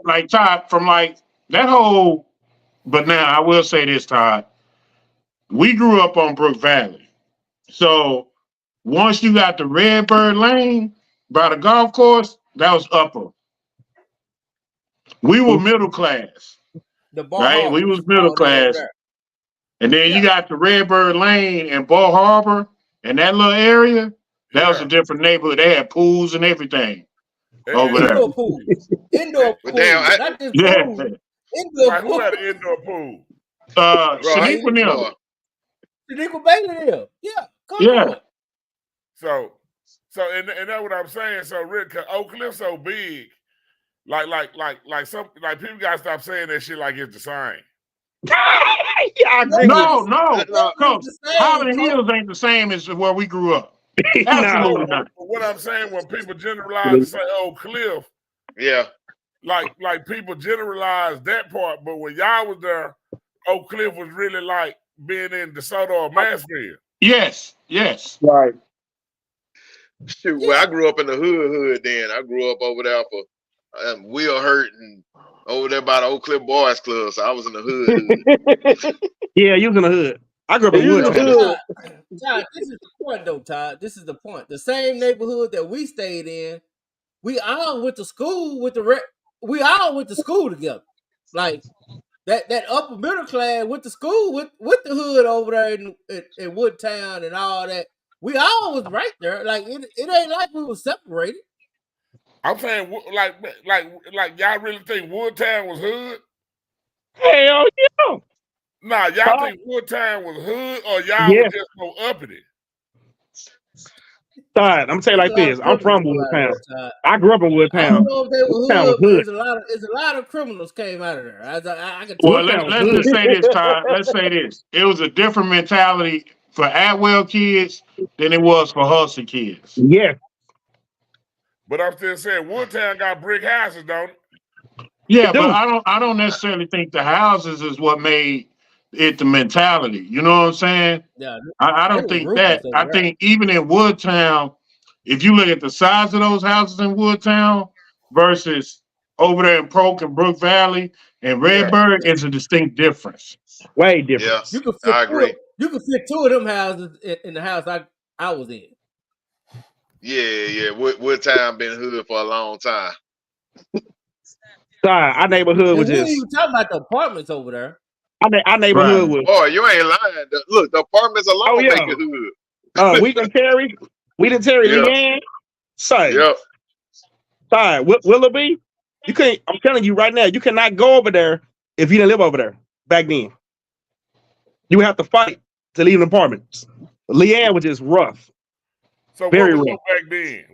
like Todd, from like that whole. But now I will say this, Todd. We grew up on Brook Valley, so once you got the Redbird Lane by the golf course, that was upper. We were middle class, right? We was middle class, and then you got the Redbird Lane and Ball Harbor and that little area. That was a different neighborhood. They had pools and everything over there. Indoor pool. Indoor pool. Not just pool. Indoor pool. Who had an indoor pool? Shaniqua Neal. Shaniqua Bailey there. Yeah. Come on. So and that's what I'm saying. So Rick, Oak Cliff so big, like people gotta stop saying that shit like it's the same. Yeah, I agree. No, Coach. Highland Hills ain't the same as where we grew up. Absolutely not. What I'm saying, when people generalize and say Oak Cliff, like people generalize that part, but when y'all was there, Oak Cliff was really like being in DeSoto or Mansfield. Yes. Right. Shoot, well, I grew up in the hood then. I grew up over there for Will Hurt and over there by the Oak Cliff Boys Club, so I was in the hood. Yeah, you was in the hood. I grew up in Woodtown. Todd, this is the point, though, Todd. This is the point. The same neighborhood that we stayed in, we all went to school we all went to school together. Like that upper middle class went to school with the hood over there in Woodtown and all that. We all was right there. Like it ain't like we were separated. I'm saying, like y'all really think Woodtown was hood? Hell yeah. Nah, y'all think Woodtown was hood, or y'all was just so uppity? Todd, I'm gonna tell you like this. I'm from Woodtown. I grew up in Woodtown. I don't know if they were hood, but there's a lot of criminals came out of there. I can tell. Well, let's just say this, Todd. Let's say this. It was a different mentality for Atwell kids than it was for Hudson kids. Yeah. But I'm still saying Woodtown got brick houses, don't it? Yeah, but I don't necessarily think the houses is what made it the mentality. You know what I'm saying? Yeah. I don't think that. I think even in Woodtown, if you look at the size of those houses in Woodtown versus over there in Polk and Brook Valley and Redbird, it's a distinct difference. Way different. Yeah, I agree. You can fit 2 of them houses in the house I was in. Yeah. Woodtown been hood for a long time. Sorry, our neighborhood was just. We even talking about the apartments over there. Our neighborhood was. Oh, you ain't lying. Look, the apartments alone make it hood. We didn't Terry Leanne. Son. Yep. Sorry, Willoughby. You can't. I'm telling you right now, you cannot go over there if you didn't live over there back then. You would have to fight to leave an apartment. Leanne was just rough. So very what was rough. back then?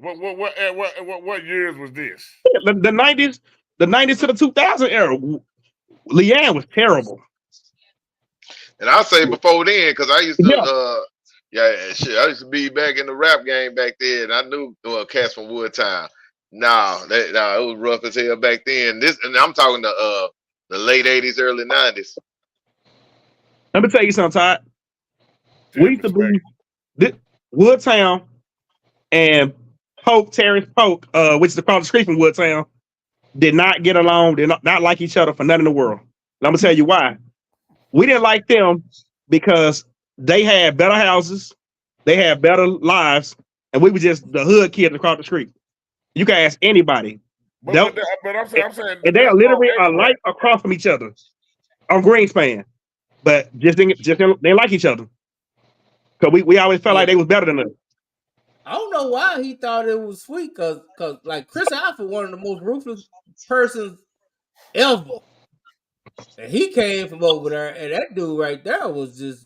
What years was this? The 90s to the 2000 era. Leanne was terrible. And I'll say before then, because I used to, I used to be back in the rap game back then. I knew cats from Woodtown. It was rough as hell back then. And I'm talking the late 80s, early 90s. Let me tell you something, Todd. We used to be Woodtown and Terrence Polk, which is across the street from Woodtown, did not get along, did not like each other for nothing in the world. And I'm gonna tell you why. We didn't like them because they had better houses, they had better lives, and we were just the hood kids across the street. You can ask anybody. But I'm saying, and they are literally alike across from each other on Greenspan, but they like each other. So we always felt like they was better than us. I don't know why he thought it was sweet, cause like Chris Alford, one of the most ruthless persons ever, and he came from over there, and that dude right there was just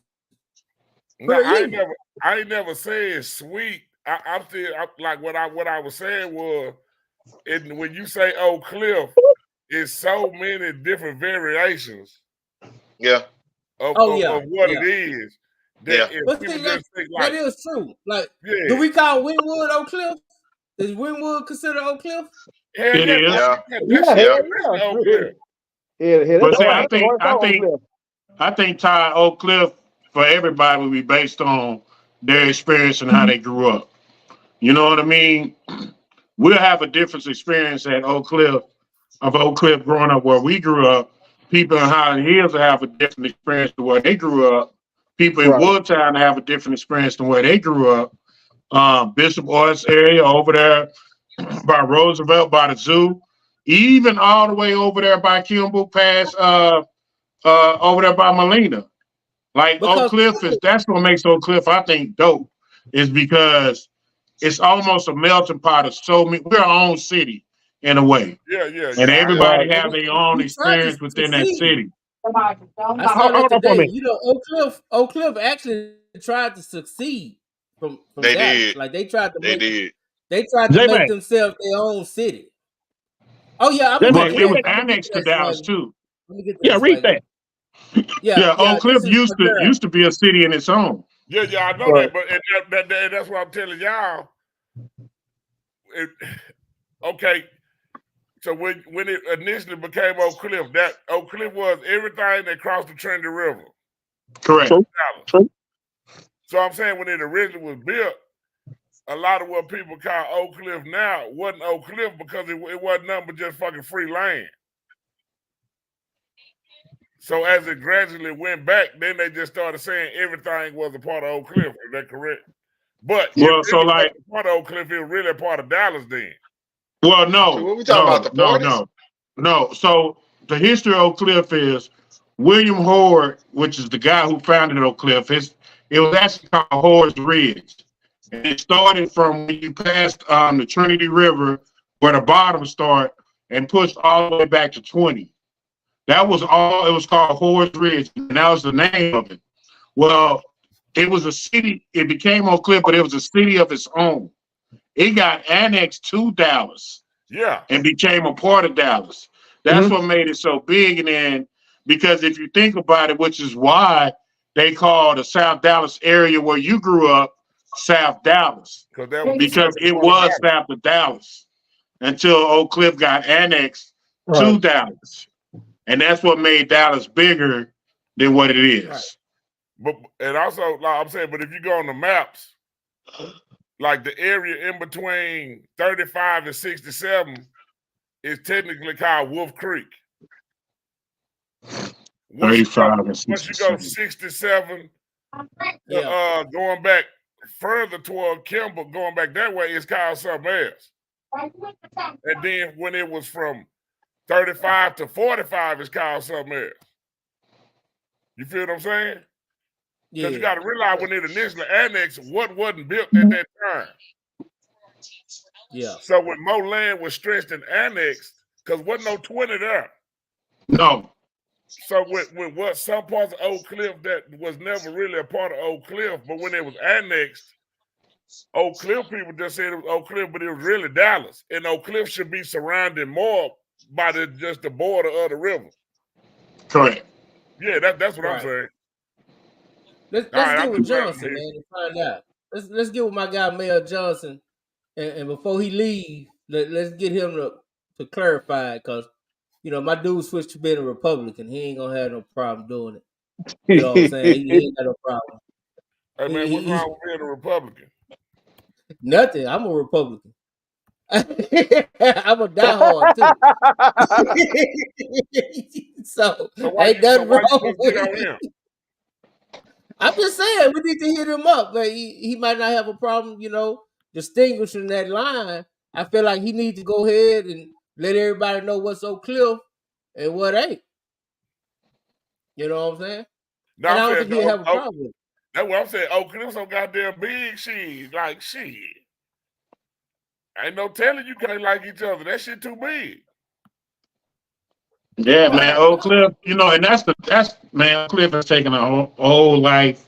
no, I ain't never said sweet. I'm still like what I was saying was, when you say Oak Cliff, it's so many different variations. Yeah. Of what it is. That if but people see, just think like, that is true. Like, do we call Wynwood Oak Cliff? Is Wynwood considered Oak Cliff? Hell It is. Oak Cliff. But see, I think Ty Oak Cliff for everybody will be based on their experience and how they grew up. You know what I mean? We'll have a different experience at Oak Cliff growing up where we grew up. People in Highland Hills will have a different experience to where they grew up. People in Woodtown have a different experience than where they grew up. Bishop Oils area over there by Roosevelt, by the zoo, even all the way over there by Kimball Pass, over there by Molina. Like Oak Cliff that's what makes Oak Cliff, I think, dope, is because it's almost a melting pot of so many. We're our own city in a way. And everybody have their own experience within that city. I saw that today. You know, Oak Cliff actually tried to succeed from they Dallas. did. Like they tried to J-Man. make themselves their own city. Oh yeah, Well, it was annexed to Dallas too. Let me get Yeah, read that. Yeah, Oak Cliff used to be a city in its own. Yeah, I know that, but that's what I'm telling y'all. Okay, so when it initially became Oak Cliff, that Oak Cliff was everything that crossed the Trinity River. Correct. True. So I'm saying when it originally was built, a lot of what people call Oak Cliff now wasn't Oak Cliff because it wasn't nothing but just fucking free land. So as it gradually went back, then they just started saying everything was a part of Oak Cliff. Is that correct? But well, so like part of Oak Cliff is really a part of Dallas then. Well, no. So what we talking about, the 40s? No. So the history of Oak Cliff is William Horde, which is the guy who founded Oak Cliff. It was actually called Horde's Ridge. And it started from when you passed the Trinity River, where the bottom start, and pushed all the way back to 20. That was all. It was called Horde's Ridge, and that was the name of it. Well, it was a city. It became Oak Cliff, but it was a city of its own. It got annexed to Dallas, and became a part of Dallas. That's what made it so big. And then, because if you think about it, which is why they call the South Dallas area where you grew up South Dallas, because it was south of Dallas until Oak Cliff got annexed to Dallas, and that's what made Dallas bigger than what it is. But and also, like I'm saying, but if you go on the maps, like the area in between 35 and 67 is technically called Wolf Creek. 35 and once you go 67, going back further toward Kimball, going back that way, it's called something else. And then when it was from 35 to 45, it's called something else. You feel what I'm saying? Because you got to realize when it initially annexed, what wasn't built at that time. Yeah. So when more land was stretched and annexed, because wasn't no 20 there. No. So with what some parts of Oak Cliff that was never really a part of Oak Cliff, but when it was annexed, Oak Cliff people just said it was Oak Cliff, but it was really Dallas. And Oak Cliff should be surrounded more by just the border of the river. Correct. Yeah, that's what I'm saying. Let's get with Johnson, man, and find out. Let's get with my guy Mayor Johnson, and before he leaves, let's get him to clarify, because you know my dude switched to being a Republican. He ain't gonna have no problem doing it. You know what I'm saying? He ain't got no problem. Hey man, what's wrong with being a Republican? Nothing. I'm a Republican. I'm a diehard too. so ain't nothing wrong with it. I'm just saying we need to hit him up, but he might not have a problem, you know, distinguishing that line. I feel like he needs to go ahead and let everybody know what's Oak Cliff and what ain't. You know what I'm saying? No, and I don't think he'll have a problem with it. That's what I'm saying. Oak Cliff so goddamn big, shit. Like shit. Ain't no telling you can't like each other. That shit too big. Yeah, man. Oak Cliff, and that's man. Oak Cliff has taken a whole life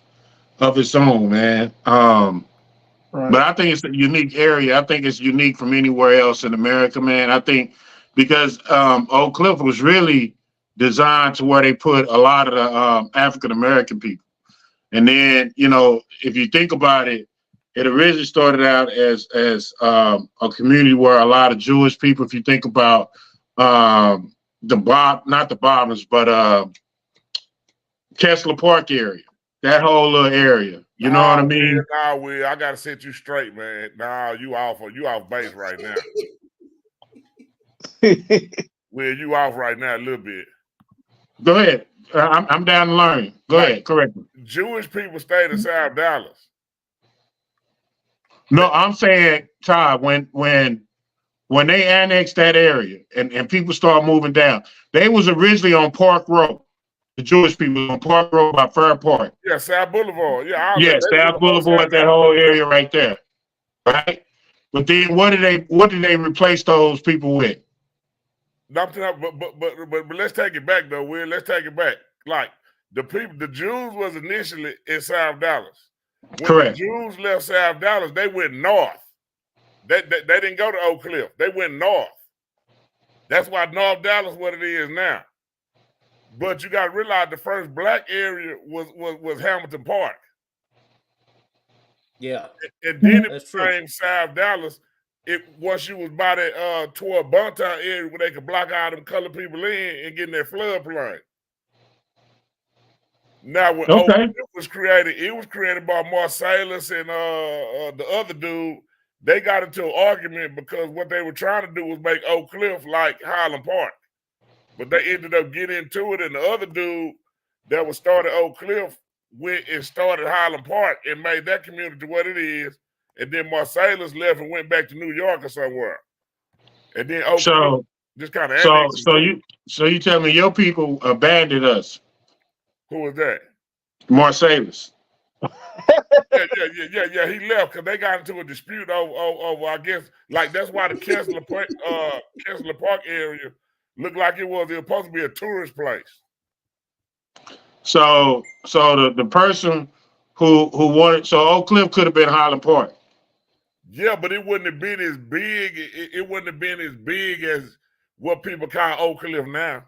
of its own, man. But I think it's a unique area. I think it's unique from anywhere else in America, man. I think because Oak Cliff was really designed to where they put a lot of the African American people. And then, if you think about it, it originally started out as a community where a lot of Jewish people, if you think about not the Bobbins, but Kessler Park area, that whole little area. You know what I mean? Will, I gotta set you straight, man. Nah, you off base right now. Will, you off right now a little bit. Go ahead. I'm down to learn. Go ahead. Correct me. Jewish people stayed in South Dallas. No, I'm saying, Todd, when they annexed that area and people started moving down, they was originally on Park Road. The Jewish people on Park Road by Fair Park. Yeah, South Boulevard. Yeah, South Boulevard, that whole area right there. Right? But then what did they replace those people with? But let's take it back though, Will. Let's take it back. Like the Jews was initially in South Dallas. When Correct. The Jews left South Dallas, they went north. They didn't go to Oak Cliff. They went north. That's why North Dallas what it is now. But you got to realize the first black area was Hamilton Park. Yeah. And then it became South Dallas. Once you was by that toward Bontown area where they could block out them colored people in and get in their floodplain. Now when Oak Cliff was created, it was created by Marsalis and the other dude. They got into an argument because what they were trying to do was make Oak Cliff like Highland Park. But they ended up getting into it, and the other dude that was started Oak Cliff went and started Highland Park and made that community what it is. And then Marsalis left and went back to New York or somewhere. And then Oak Cliff just kind of So you tell me your people abandoned us. Who was that? Marsalis. Yeah. He left because they got into a dispute over I guess, like that's why the Kessler Park area looked like it was supposed to be a tourist place. So the person who wanted Oak Cliff could have been Highland Park. Yeah, but it wouldn't have been as big. It wouldn't have been as big as what people call Oak Cliff now.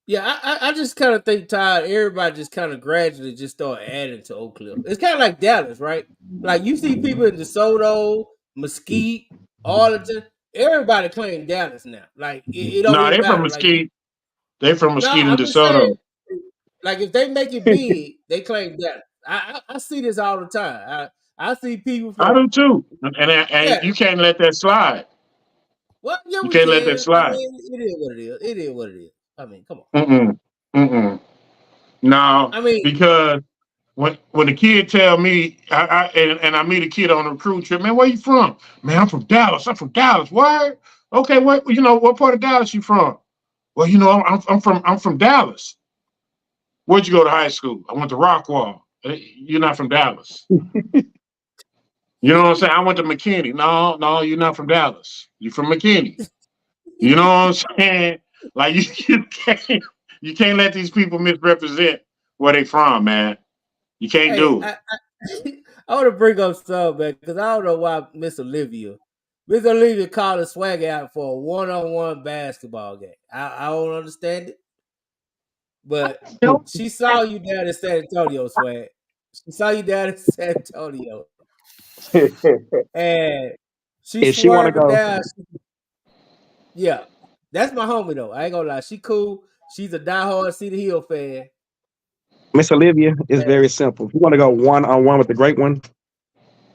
Yeah, I just kind of think, Todd, everybody just kind of gradually just start adding to Oak Cliff. It's kind of like Dallas, right? Like you see people in DeSoto, Mesquite, Arlington. Everybody claim Dallas now. Like it don't No, even they're from Mesquite. Like, they're from Mesquite and DeSoto. Like if they make it big, they claim Dallas. I see this all the time. I see people from, I do too. And you can't let that slide. Well, yeah, you can't let that slide. I mean, it is what it is. It is what it is. I mean, come on. No, I mean, because when the kid tell me, I meet a kid on a cruise trip, man, where you from? Man, I'm from Dallas. Where? Okay, what part of Dallas you from? Well, I'm from Dallas. Where'd you go to high school? I went to Rockwall. You're not from Dallas. You know what I'm saying? I went to McKinney. No, you're not from Dallas. You're from McKinney. You know what I'm saying? Like you can't let these people misrepresent where they from, man. You can't do it. I want to bring up something, man, because I don't know why Miss Olivia called a swag out for a one-on-one basketball game. I don't understand it. But she saw you down in San Antonio, swag. She saw you down in San Antonio. And she want to go down. Yeah. That's my homie though. I ain't gonna lie. She cool. She's a diehard Cedar Hill fan. Miss Olivia is very simple. If you want to go one-on-one with the great one,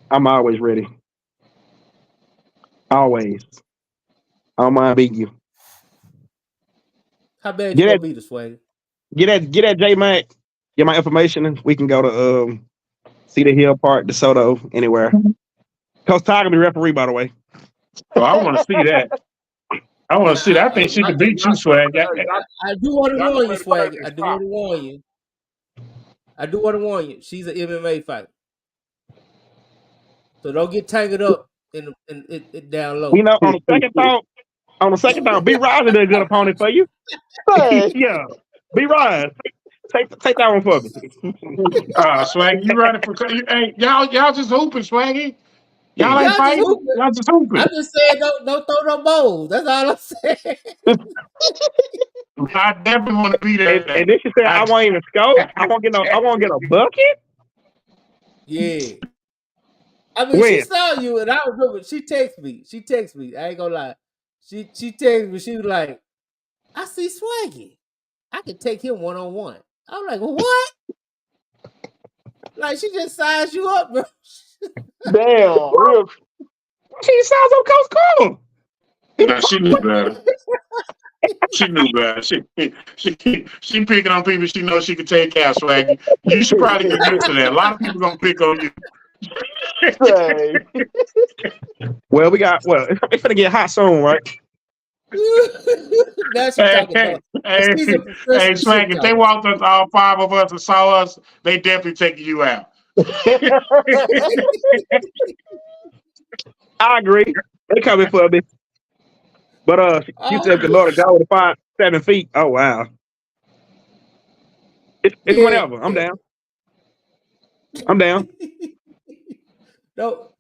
I'm always ready. Always. I don't mind beating you. How bad you gonna be the swag? Get that J Mac. Get my information and we can go to Cedar Hill Park, DeSoto, anywhere. Coach Tiger be referee, by the way. Oh, I want to see that. I think she could beat you, swag. I do want to warn you, swag. I do want to warn you. I do want to warn you. She's an MMA fighter, so don't get tangled up in down low. You know, on the second thought, B Rise is a good opponent for you. Hey. Yeah, B Rise, take that one for me. Swaggy, you ready for? Hey, y'all just hooping, Swaggy. Y'all ain't Y'all just fighting. hooping. Y'all just hooping. I'm just saying, don't throw no balls. That's all I'm saying. I definitely want to be there. And then she said, "I won't even scope. I won't get a bucket." Yeah. I mean, she saw you, and I remember she texted me. I ain't gonna lie. She texted me. She was like, "I see Swaggy. I can take him 1-on-1." I'm like, "What?" Like she just sized you up, bro. Damn, real. She sounds up Coach Cool. No, she knew better. She knew better. She picking on people she knows she could take out, Swaggy. You should probably get used to that. A lot of people gonna pick on you. Hey. Well, it's gonna get hot soon, right? That's talking about. Hey, Swag, if they walked us, all 5 of us, and saw us, they definitely taking you out. I agree. They coming for me. But she said the Lord God with 5-7 feet. Oh wow. It's whatever. I'm down. No,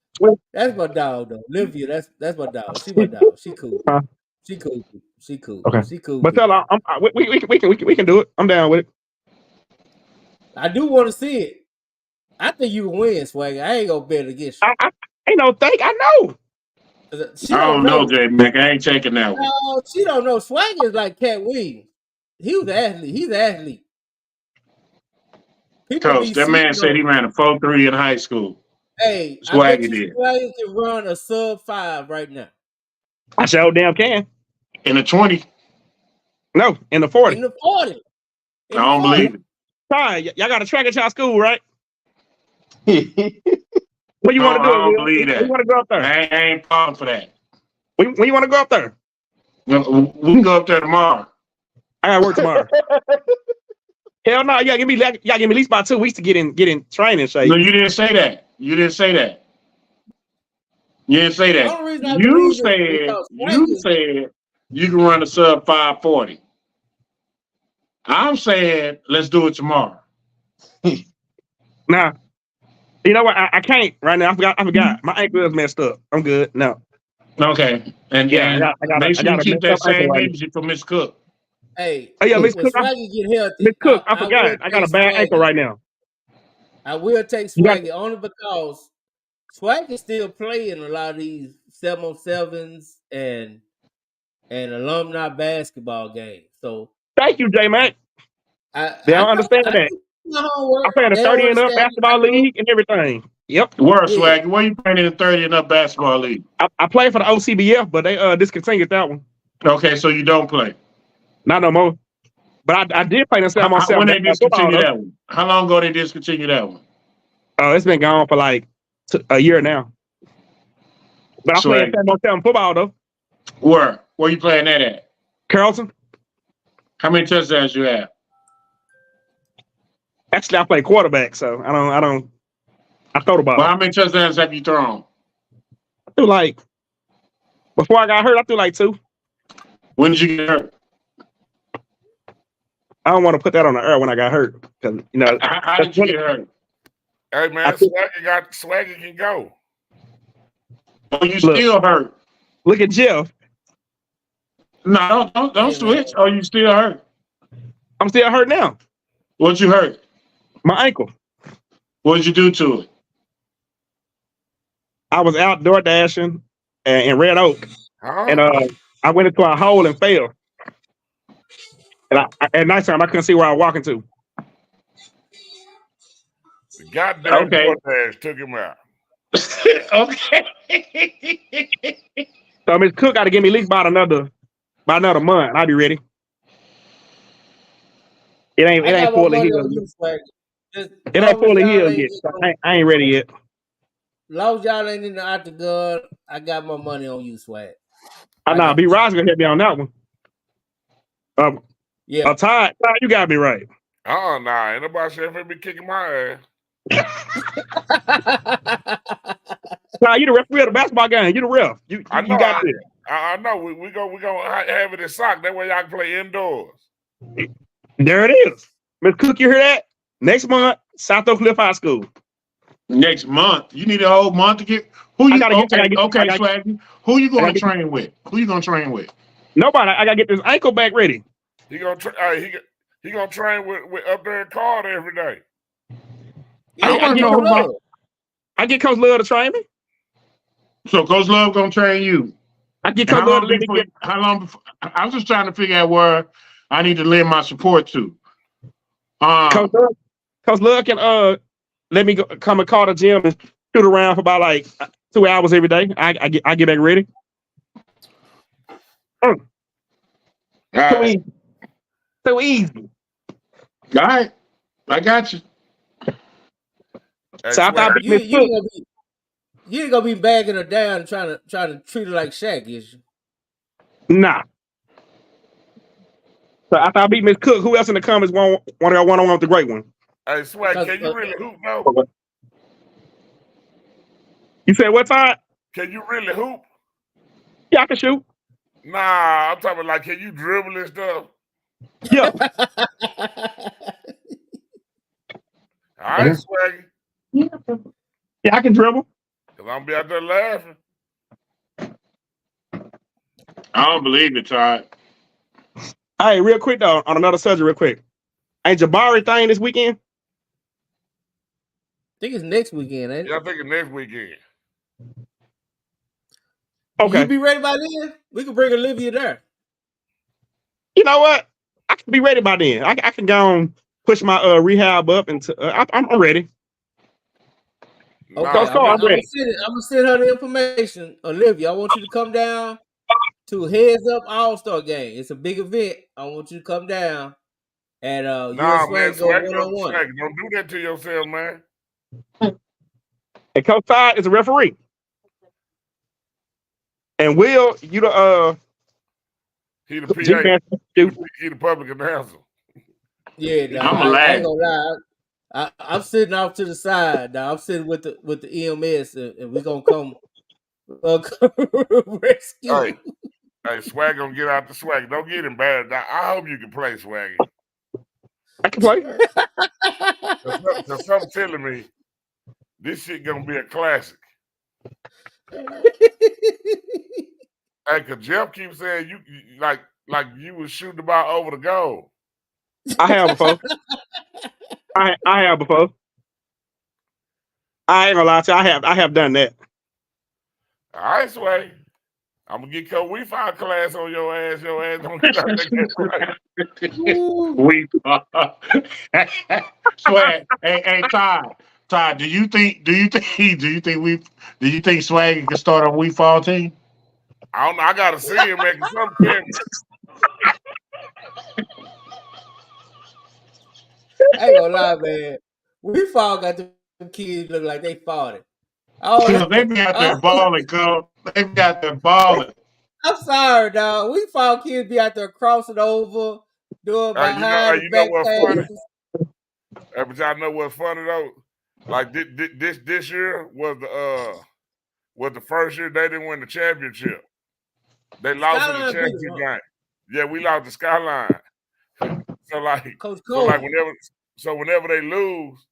that's my dog though. Livia, that's my dog. She my dog. She cool. Huh? She cool. She cool. Okay. She cool. But tell her we can do it. I'm down with it. I do want to see it. I think you can win, Swag. I ain't gonna bet against you. I ain't no think. I know. She I don't know, J Mac. I ain't taking that one. No, she don't know. Swag is like Cat Williams. He was an athlete. He's an athlete. Coach, that man said he ran a 4.3 in high school. Hey, Swaggy I bet you did. Swaggy can run a sub-5 right now. I sure damn can. In the 20? No, in the 40. In the 40. I don't believe it. Sorry, y'all got a track at y'all school, right? What you want to do? I don't believe that. You want to go up there? I ain't falling for that. When you want to go up there? We can go up there tomorrow. I gotta work tomorrow. Hell no, y'all give me at least about 2 weeks to get in training shape. No, you didn't say that. You didn't say that. You said you can run a sub 540. I'm saying let's do it tomorrow. Nah, you know what? I can't right now. I forgot. My ankle is messed up. I'm good. No. Okay. And yeah, I make sure you keep that same energy for Miss Cook. Hey, oh yeah, Miss Cook. Get healthy. Miss Cook, I forgot. I got a bad ankle right now. I will take Swaggy only because Swaggy still playing a lot of these 7-on-7s and alumni basketball games. So thank you, J Mac. They don't understand that. I'm playing a 30 and up basketball league and everything. Yep. Where, Swaggy? Where you playing in the 30 and up basketball league? I play for the OCBF, but they discontinued that one. Okay, so you don't play. Not no more. But I did play in 7-on-7. When they discontinued that one? How long ago they discontinued that one? Oh, it's been gone for like a year now. But I play 7-on-7 football though. Where you playing that at? Carrollton. How many touchdowns you have? Actually, I play quarterback, so I throw the ball. Well, how many touchdowns have you thrown? I threw before I got hurt, I threw 2. When did you get hurt? I don't want to put that on the air when I got hurt. Because how did you get hurt? Hey man, Swaggy can go. Oh, you still hurt. Look at Jeff. No, don't switch. Oh, you still hurt. I'm still hurt now. What you hurt? My ankle. What did you do to it? I was outdoor dashing in Red Oak, and I went into a hole and fell. And at nighttime, I couldn't see where I was walking to. The goddamn DoorDash took him out. Okay. So Miss Cook got to give me at least about another month. I'll be ready. It ain't fully healed. It ain't fully healed yet. So I ain't ready yet. As long as y'all ain't in the octagon, I got my money on you, Swag. Nah, B. Ross gonna hit me on that one. Yeah. Todd, you gotta be right. Nah, ain't nobody should be kicking my ass. Nah, you the referee of the basketball game. You the ref. You got this. I know. We gonna have it in sock. That way y'all can play indoors. There it is. Miss Cook, you hear that? Next month, South Oak Cliff High School. Next month. You need a whole month to get who you okay, Swaggy. Who you gonna train with? Who you gonna train with? Nobody. I gotta get this ankle back ready. He gonna train with up there in Carter every day. I get Coach Love to train me. So Coach Love gonna train you. I get Coach Love to let me get. How long before? I'm just trying to figure out where I need to lend my support to. Coach Love can let me come and call the gym and shoot around for about like 2 hours every day. I get back ready. So easy. All right, I got you. So I thought you ain't gonna be bagging her down trying to treat her like Shaq, is you? Nah. So after I beat Miss Cook, who else in the comments want to go one-on-one with the great one? Hey, Swag, can you really hoop though? You said what, Todd? Can you really hoop? Yeah, I can shoot. Nah, I'm talking like, can you dribble and stuff? Yeah. All right, Swaggy. Yeah, I can dribble. Cause I'm be out there laughing. I don't believe it, Todd. Hey, real quick though, on another subject, real quick. Ain't Jabari thing this weekend? I think it's next weekend, ain't it? Yeah, I think it's next weekend. Okay. You be ready by then? We can bring Olivia there. You know what? I can be ready by then. I can go and push my rehab up into. I'm ready. Okay, I'm gonna send her the information. Olivia, I want you to come down to Heads Up All-Star Game. It's a big event. I want you to come down and you and Swag go one-on-one. Don't do that to yourself, man. And Coach Todd is a referee. And Will, you the he the PA. He the public announcer. Yeah, I ain't gonna lie. I'm sitting off to the side. Now I'm sitting with the EMS, and we're gonna come rescue. Hey, Swag gonna get out the Swag. Don't get embarrassed. I hope you can play, Swaggy. I can play. Cause something telling me this shit gonna be a classic. Hey, cause Jeff keeps saying you like you was shooting the ball over the goal. I have before. I have before. I ain't gonna lie to you. I have done that. All right, Sway. I'm gonna get Wi-Fi class on your ass. Your ass don't get out there. Swag. Hey, Todd. Do you think Swag can start on Wi-Fi team? I don't know. I gotta see him making something. I ain't gonna lie, man. We got them kids look like they farted. They be out there balling, girl. They be out there balling. I'm sorry, dog. We kids be out there crossing over, doing behind the back passes. Hey, but y'all know what's funny though? Like this year was the first year they didn't win the championship. They lost in the championship game. Yeah, we lost the Skyline. So whenever they lose,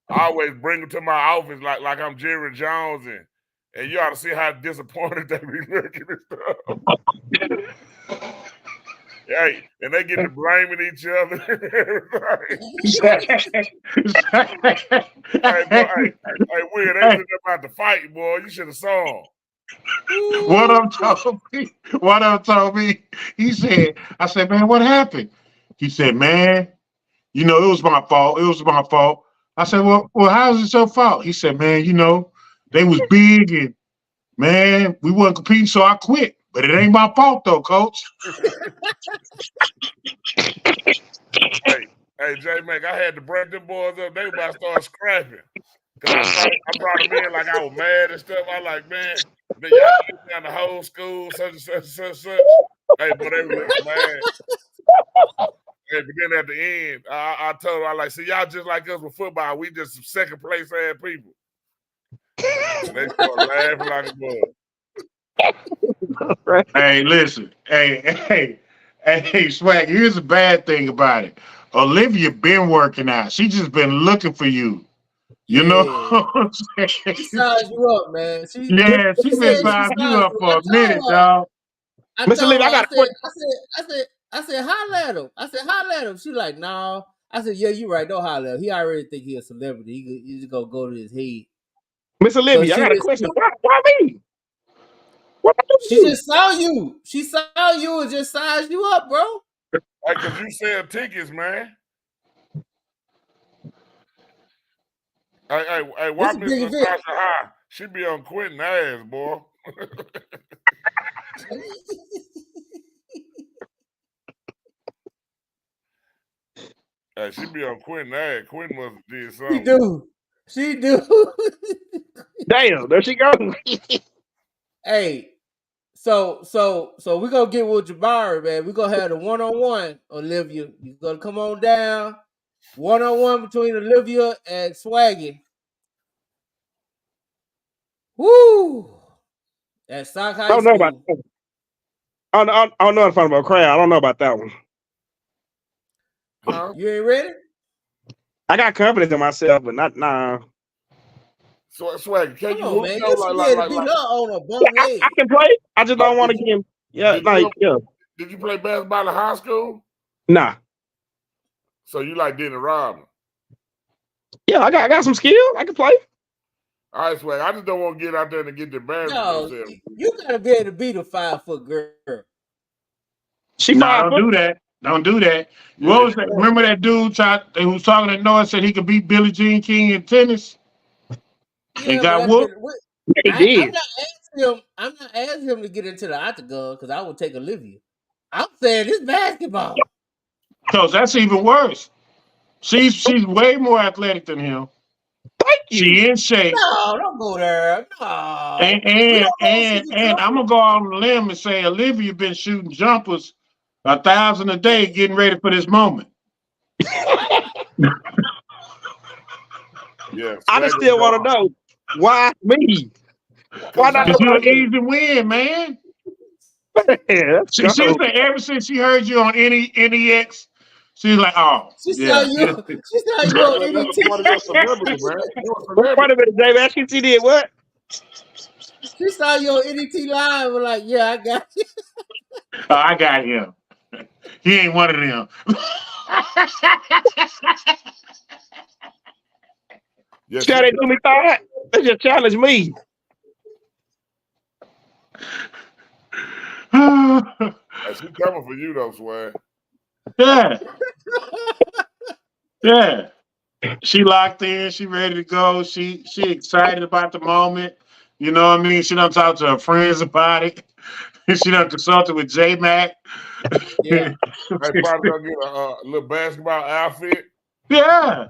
I always bring them to my office like I'm Jerry Jones, and you ought to see how disappointed they be looking and stuff. Hey, and they get to blaming each other. Hey, Will, they was about to fight, boy. You should have saw them. One of them told me, he said, I said, man, what happened? He said, man, it was my fault. It was my fault. I said, well, how is it your fault? He said, man, they was big and, man, we wasn't competing, so I quit. But it ain't my fault, though, Coach. Hey, J-Mac, I had to break them boys up. They about to start scrapping. Because I brought them in like I was mad and stuff. I like, man, y'all took down the whole school, such and such and such and such. Hey, but they were mad. Hey, but then at the end, I told her, I like, see, y'all just like us with football. We just some second place ass people. And they started laughing like a bug. Hey, listen. Hey, Swag, here's the bad thing about it. Olivia been working out. She just been looking for you. You know what I'm saying? She sized you up, man. She She's been said she sizing you sized up you. for a minute, dog. I Mr. told Levy, her, I got a question. I said, holler at him. I said, holler at him. She like, no. I said, yeah, you right. Don't holler at him. He already think he a celebrity. He just gonna go to his head. Mr. Levy, I got a question. Why me? What I do She just saw you. She saw you and just sized you up, bro. Hey, cause you sell tickets, man. Hey, why Miss Natasha High? She be on Quentin ass, boy. Hey, she be on Quentin ass. Quentin must have did something. She do. Damn, there she go. Hey, so we gonna get with Jabari, man. We gonna have the one-on-one, Olivia. You gonna come on down. One-on-one between Olivia and Swaggy. Woo! At Sock High I don't know about School. that. I don't know if I'm about crowd. I don't know about that one. Huh? You ain't ready? I got confidence in myself, but not nah. So Swag, can you Come on, hoop man. though? You should be able to beat her on a bum leg. I can play. I just don't want to get him. Yeah, Did you play basketball in high school? Nah. So you like Dennis Rodman? Yeah, I got some skill. I can play. All right, Swag. I just don't want to get out there and get embarrassed No, myself. you gotta be able to beat a 5-foot girl. She don't do that. Don't do that. Yeah, What was that? Remember that dude who was talking to Noah said he could beat Billie Jean King in tennis? Yeah, and got whooped? I'm not asking him to get into the octagon because I would take Olivia. I'm saying this basketball. Because that's even worse. She's way more athletic than him. Thank you. She in shape. No, don't go there. No. And I'm gonna go out on a limb and say Olivia been shooting jumpers 1,000 a day, getting ready for this moment. Yeah, I just still want to know why me. Why not? Because you're an easy win, man. She said ever since she heard you on NEX, she's like, oh, she saw you on celebrity, man. Wait a minute, Dave. Actually, she did what? She saw you on NET Live. Was like, yeah, I got you. Oh, I got him. He ain't one of them. Yes, they do me that. They just challenge me. She coming for you though, Swag. Yeah. Yeah. She locked in. She ready to go. She excited about the moment. You know what I mean? She done talked to her friends about it. She done consulted with J-Mac. Yeah. They probably gonna get a little basketball outfit. Yeah.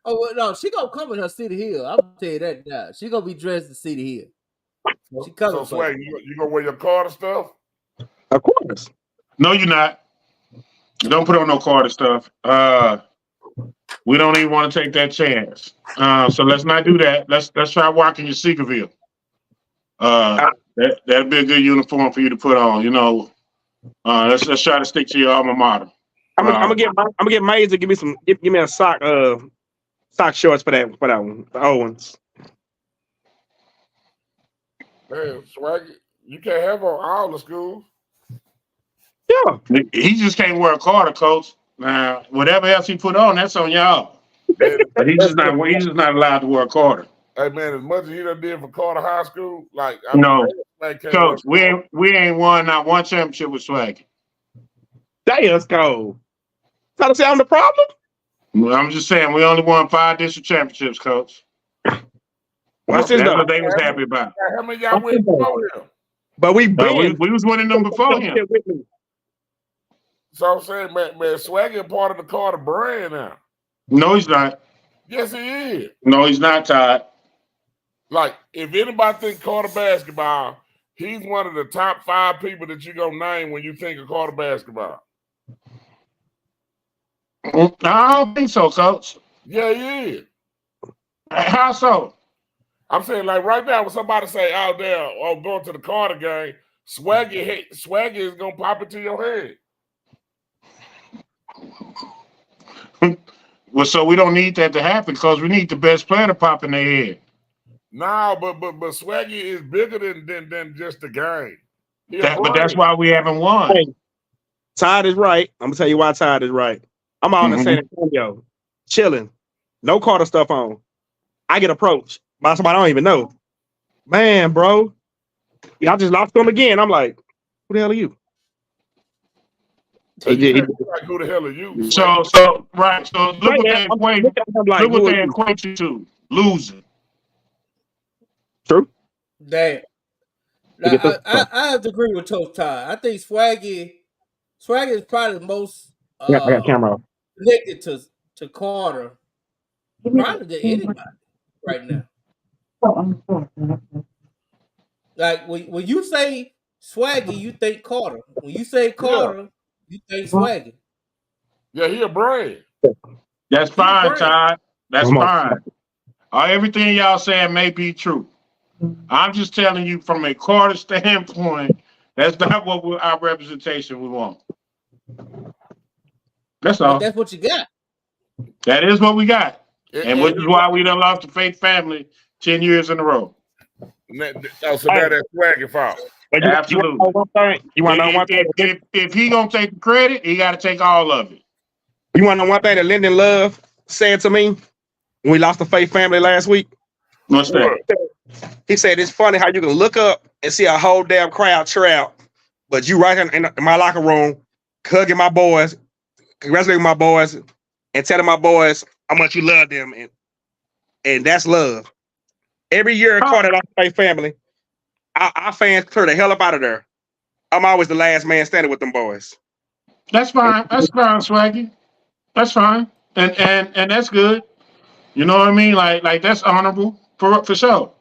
Oh well, no, she gonna come in her City Hill. I'm gonna tell you that now. She gonna be dressed in City Hill. She coming. So Swag, you gonna wear your Carter stuff? Of course. No, you're not. Don't put on no Carter stuff. We don't even want to take that chance. So let's not do that. Let's try walking your Seekerville. That'd be a good uniform for you to put on. You know, let's try to stick to your alma mater. I'm gonna get Maze to give me a sock shorts for that one, the old ones. Man, Swag, you can't have on all the schools. Yeah. He just can't wear a Carter, coach. Now, whatever else he put on, that's on y'all. But he's just not allowed to wear a Carter. Hey man, as much as he done did for Carter High School, like Coach, we ain't won not one championship with Swag. That's cold. So to say I'm the problem? Well, I'm just saying we only won 5 district championships, coach. That's what they was happy about. How many y'all win before him? But we we was winning them before him. So I'm saying, man, Swagger part of the Carter brand now. No, he's not. Yes, he is. No, he's not, Todd. Like, if anybody think Carter basketball, he's one of the top 5 people that you're gonna name when you think of Carter basketball. I don't think so, Coach. Yeah, he is. How so? I'm saying like right now when somebody say out there or going to the Carter game, Swaggy is gonna pop into your head. Well, so we don't need that to happen because we need the best player to pop in their head. No, but Swaggy is bigger than just the game. But that's why we haven't won. Hey, Todd is right. I'm gonna tell you why Todd is right. I'm out in San Antonio, chilling, no Carter stuff on. I get approached by somebody I don't even know. Man, bro, y'all just lost them again. I'm like, who the hell are you? Like, who the hell are you? So right. So look what they equate. Look what they equate you to. Losing. True. Damn. Now, I have to agree with Coach Todd. I think Swaggy is probably the most I got camera connected to Carter, probably to anybody right now. Like when you say Swaggy, you think Carter. When you say Carter, you think Swaggy. Yeah, he a brand. That's fine, Todd. That's fine. Everything y'all saying may be true. I'm just telling you from a Carter standpoint, that's not what our representation we want. That's all. But that's what you got. That is what we got. And which is why we done lost the Faith family 10 years in a row. So that's Swaggy fault. Absolutely. You want to know one thing? If he gonna take the credit, he got to take all of it. You want to know one thing that Lyndon Love said to me when we lost the Faith family last week? What's that? He said it's funny how you can look up and see a whole damn crowd cheer out, but you right in my locker room, hugging my boys, congratulating my boys, and telling my boys how much you love them, and that's love. Every year, Carter lost the Faith family. Our fans clear the hell up out of there. I'm always the last man standing with them boys. That's fine. That's fine, Swaggy. That's fine, and that's good. You know what I mean? Like that's honorable for sure.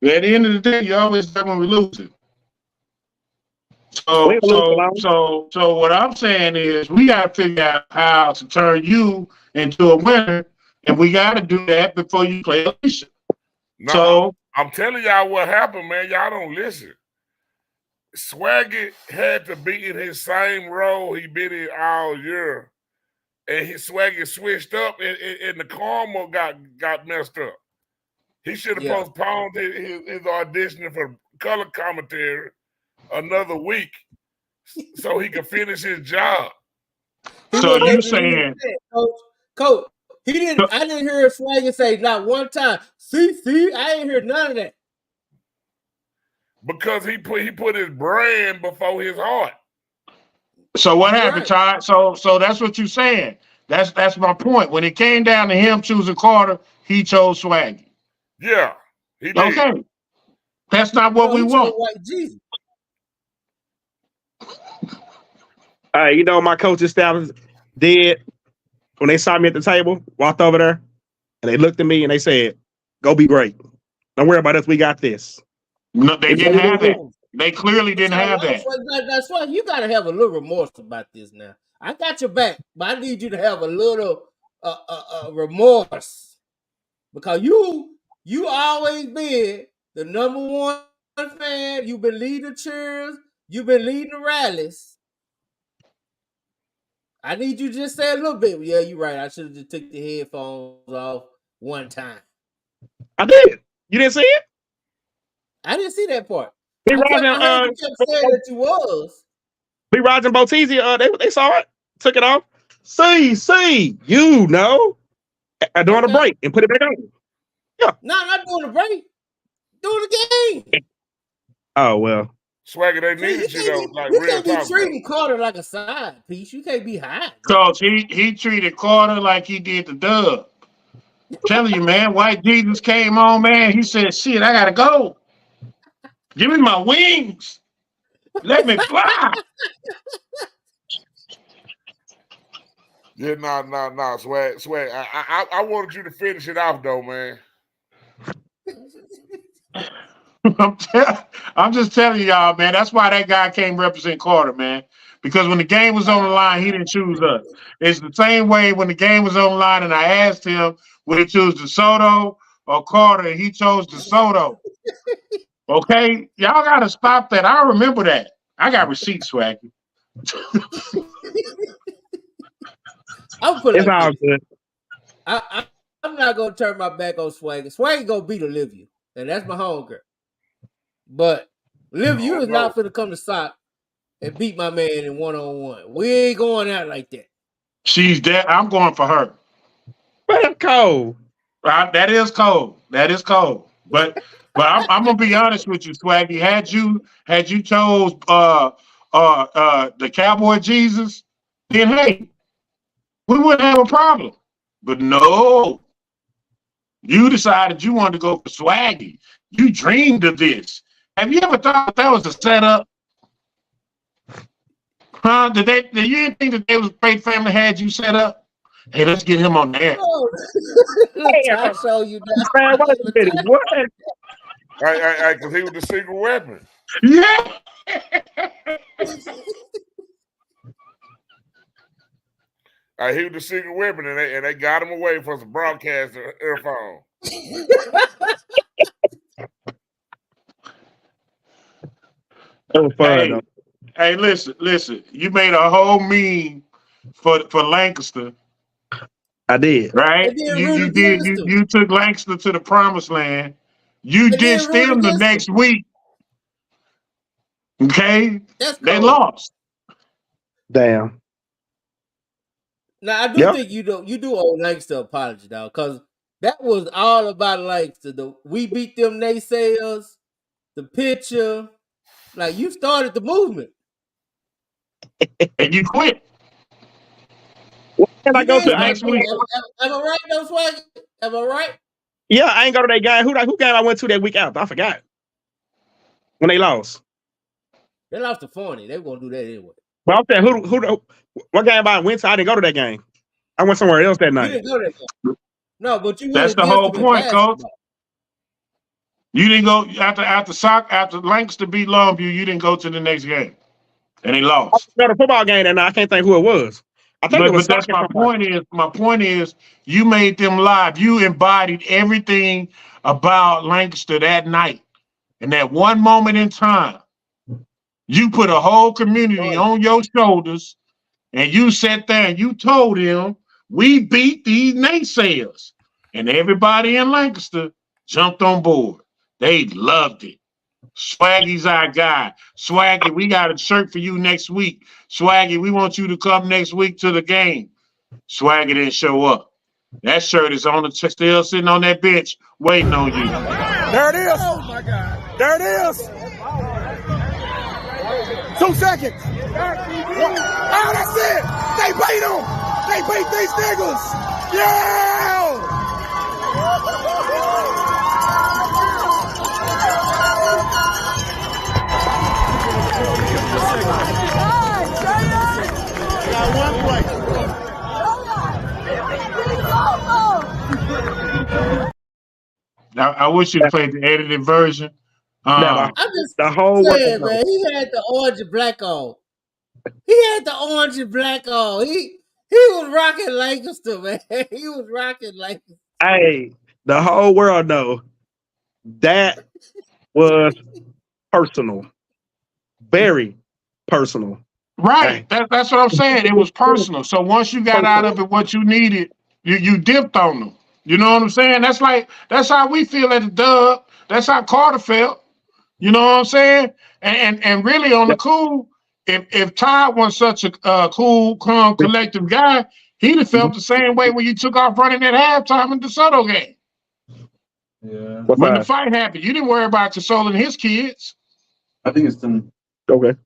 At the end of the day, you always there when we lose it. So what I'm saying is we got to figure out how to turn you into a winner, and we got to do that before you play Alicia. No, so I'm telling y'all what happened, man. Y'all don't listen. Swaggy had to be in his same role he been in all year, and his Swaggy switched up, and the karma got messed up. He should have postponed his auditioning for color commentary another week so he could finish his job. So you saying, Coach, I didn't hear Swaggy say not one time. See, I ain't hear none of that. Because he put his brand before his heart. So what happened, Todd? So that's what you're saying. That's my point. When it came down to him choosing Carter, he chose Swaggy. Yeah, he did. Okay, that's not what we want. Like Jesus. You know my coaching staff did when they saw me at the table, walked over there, and they looked at me and they said, "Go be great. Don't worry about us. We got this." No, they didn't have that. They clearly didn't have that. That's why you got to have a little remorse about this now. I got your back, but I need you to have a little remorse because you always been the number one fan. You've been leading the cheers. You've been leading the rallies. I need you to just say a little bit. Yeah, you're right. I should have just took the headphones off one time. I did. You didn't see it? I didn't see that part. I heard you kept saying that you was. B. Rods and Botizia, they saw it, took it off. See, you know, during the break and put it back on. Yeah. No, not doing the break. Doing the game. Oh well. Swagger, they needed you though. Like you can't be treating Carter like a side piece. You can't be high. Coach, he treated Carter like he did the dub. Telling you, man, White Jesus came on, man. He said, "Shit, I gotta go. Give me my wings. Let me fly." Yeah, no, Swag. I wanted you to finish it off though, man. I'm just telling y'all, man. That's why that guy can't represent Carter, man. because when the game was on the line, he didn't choose us. It's the same way when the game was on the line and I asked him would he choose DeSoto or Carter, and he chose DeSoto. Okay, y'all gotta stop that. I remember that. I got receipts, Swaggy. I'm put It's like all this. good. I'm not gonna turn my back on Swaggy. Swaggy gonna beat Olivia, and that's my homegirl. But Olivia is not finna come to Sock and beat my man in 1-on-1. We ain't going out like that. She's dead. I'm going for her. But that's cold. That is cold. That is cold. But I'm gonna be honest with you, Swaggy. Had you chose the Cowboy Jesus, then hey, we wouldn't have a problem. But no, you decided you wanted to go for Swaggy. You dreamed of this. Have you ever thought that was a setup? Huh? Did you didn't think that they was a great family had you set up? Hey, let's get him on there. I show you that. Man, wait a minute. What? Because he was the secret weapon. Yeah. He was the secret weapon, and they got him away from some broadcaster earphone. That was fun, though. Hey, listen. You made a whole meme for Lancaster. I did. Right? You did. You took Lancaster to the promised land. You ditched them the next week. Okay? They lost. Damn. Now I do think you do owe Lancaster apology, dog, because that was all about Lancaster. We beat them naysayers, the picture. Like you started the movement. And you quit. What can I go to next week? Am I right, though, Swaggy? Am I right? Yeah, I ain't go to that game. Who game I went to that week out? I forgot. When they lost. They lost to Forney. They were gonna do that anyway. Well, I'm saying what game I went to? I didn't go to that game. I went somewhere else that night. You didn't go to that game. No, but you That's the whole point, Coach. You didn't go after Lancaster beat Longview, you didn't go to the next game. And they lost. I got a football game that night. I can't think who it was. I think it was. But that's my point. My point is, you made them live. You embodied everything about Lancaster that night, and that one moment in time, you put a whole community on your shoulders, and you sat there and you told them, "We beat these naysayers," and everybody in Lancaster jumped on board. They loved it. Swaggy's our guy. Swaggy, we got a shirt for you next week. Swaggy, we want you to come next week to the game. Swaggy didn't show up. That shirt is still sitting on that bench waiting on you. There it is. Oh my God. There it is. 2 seconds. Oh, that's it. They beat them. They beat these niggas. Yeah. Now, I wish you'd played the edited version. I'm just the whole saying, man, he had the orange and black on. He had the orange and black on. He was rocking Lancaster, man. He was rocking Lancaster. Hey, the whole world know that was personal. Very personal. Right. That's what I'm saying. It was personal. So once you got out of it what you needed, you dipped on them. You know what I'm saying? That's how we feel at the Dub. That's how Carter felt. You know what I'm saying? And really on the cool, if Todd was such a cool, calm, collective guy, he'd have felt the same way when you took off running at halftime in the DeSoto game. Yeah. When the fight happened, you didn't worry about consoling his kids. I think it's them. Okay.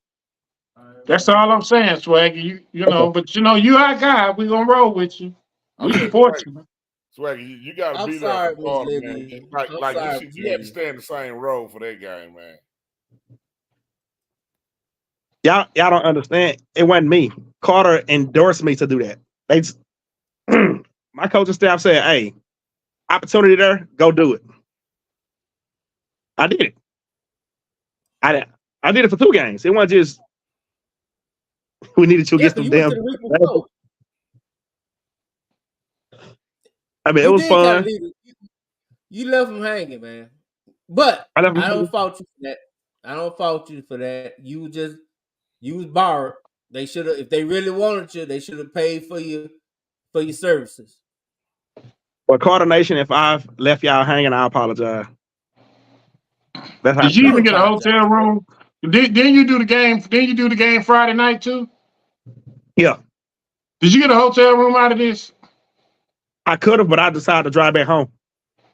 That's all I'm saying, Swaggy. You know, but you our guy. We gonna roll with you. We support you. Swaggy, you gotta be there for Carter, man. You had to stay in the same role for that game, man. Y'all don't understand. It wasn't me. Carter endorsed me to do that. My coaching staff said, "Hey, opportunity there, go do it." I did it. I did it for 2 games. It wasn't just We needed to get some you went damn. to the week before. I mean, it You was did kind of fun. leave it. You left him hanging, man. But I left him I don't hanging. fault you for that. I don't fault you for that. You was borrowed. They should have, if they really wanted you, they should have paid for your services. Well, Carter Nation, if I've left y'all hanging, I apologize. That's how. Did you even Don't get a apologize. hotel room? Didn't you do the game? Didn't you do the game Friday night too? Yeah, Did you get a hotel room out of this? I could have, but I decided to drive back home.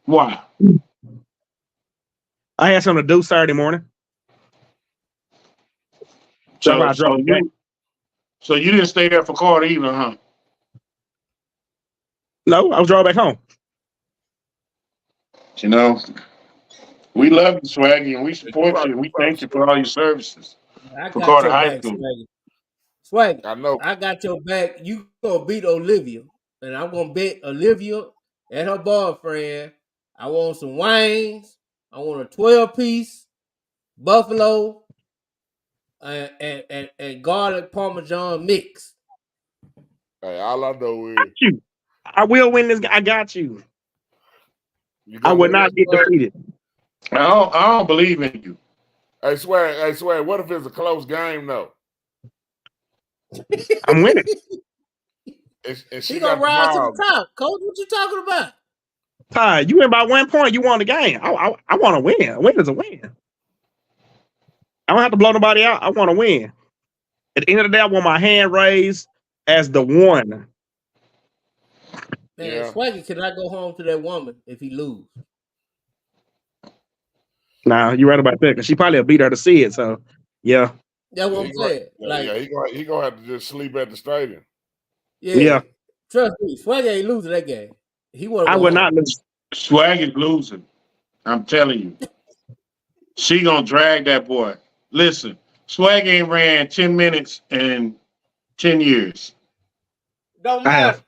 Why? I had something to do Saturday morning. That's why I drove back. So you didn't stay there for Carter either, huh? No, I was driving back home. You know, we love you, Swaggy, and we support you. And we thank you for all your services I for got Carter your High back, School. Swaggy. I know. I got your back. You gonna beat Olivia, and I'm gonna bet Olivia and her boyfriend. I want some wings. I want a 12-piece buffalo and garlic parmesan mix. Hey, all I know is you. I will win this. I got you. I will not get defeated. I don't believe in you. Hey, Swag, what if it's a close game though? I'm winning. And she He gonna got the rise to ball. the top, Coach. What you talking about? Ty, you win by 1 point. You won the game. I want to win. A win is a win. I don't have to blow nobody out. I want to win. At the end of the day, I want my hand raised as the one. Man, Yeah. Swaggy cannot go home to that woman if he lose. Nah, you're right about that. Because she probably will beat her to see it. So, yeah. That's what I'm saying. He gonna have to just sleep at the stadium. Yeah. Trust me, Swaggy ain't losing that game. He want. I would not lose. Swag is losing. I'm telling you. She gonna drag that boy. Listen, Swag ain't ran 10 minutes in 10 years. Don't matter.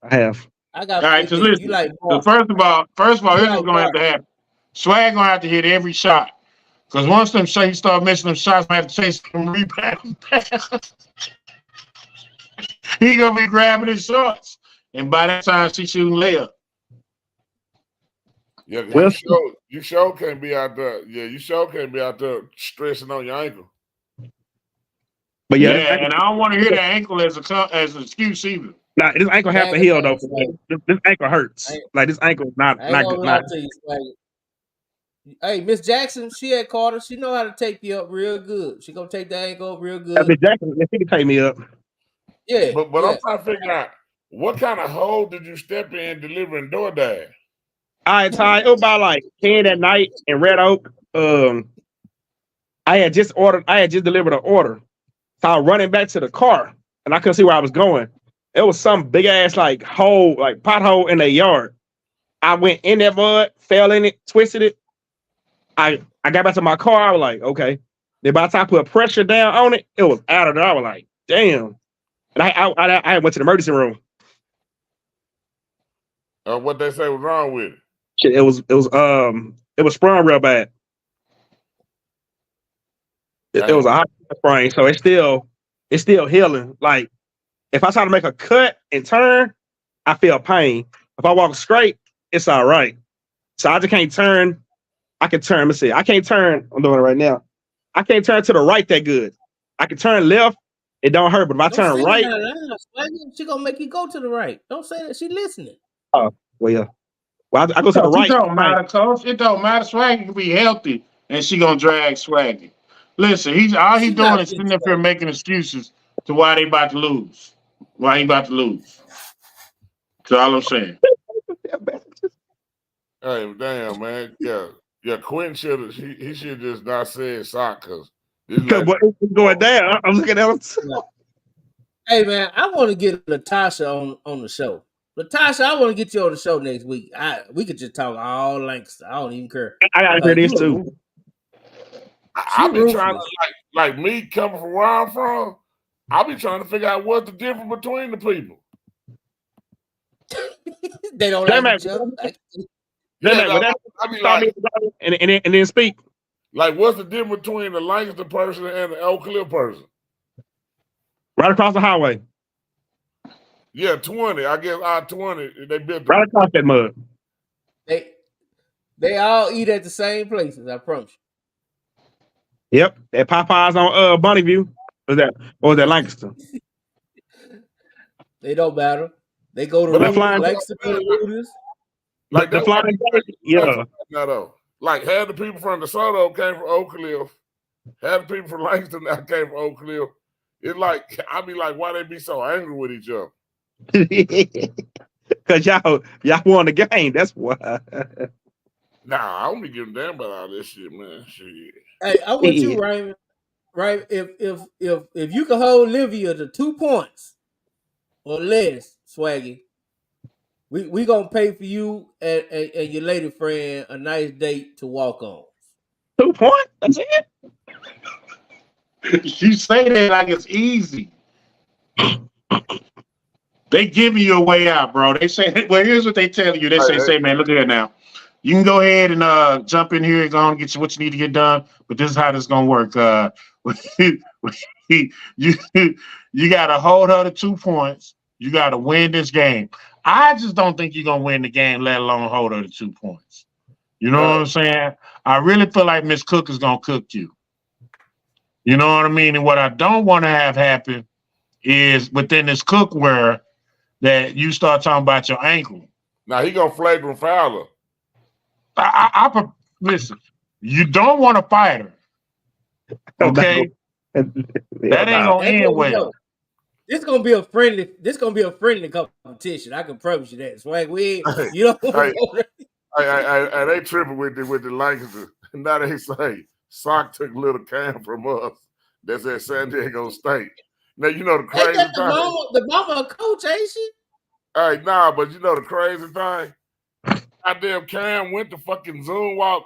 I have. I got. All right, so listen. So first of all, here's what's gonna have to happen. Swag gonna have to hit every shot. Because once them shots start missing them shots, I have to chase them rebounds. He gonna be grabbing his shorts. And by that time she's shooting layup. Yeah, Well, you sure can't be out there. Yeah, you sure can't be out there stressing on your ankle. But yeah, and I don't want to hear that ankle as an excuse either. Nah, this ankle have to heal though. This ankle hurts. Like this ankle is not good. Not. Hey, Miss Jackson, she at Carter. She know how to take you up real good. She gonna take the ankle up real good. Miss Jackson, she can take me up. Yeah, but I'm trying to figure out what kind of hole did you step in delivering DoorDash? All right, Ty. It was about like 10 at night in Red Oak. I had just delivered an order. So I was running back to the car and I couldn't see where I was going. It was some big ass like hole, like pothole in the yard. I went in that mud, fell in it, twisted it. I got back to my car. I was like, okay. Then by the time I put pressure down on it, it was out of there. I was like, damn. And I went to the emergency room. What they say was wrong with it? Shit, it was sprung real bad. It was a hot sprain, so it's still healing. Like if I try to make a cut and turn, I feel pain. If I walk straight, it's all right. So I just can't turn. I can turn. Let me see. I can't turn. I'm doing it right now. I can't turn to the right that good. I can turn left. It don't hurt. But if I turn right, she gonna make you go to the right. Don't say that. She listening. Oh, well, yeah. Well, I go to the right. It don't matter, Coach. It don't matter. Swaggy can be healthy, and she gonna drag Swaggy. Listen, he's doing is sitting up here making excuses to why they about to lose. Why he about to lose. That's all I'm saying. Hey, damn, man. Yeah. Quentin he should just not say sock because it's going down. I'm looking at him. Hey, man, I want to get Latasha on the show. Latasha, I want to get you on the show next week. We could just talk all lengths. I don't even care. I gotta hear this too. I be trying to like me coming from where I'm from. I be trying to figure out what's the difference between the people. They don't like each other. I be like, and then speak. Like, what's the difference between the Lancaster person and the Oak Cliff person? Right across the highway. Yeah, 20. I guess I-20. They built Right across that mud. They all eat at the same places, I promise you. Yep. That Popeyes on Bonnyview. Or was that Lancaster? They don't matter. They go to But The flying Lancaster go to Hooters. like the that flying yeah. now though. Like half the people from DeSoto came from Oak Cliff. Half the people from Langston now came from Oak Cliff. It's like I be like, why they be so angry with each other? Cause y'all won the game. That's why. Nah, I don't be giving a damn about all this shit, man. Shit. Hey, I want you, Raymond. Right? If you can hold Livia to 2 points or less, Swaggy, we gonna pay for you and your lady friend a nice date to walk on. 2 points? That's it? You say that like it's easy. They giving you a way out, bro. They say, well, here's what they tell you. They say, man, look at that now. You can go ahead and jump in here and go and get you what you need to get done, but this is how this is gonna work. You gotta hold her to 2 points. You gotta win this game. I just don't think you're gonna win the game, let alone hold her to 2 points. You know what I'm saying? I really feel like Miss Cook is gonna cook you. You know what I mean? And what I don't want to have happen is within this cookware that you start talking about your ankle. Now he gonna flagrant foul her. Listen, you don't want to fight her. Okay? That ain't gonna end well. This gonna be a friendly competition. I can promise you that. Swag, you don't they tripping with the Lancaster. Now they say Sock took little Cam from us. That's at San Diego State. Now you know the crazy thing. The mama a coach, ain't she? Hey, nah, but you know the crazy thing. Goddamn Cam went to fucking Zoom walk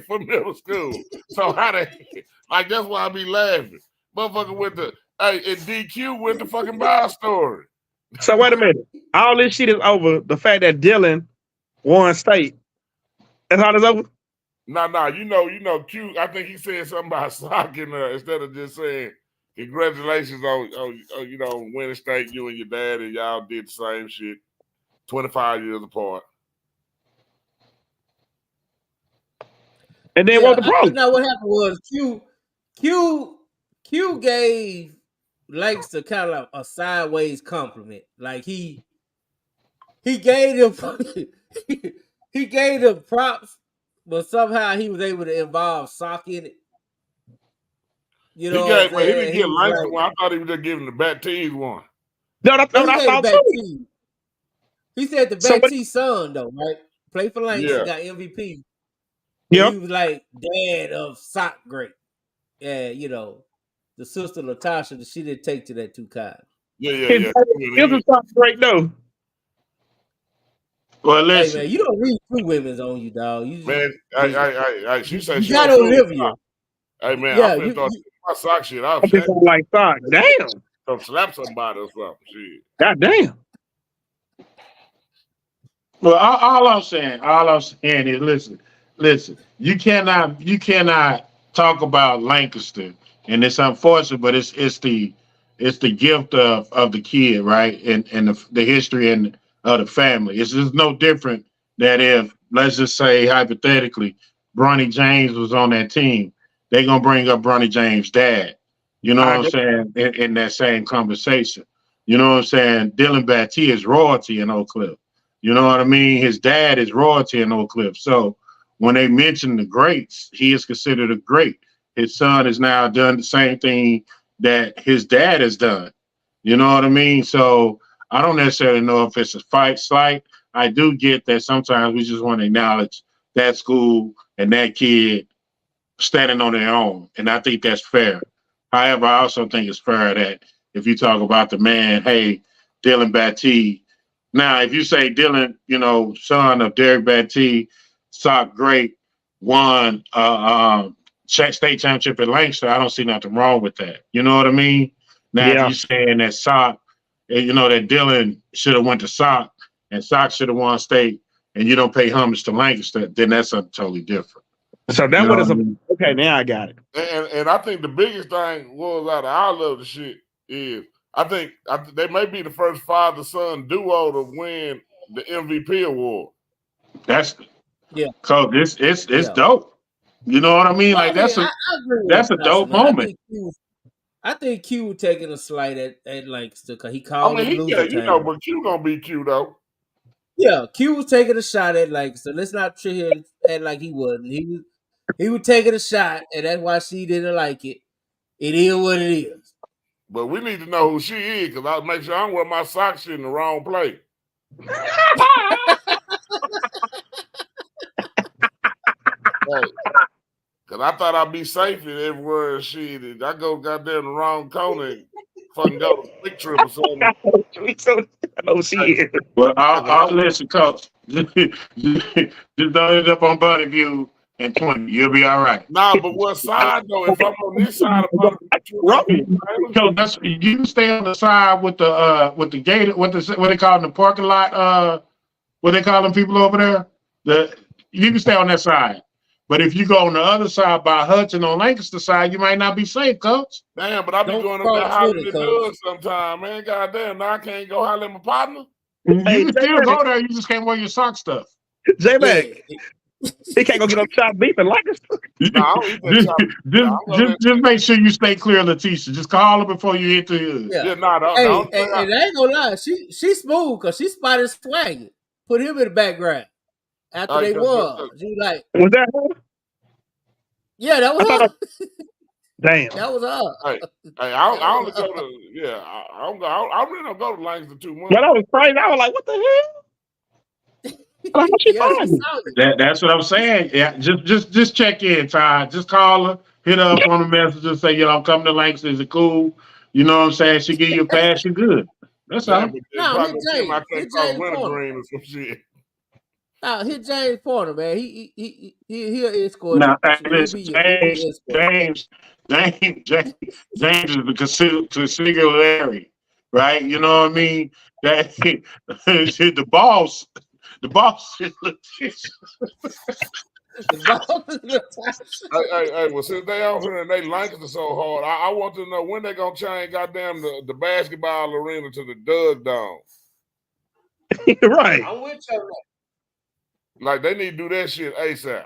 for middle school. So how they like that's why I be laughing. Motherfucker went to and DQ went to fucking Bar Story. So wait a minute. All this shit is over. The fact that Dylan won state. That's how it's over? Nah, you know, Q, I think he said something about Sock in there instead of just saying congratulations on winning state, you and your dad, and y'all did the same shit 25 years apart. And then what the problem? Now what happened was Q gave Lancaster kind of a sideways compliment. Like he gave him he gave him props, but somehow he was able to involve Sock in it. You know, he didn't give Langston one. I thought he was just giving the Baptiste one. No, that's all too. He said the Baptiste son though, right? Played for Langston, got MVP. Yeah, he was like dad of Sock Great. Yeah, you know, the sister Latasha, she didn't take to that too kind. Yeah. Here's a Sock Great though. Well, listen, hey man, you don't read two women's on you, dog. You man, she said you she got Olivia. Hey man, yeah, I been thought my sock shit. I people like Sock. Damn. Come slap somebody or something. Shit. God damn. Well, all I'm saying is listen. You cannot talk about Lancaster, and it's unfortunate, but it's the gift of the kid, right? And the history and of the family. It's just no different that if, let's just say hypothetically, Bronny James was on that team, they're gonna bring up Bronny James' dad. You know what I'm saying? In that same conversation. You know what I'm saying? Dylan Batty is royalty in Oak Cliff. You know what I mean? His dad is royalty in Oak Cliff. So when they mention the greats, he is considered a great. His son has now done the same thing that his dad has done. You know what I mean? So I don't necessarily know if it's a slight. I do get that sometimes we just want to acknowledge that school and that kid standing on their own. And I think that's fair. However, I also think it's fair that if you talk about the man, hey, Dylan Batty. Now, if you say Dylan, you know, son of Derek Batty, Sock Great, won state championship at Lancaster, I don't see nothing wrong with that. You know what I mean? Now, if you're saying that Sock, you know, that Dylan should have went to Sock and Sock should have won state and you don't pay homage to Lancaster, then that's something totally different. So that what is okay. Now I got it. And I think the biggest thing was out of all of the shit is I think they may be the first father-son duo to win the MVP award. That's Yeah. So it's Yeah. dope. You know what I mean? Well, Like I that's agree with that's a Johnson, dope man. moment. I think Q taking a slight at Lancaster because he I called mean, him loser time. but Q gonna be Q though. Yeah, Q was taking a shot at Lancaster. Let's not treat him and like he wasn't. He was taking a shot, and that's why she didn't like it. It is what it is. But we need to know who she is because I'll make sure I don't wear my sock shit in the wrong place. Because I thought I'd be safe in everywhere she did. I go goddamn the wrong corner and fucking go to Quick Trip or something. Oh, she is. Well, I'll listen, Coach. Just don't end up on Bunny View and 20. You'll be all right. Nah, but what side though? If I'm on this side of So that's you stay on the side with the gate, what they call in the parking lot, what they call them people over there. You can stay on that side. But if you go on the other side by Hudson on Lancaster side, you might not be safe, Coach. Damn, but I be going up there hollering at Doug sometime, man. Goddamn, now I can't go holler at my partner. You can still go there, you just can't wear your sock stuff. J-Mac, he can't go get up shot beef in Lancaster. Just make sure you stay clear of Letitia. Just call her before you hit the hood. Yeah, and I ain't gonna lie, she smooth because she spotted Swaggy, put him in the background after they won. She was like, was that her? Yeah, that was her. Damn, that was her. I only go to I really don't go to Lancaster 2 months. Well, that was crazy. I was like, what the hell? That's what I'm saying. Yeah, just check in, Ty. Just call her, hit her up on the message, and say, I'm coming to Lancaster. Is it cool? You know what I'm saying? She give you a pass, you're good. That's all. No, hit James. Hit James Porter. Or some shit. Hit James Porter, man. He'll escort. Now, listen, James is the consigliere, right? You know what I mean? That the boss is Letitia. Hey, well, since they out here and they Lancaster so hard, I want to know when they gonna change goddamn the basketball arena to the Doug Dome. Right. I'm with you. Like they need to do that shit ASAP.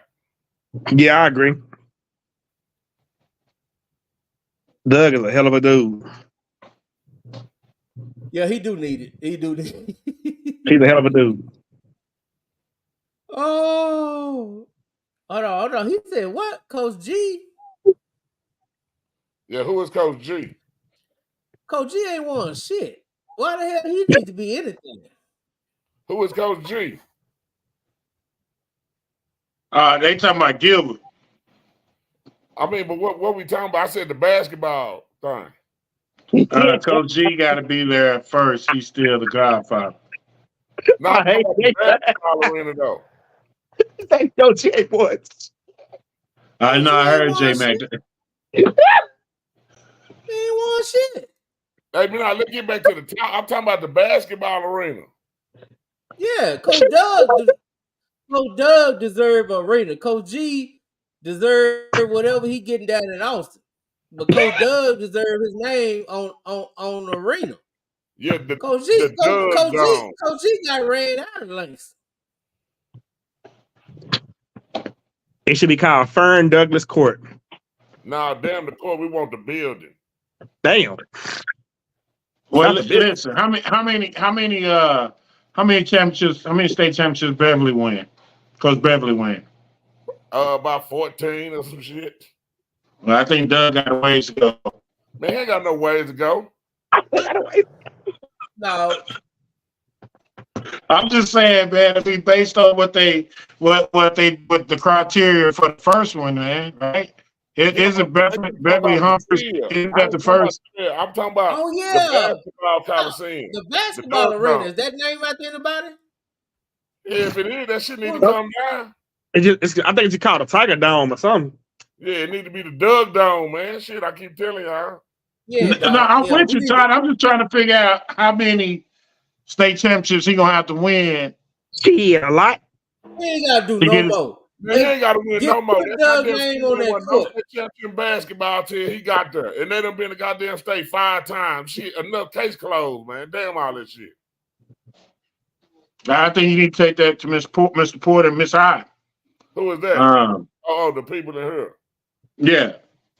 Yeah, I agree. Doug is a hell of a dude. Yeah, he do need it. He do need it. He's a hell of a dude. Oh, hold on. He said what? Coach G? Yeah, who is Coach G? Coach G ain't won shit. Why the hell he need to be anything? Who is Coach G? They talking about Gilbert. I mean, but what we talking about? I said the basketball thing. Coach G got to be there first. He's still the godfather. Not the basketball arena though. Thank Coach G boys. I know. I heard J Mac. He ain't won shit. Hey, man, let's get back to the top. I'm talking about the basketball arena. Yeah, Coach Doug deserve arena. Coach G deserve whatever he getting down in Austin. But Coach Doug deserve his name on the arena. Yeah, Coach G got ran out of Lancaster. It should be called Fern Douglas Court. Nah, damn the court. We want the building. Damn. Well, listen. How many championships? How many state championships Beverly win? Coach Beverly win. About 14 or some shit. Well, I think Doug got a ways to go. Man, he ain't got no ways to go. No. I'm just saying, man. I mean, based on what the criteria for the first one, man, right? It isn't Beverly Humphreys. Isn't that the first? I'm talking about the basketball coliseum. The basketball arena. Is that name out to anybody? Yeah, if it is, that shit need to come down. I think it's called a Tiger Dome or something. Yeah, it need to be the Doug Dome, man. Shit, I keep telling y'all. Yeah, I'm with you, Todd. I'm just trying to figure out how many state championships he gonna have to win. Shit, a lot. We ain't gotta do no more. Man, he ain't got to win no more. Put That Doug's goddamn name school on that wasn't no court. state champion basketball till he got there. And they done been to goddamn state 5 times. Shit, enough case closed, man. Damn all this shit. I think you need to take that to Mr. Porter and Miss Hyde. Who is that? The people in here. Yeah.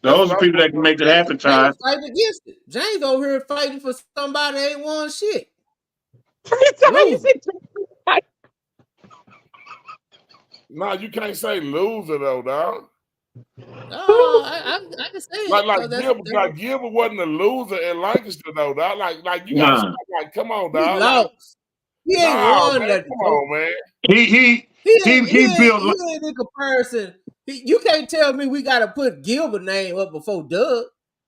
Those are people that can make it happen, Todd. Fighting against it. James over here fighting for somebody that ain't won shit. Nah, you can't say loser though, dog. I can say it. Gilbert wasn't a loser in Lancaster though, dog. Like you gotta come on, dog. He lost. He ain't won that. Come on, man. He built. He ain't in comparison. You can't tell me we gotta put Gilbert name up before Doug.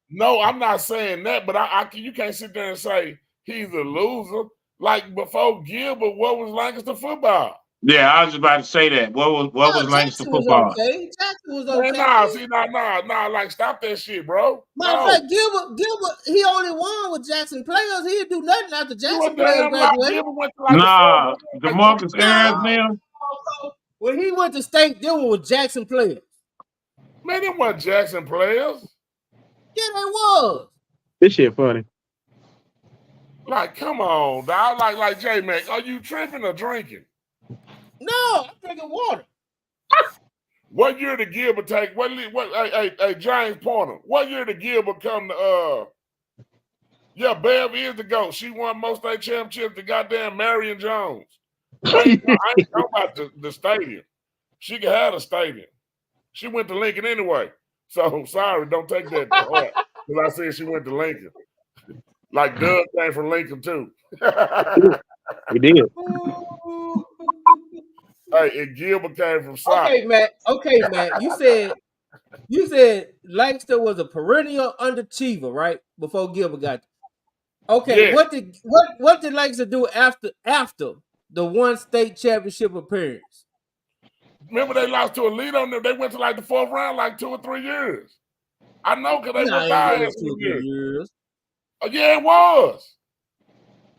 No, I'm not saying that, but you can't sit there and say he's a loser. Like before Gilbert, what was Lancaster football? Yeah, I was just about to say that. What was Lancaster football? Okay. Jackson was okay. Nah, like stop that shit, bro. Matter of fact, Gilbert, he only won with Jackson players. He didn't do nothing after Jackson players graduated. Nah, DeMarcus Ayers now. When he went to state, they were with Jackson players. Man, they weren't Jackson players. Yeah, they was. This shit funny. Like, come on, dog. Like J-Mac, are you tripping or drinking? No, I'm drinking water. What year did Gilbert take? Hey, James Pointer. What year did Gilbert come to? Yeah, Bev is the GOAT. She won most state championships to goddamn Marion Jones. I ain't talking about the stadium. She can have a stadium. She went to Lincoln anyway. So sorry, don't take that to heart. Because I said she went to Lincoln. Like Doug came from Lincoln too. He did. Hey, and Gilbert came from South. Okay, Matt. You said Lancaster was a perennial underachiever, right? Before Gilbert got there. Okay, yeah. What did Lancaster do after the one state championship appearance? Remember they lost to Alito and they went to like the 4th round like 2 or 3 years. I know because they went by 2 or 3 years. Oh, yeah, it was.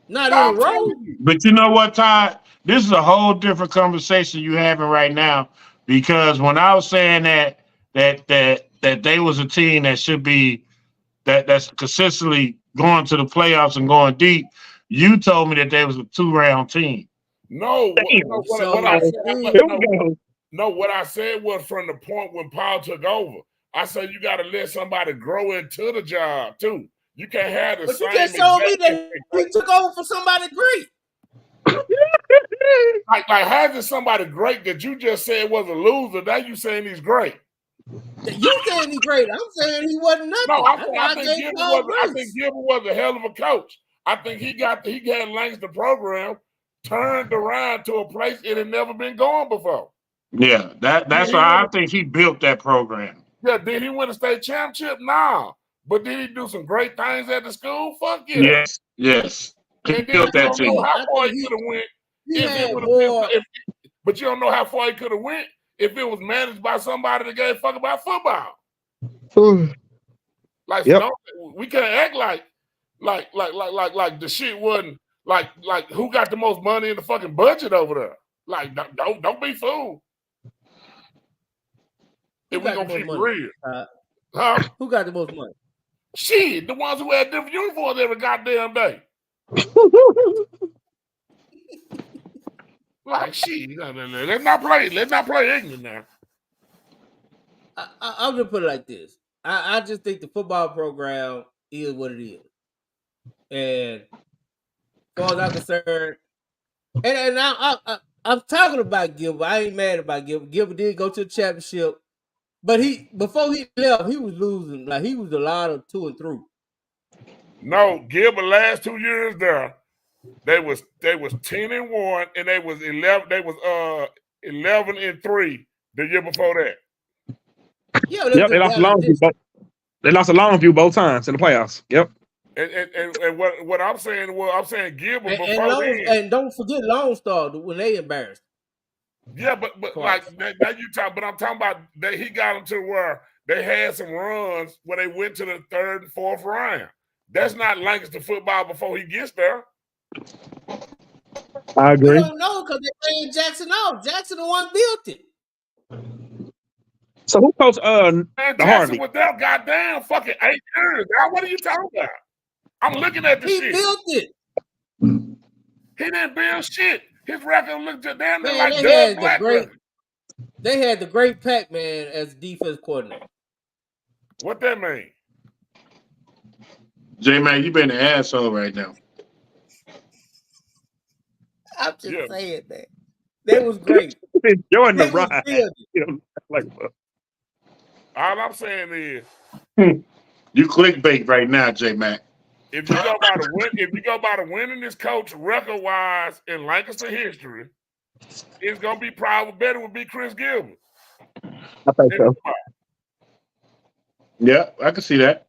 Not in a row. But you know what, Todd? This is a whole different conversation you having right now, because when I was saying that they was a team that should be that's consistently going to the playoffs and going deep, you told me that they was a 2-round team. No, what I said was from the point when Paul took over. I said you got to let somebody grow into the job too. You can't have the same. You just told me that he took over for somebody great. like how's somebody great that you just said was a loser? Now you saying he's great. You saying he's great. I'm saying he wasn't nothing. No, I think Gilbert was a hell of a coach. I think he had Lancaster program turned around to a place it had never been going before. Yeah, that's why I think he built that program. Yeah, did he win a state championship? Nah. But did he do some great things at the school? Fuck yeah. Yes. He built that team. How far he could have went but you don't know how far he could have went if it was managed by somebody that gave a fuck about football. Like we can't act like the shit wasn't like who got the most money in the fucking budget over there. Like don't be fooled. If we gonna keep real. Who got the most money? Shit, the ones who had different uniforms every goddamn day. Like shit, let's not play ignorant now. I'll just put it like this. I just think the football program is what it is. And as far as I'm concerned, and I'm talking about Gilbert. I ain't mad about Gilbert. Gilbert did go to the championship. But before he left, he was losing. Like he was a lot of 2 and 3. No, Gilbert last 2 years there, they was 10-1 and they was 11. They was 11-3 the year before that. Yeah, they lost Longview. They lost a Longview both times in the playoffs. Yep. And what I'm saying Gilbert and don't forget Lone Star when they embarrassed. Yeah, but like now you talk, but I'm talking about that he got them to where they had some runs where they went to the 3rd and 4th round. That's not Lancaster football before he gets there. I agree. You don't know because they playing Jackson off. Jackson the one built it. So who coached Man, the Jackson Harvey? was there goddamn fucking 8 years. Now, what are you talking about? I'm looking at the He shit. built it. He didn't build shit. His record looked damn near Man, like they Doug had the Black great. record. They had the great Pac-Man as defense coordinator. What that mean? J-Man, you been an asshole right now. I'm just saying that. That was great. Enjoying the They was ride. building. You know, like, All I'm saying is, You clickbait right now, J-Man. if you go by the winningest coach record wise in Lancaster history, it's gonna be probably better would be Chris Gilbert. I think so. Yeah, I can see that.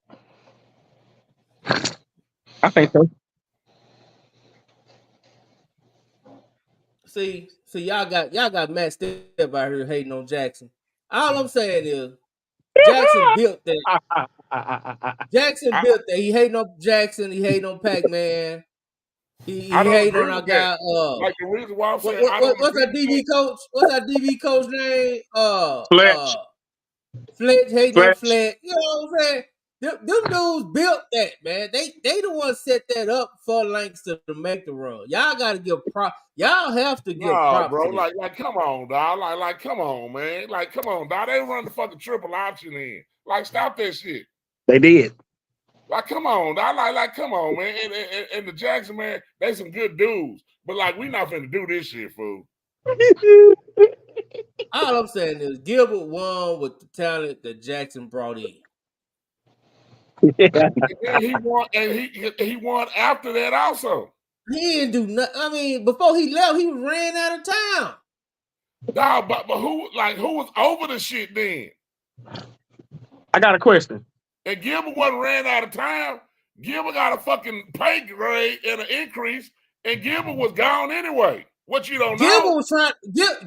I think so. See, y'all got Matt Step out here hating on Jackson. All I'm saying is Jackson built that. Jackson built that. He hating on Jackson. He hating on Pac-Man. He hating on our guy. Like the reason why I'm saying I don't What's our DB coach? What's our DB coach name? Fletch. Fletch hating on Fletch. Fletch. You know what I'm saying? Them dudes built that, man. They the ones set that up for Lancaster to make the run. Y'all got to give prop. Y'all have to give props. bro. To like, come on, dog. Like, come on, man. Like, come on, dog. They run the fucking triple option in. Like, stop that shit. They did. Like, come on, dog. Like, come on, man. And the Jackson, man, they some good dudes. But like, we not finna do this shit, fool. All I'm saying is Gilbert won with the talent that Jackson brought in. And then he won, and he won after that also. He didn't do nothing. I mean, before he left, he ran out of town. Dog, but who was over the shit then? I got a question. Uh-huh. And Gilbert wasn't ran out of town. Gilbert got a fucking pay grade and an increase, and Gilbert was gone anyway. What you don't know?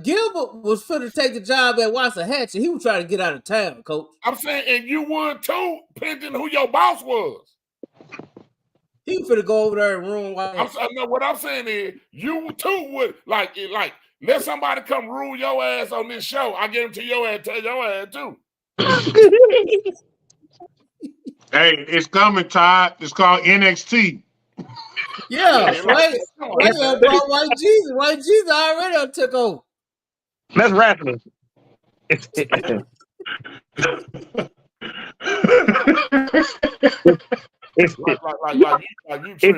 Gilbert was finna take the job at Waxahachie. He was trying to get out of town, coach. I'm saying, and you would too, depending who your boss was. He was finna go over there and ruin what I'm saying is, you too would like let somebody come rule your ass on this show. I guarantee your ass tell your ass too. Hey, it's coming, Todd. It's called NXT. Yeah, right. Brought White Jesus. White Jesus already took over. That's wrestling. It's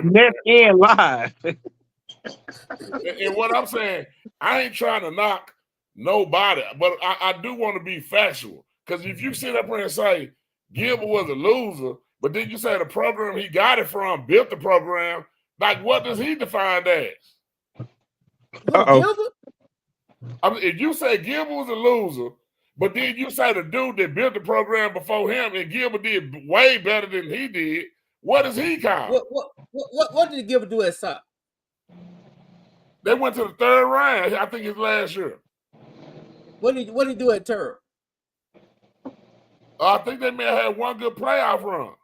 net and live. And what I'm saying, I ain't trying to knock nobody, but I do want to be factual. Because if you sit up here and say Gilbert was a loser, but then you say the program he got it from built the program, like what does he define as? Gilbert? I mean, if you say Gilbert was a loser, but then you say the dude that built the program before him and Gilbert did way better than he did, what does he call? What did Gilbert do at SOC? They went to the third round. I think it's last year. What did he do at Turk? I think they may have had one good playoff run.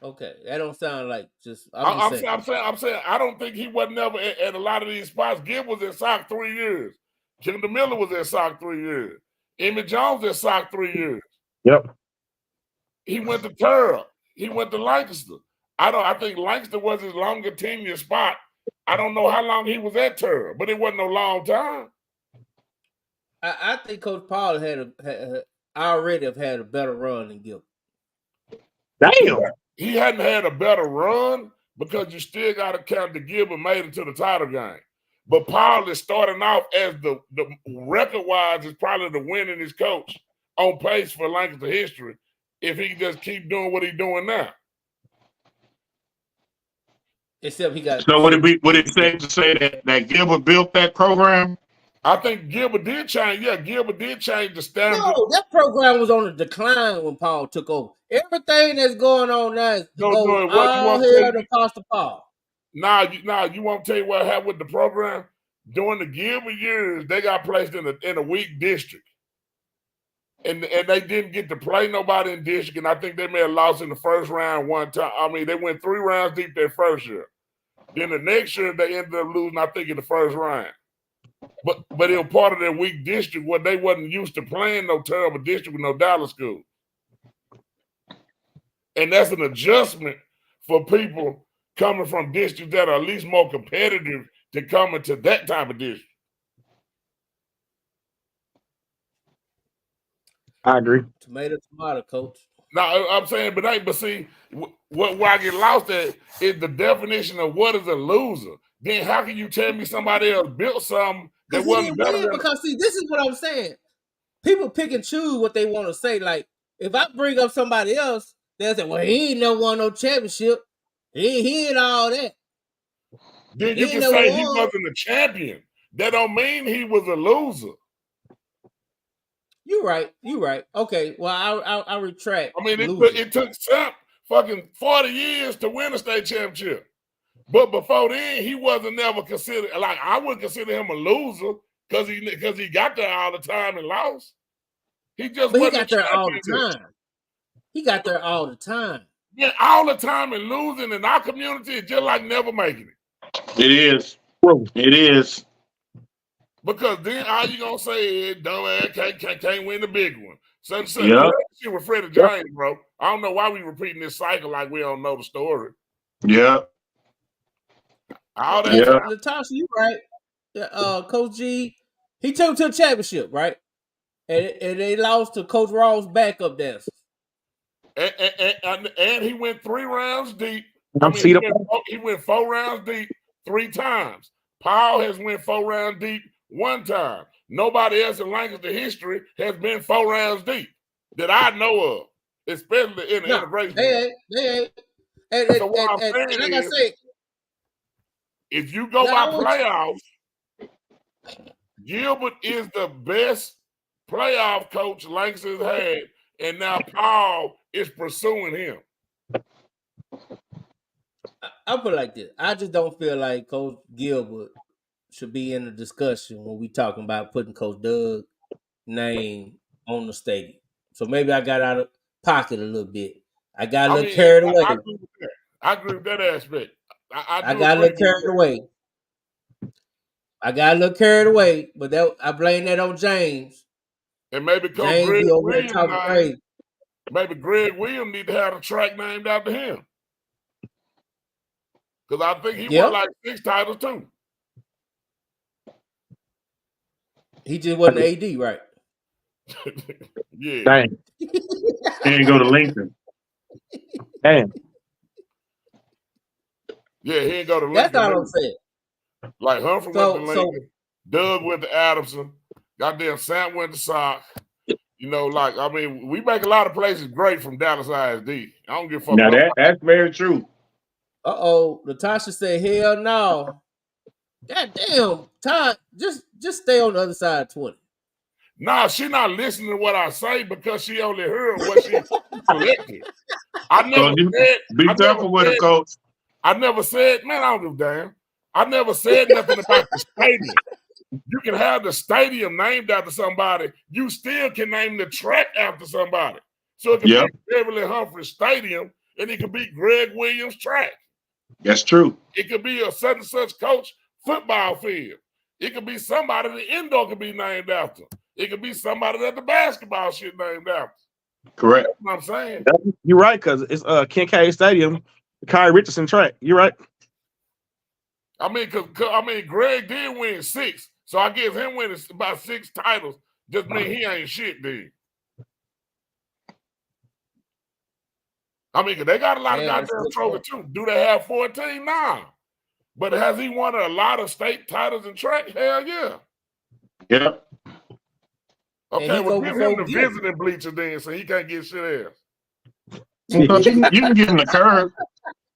Okay, that don't sound like just. I'm saying I don't think he wasn't never at a lot of these spots. Gilbert was at SOC 3 years. Kendall Miller was at SOC 3 years. Emmett Jones at SOC 3 years. Yep. He went to Turk. He went to Lancaster. I think Lancaster was his longest tenure spot. I don't know how long he was at Turk, but it wasn't a long time. I think Coach Paul already have had a better run than Gilbert. Damn. He hadn't had a better run because you still got to count the Gilbert made it to the title game. But Paul is starting off as the record-wise is probably the winningest coach on pace for Lancaster history if he can just keep doing what he's doing now. Except he got. So would it safe to say that Gilbert built that program? I think Gilbert did change. Yeah, Gilbert did change the standard. No, that program was on a decline when Paul took over. Everything that's going on now is all hell to Pastor Paul. Nah, you want to tell you what happened with the program? During the Gilbert years, they got placed in a weak district. And they didn't get to play nobody in district, and I think they may have lost in the first round one time. I mean, they went 3 rounds deep their first year. Then the next year, they ended up losing, I think, in the first round. But it was part of their weak district where they wasn't used to playing no terrible district with no dollar school. And that's an adjustment for people coming from districts that are at least more competitive to come into that type of district. I agree. Tomato, coach. Now I'm saying, but see, where I get lost at is the definition of what is a loser. Then how can you tell me somebody else built something that wasn't better than? Because see, this is what I'm saying. People pick and choose what they want to say. Like if I bring up somebody else, they'll say, "Well, he ain't never won no championship. He ain't all that." Then you can say he wasn't a champion. That don't mean he was a loser. You're right. Okay, well, I retract. I mean, it took Samp fucking 40 years to win a state championship. But before then, he wasn't never considered, like, I wouldn't consider him a loser because he got there all the time and lost. He just wasn't got there all the time. He got there all the time. Yeah, all the time and losing in our community is just like never making it. It is. It is. Because then all you gonna say is dumbass can't win the big one. So yep. Shit with Freddie James, bro. I don't know why we repeating this cycle like we don't know the story. Yeah. All that. Natasha, you right. Coach G, he took him to a championship, right? And they lost to Coach Raw's backup dancers. And he went 3 rounds deep. He went 4 rounds deep 3 times. Paul has went 4 rounds deep 1 time. Nobody else in Lancaster history has been 4 rounds deep that I know of, especially in the integration. They ain't. So what I'm saying is, if you go by playoffs, Gilbert is the best playoff coach Lancaster's had, and now Paul is pursuing him. I'll put it like this. I just don't feel like Coach Gilbert should be in the discussion when we talking about putting Coach Doug's name on the stadium. So maybe I got out of pocket a little bit. I got a little carried away. I agree with that aspect. I got a little carried away. But I blame that on James. And maybe Coach Greg Williams, maybe Greg Williams need to have a track named after him. Because I think he won like 6 titles too. He just wasn't AD, right? Yeah. Dang. He didn't go to Lincoln. Damn. Yeah, he didn't go to Lincoln. That's all I'm saying. Like Humphrey went to Lincoln, Doug went to Adamson, goddamn Sam went to Sock. You know, like, I mean, we make a lot of places great from Dallas ISD. I don't give a fuck. Now that's very true. Natasha said, hell no. God damn, Todd, just stay on the other side of 20. Nah, she not listening to what I say because she only heard what she collected. I never said. Be careful with it, coach. I never said, man, I don't give a damn. I never said nothing about the stadium. You can have the stadium named after somebody. You still can name the track after somebody. So it can be Beverly Humphrey Stadium, and it could be Greg Williams track. That's true. It could be a such and such coach football field. It could be somebody the indoor could be named after. It could be somebody that the basketball shit named after. Correct. That's what I'm saying. You're right, because it's Kincaid Stadium, Kyrie Richardson track. You're right. I mean, Greg did win 6, so I guess him winning about 6 titles just mean he ain't shit, dude. I mean, cause they got a lot of goddamn trophies too. Do they have 14? Nah. But has he won a lot of state titles in track? Hell yeah. Yeah. Okay, well, give him the visiting bleacher then, so he can't get shit else. You can get in the curve.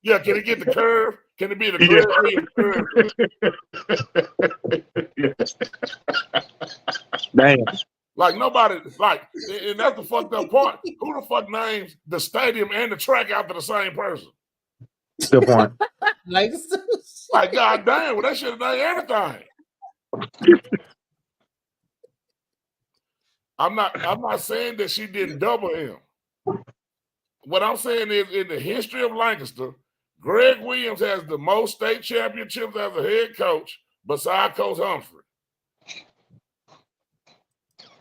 Yeah, can he get the curve? Can it be the curve? Damn. Like nobody, like, and that's the fucked up part. Who the fuck names the stadium and the track after the same person? Good point. Like goddamn, well, they should have done anything. I'm not saying that she didn't double him. What I'm saying is, in the history of Lancaster, Greg Williams has the most state championships as a head coach beside Coach Humphrey.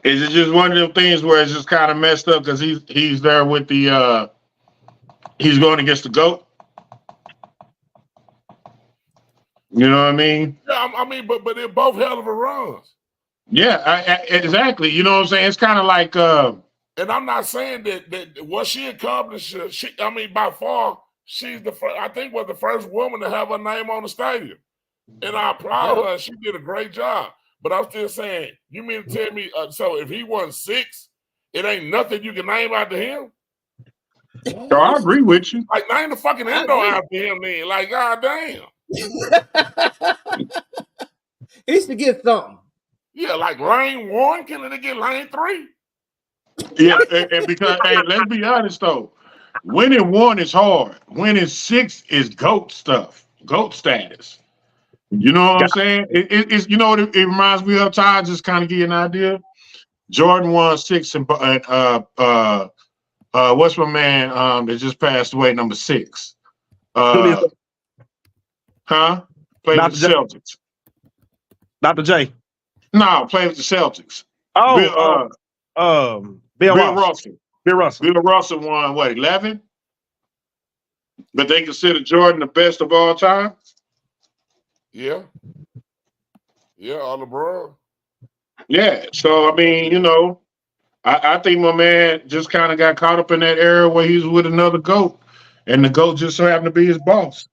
Is it just one of them things where it's just kind of messed up because he's there with the he's going against the GOAT? You know what I mean? Yeah, I mean, but they're both hell of a runs. Yeah, exactly. You know what I'm saying? It's kind of like and I'm not saying that what she accomplished, I mean, by far, she's the first, I think was the first woman to have her name on the stadium. And I applaud her. She did a great job. But I'm still saying, you mean to tell me, so if he won 6, it ain't nothing you can name after him? So I agree with you. Like, name the fucking indoor after him then. Like, god damn. He used to get something. Yeah, like lane 1, can they get lane 3? Yeah, and because, hey, let's be honest though. Winning 1 is hard. Winning 6 is GOAT stuff, GOAT status. You know what I'm saying? It's you know what it reminds me of. Ty, just kind of give you an idea. Jordan won 6 and what's my man that just passed away, number 6? Played with the Celtics. Dr. J. No, played with the Celtics. Bill Russell. Bill Russell. Bill Russell won what, 11? But they consider Jordan the best of all time. Yeah. Yeah, all LeBron. Yeah. So I mean, you know, I think my man just kind of got caught up in that era where he was with another GOAT, and the GOAT just so happened to be his boss.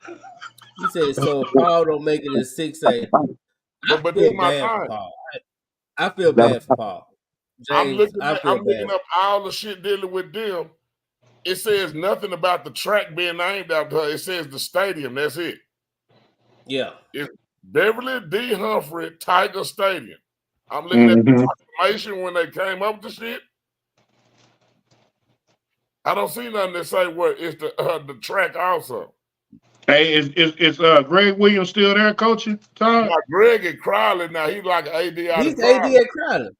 He said, so if Paul don't make it in 6A. But this is my time. I feel bad for Paul. James, I'm looking up all the shit dealing with them. It says nothing about the track being named after her. It says the stadium. That's it. Yeah. It's Beverly D. Humphrey Tiger Stadium. I'm looking at the proclamation when they came up with the shit. I don't see nothing that say what it's the track also. Hey, is Greg Williams still there coaching, Tom? Now, Greg at Crowley now. He's like an AD out He's of Crowley. AD at Crowley.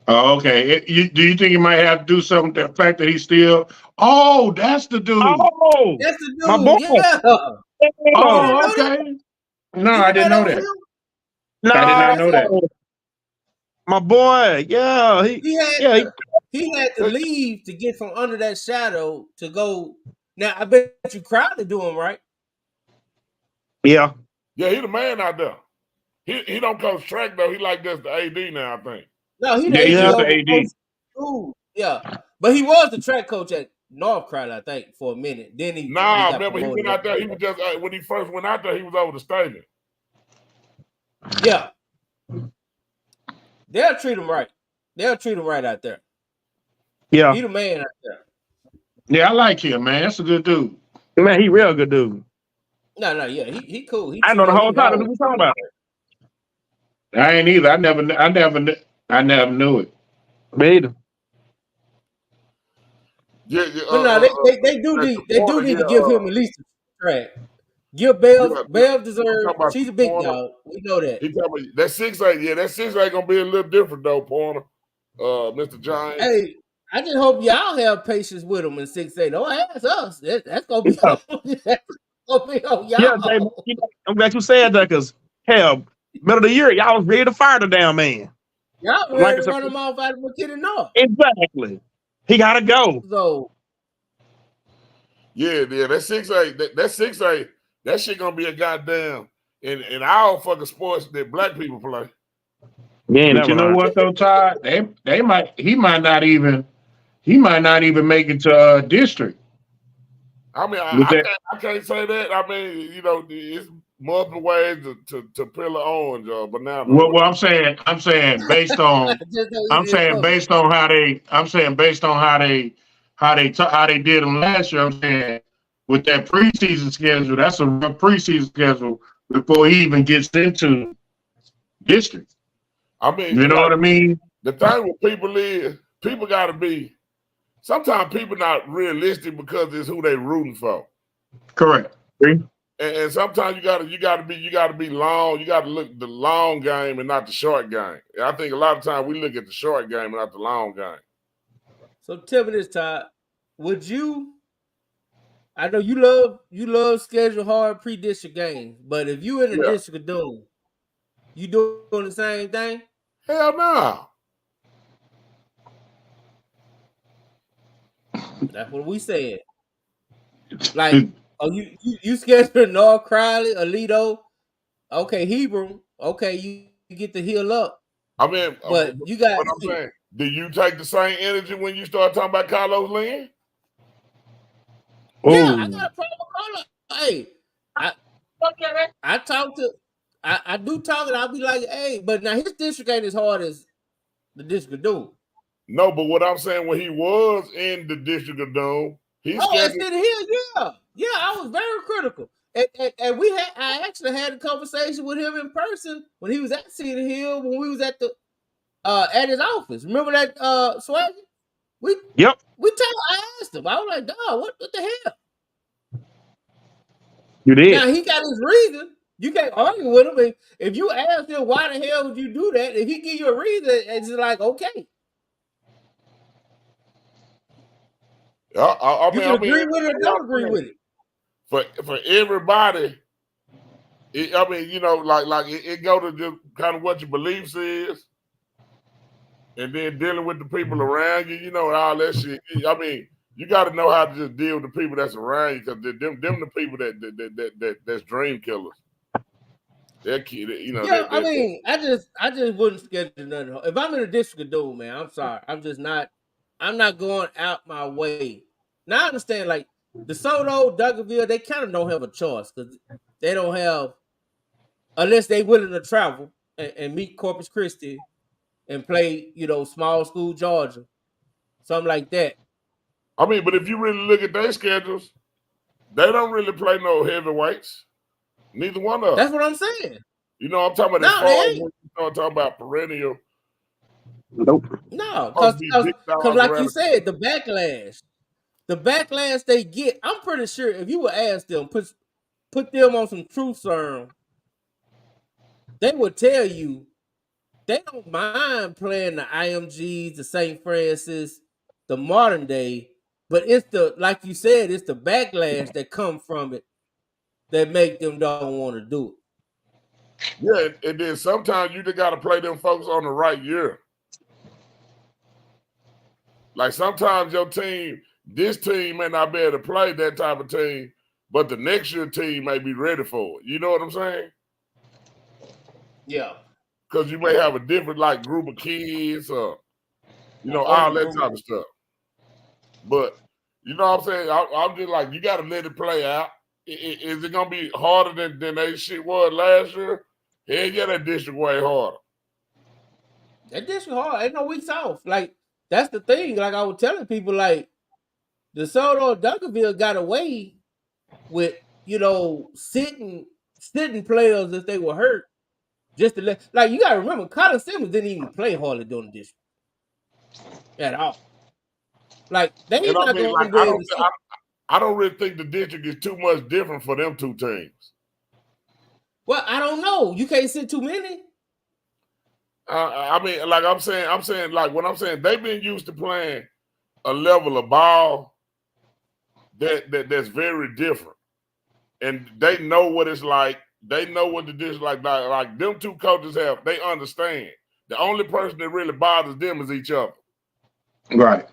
Oh, okay. Do you think he might have to do something with the fact that he's still? Oh, that's the dude. Oh, that's the dude. My boy. Yeah. Oh, okay. No, I didn't know that. No, I did not know that. My boy, yeah, he had to leave to get from under that shadow to go. Now I bet you Crowder doing right. Yeah. Yeah, he the man out there. He don't coach track though. He like this the AD now, I think. No, he's just the AD. Ooh, yeah, but he was the track coach at North Crowder, I think, for a minute. Then he remember he went out there. He was just when he first went out there, he was over the stadium. Yeah, they'll treat him right. They'll treat him right out there. Yeah, he the man out there. Yeah, I like him, man. That's a good dude. Man, he real good dude. No, yeah, he cool. I know the whole time that we talking about. I ain't either. I never knew it. Me either. Yeah, but no, they do need to give him at least a track. Give Bev deserves. She's a big dog. We know that. He tell me that 6A. Yeah, that 6A gonna be a little different though, Porter. Mr. Giants. Hey, I just hope y'all have patience with him in 6A. Don't ask us. That's gonna be on y'all. Yeah, Jay, I'm glad you said that because hell, middle of the year, y'all was ready to fire the damn man. Y'all ready to run him off out of McKinney North. Exactly. He gotta go. So yeah, that 6A, that 6A, that shit gonna be a goddamn in our fucking sports that black people play. Yeah, but you know what though, Todd? He might not even make it to district. I mean, I can't say that. I mean, you know, it's multiple ways to peel an orange or banana. Well, I'm saying based on how they did them last year. I'm saying with that preseason schedule, that's a real preseason schedule before he even gets into district. I mean, you know what I mean? The thing with people is people got to be. Sometimes people not realistic because it's who they rooting for. Correct. And sometimes you gotta be long. You gotta look at the long game and not the short game. And I think a lot of times we look at the short game and not the long game. So tell me this, Todd. Would you? I know you love schedule hard pre-district games, but if you in the district of doom, you doing the same thing? Hell no. That's what we said. Like, oh, you scheduled North Crowley, Alito, okay, Hebrew, okay, you get to heal up. I mean, But you got what I'm saying, do you take the same energy when you start talking about Carlos Lynn? Yeah, I got a problem with Carlos. Hey, I talk to I do talk and I'll be like, hey, but now his district ain't as hard as the district of Doom. No, but what I'm saying, when he was in the District of Doom, he Oh, at scheduled. City Hill, yeah, I was very critical, and I actually had a conversation with him in person when he was at City Hill when we was at the at his office. Remember that Swaggy? We Yep. I asked him. I was like, dog, what the hell? You did. Now he got his reason. You can't argue with him. If you ask him why the hell would you do that, if he give you a reason, it's just like, okay. I You mean, can agree with it or don't agree with it. For everybody, I mean, you know, like it go to just kind of what your beliefs is, and then dealing with the people around you, you know, and all that shit. I mean, you got to know how to just deal with the people that's around you, because them the people that's dream killers. They're kid, you know. Yeah, I mean, I just wouldn't schedule nothing. If I'm in a district of Doom, man, I'm sorry. I'm not going out my way. Now I understand, like DeSoto, Duncanville, they kind of don't have a choice because they don't have, unless they willing to travel and meet Corpus Christi and play, you know, small school Georgia, something like that. I mean, but if you really look at their schedules, they don't really play no heavyweights. Neither one of them. That's what I'm saying. You know, I'm talking about as far as when you start talking about perennial. Nope. No, because like you said, the backlash they get, I'm pretty sure if you would ask them, put them on some truth serum, they would tell you they don't mind playing the IMGs, the St. Francis, the modern day, but it's the, like you said, it's the backlash that come from it that make them don't want to do it. Yeah, and then sometimes you just got to play them folks on the right year. Like sometimes your team, this team may not be able to play that type of team, but the next year team may be ready for it. You know what I'm saying? Yeah. Because you may have a different like group of kids or, you know, all that type of stuff. But, you know what I'm saying? I'm just like, you got to let it play out. Is it going to be harder than that shit was last year? Hell yeah, that district way harder. That district hard. Ain't no weeks off. Like, that's the thing. Like I was telling people, like, DeSoto and Duncanville got away with, you know, sitting players if they were hurt. Just to let, like, you gotta remember, Colin Simmons didn't even play hardly during the district at all. Like, they ain't not gonna be able to. I don't really think the district is too much different for them two teams. Well, I don't know. You can't sit too many. I mean, like I'm saying, like when I'm saying they've been used to playing a level of ball that's very different, and they know what it's like. They know what the dish like. Like them two coaches have. They understand. The only person that really bothers them is each other. Right.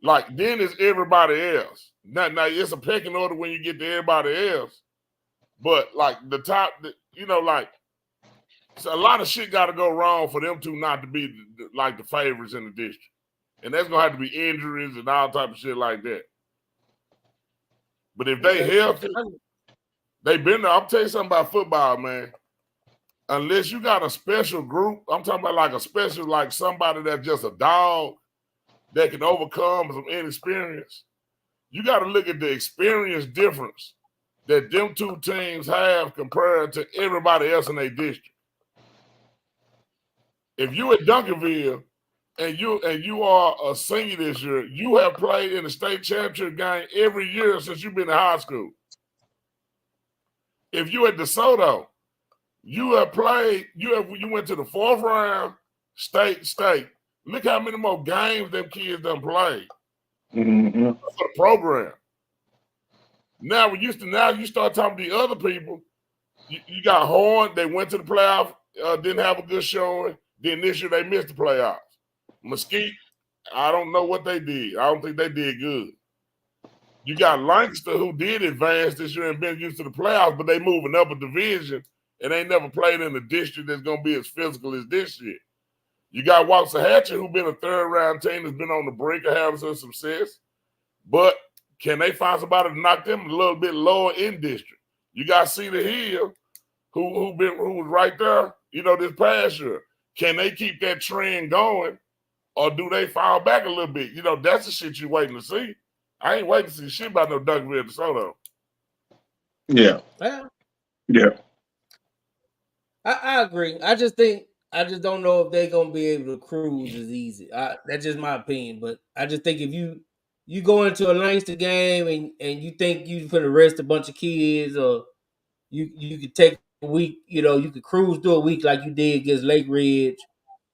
Like then it's everybody else. Now it's a pecking order when you get to everybody else. But like the top, you know, like so a lot of shit got to go wrong for them two not to be like the favorites in the district, and that's gonna have to be injuries and all type of shit like that. But if they healthy, they've been there. I'll tell you something about football, man. Unless you got a special group, I'm talking about like a special, like somebody that's just a dog that can overcome some inexperience. You got to look at the experience difference that them two teams have compared to everybody else in their district. If you at Duncanville and you are a senior this year, you have played in the state championship game every year since you've been in high school. If you at DeSoto, you have played, you went to the 4th round, state. Look how many more games them kids done played for the program. Now you start talking to the other people. You got Horn, they went to the playoff, didn't have a good showing. Then this year they missed the playoffs. Mesquite, I don't know what they did. I don't think they did good. You got Lancaster who did advance this year and been used to the playoffs, but they moving up a division and they never played in a district that's gonna be as physical as this year. You got Waxahachie, who been a third-round team that's been on the brink of having some success, but can they find somebody to knock them a little bit lower in district? You got Cedar Hill, who was right there, this past year. Can they keep that trend going, or do they fall back a little bit? That's the shit you waiting to see. I ain't waiting to see shit about no Duncanville DeSoto. Yeah. Yeah. I agree. I just don't know if they're gonna be able to cruise as easy. That's just my opinion. But I just think if you go into a Lancaster game and you think you can arrest a bunch of kids, or you could take a week, you could cruise through a week like you did against Lake Ridge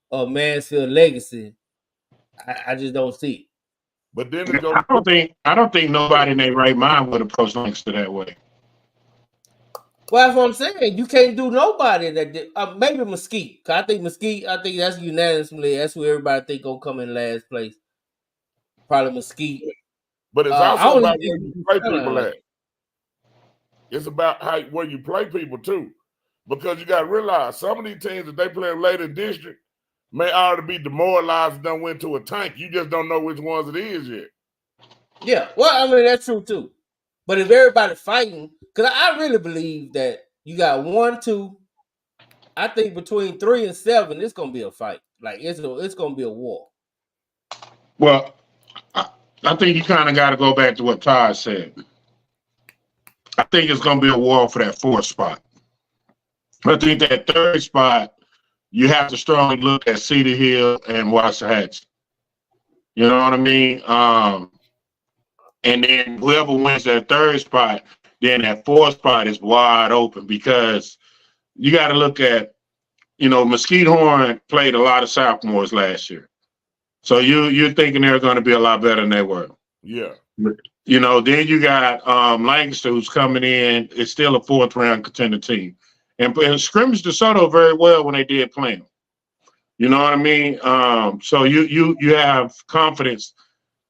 or Mansfield Legacy. I just don't see it. But then I don't think nobody in their right mind would approach Lancaster that way. Well, that's what I'm saying. You can't do nobody that did. Maybe Mesquite. I think that's unanimously. That's who everybody think gonna come in last place. Probably Mesquite. But it's also about where you play people at. It's about where you play people too, because you got to realize some of these teams that they play later in district may already be demoralized and done went to a tank. You just don't know which ones it is yet. Yeah, well, I mean that's true too. But if everybody fighting, because I really believe that you got 1, 2. I think between 3 and 7, it's gonna be a fight. Like it's gonna be a war. Well, I think you kind of got to go back to what Todd said. I think it's going to be a war for that 4th spot. I think that 3rd spot, you have to strongly look at Cedar Hill and Waxahachie. You know what I mean? And then whoever wins that 3rd spot, then that 4th spot is wide open, because you got to look at, Mesquite Horn played a lot of sophomores last year. So you're thinking they're going to be a lot better than they were. Yeah. Then you got Lancaster, who's coming in. It's still a 4th-round contender team. And scrimmaged DeSoto very well when they did play them. You know what I mean? So you have confidence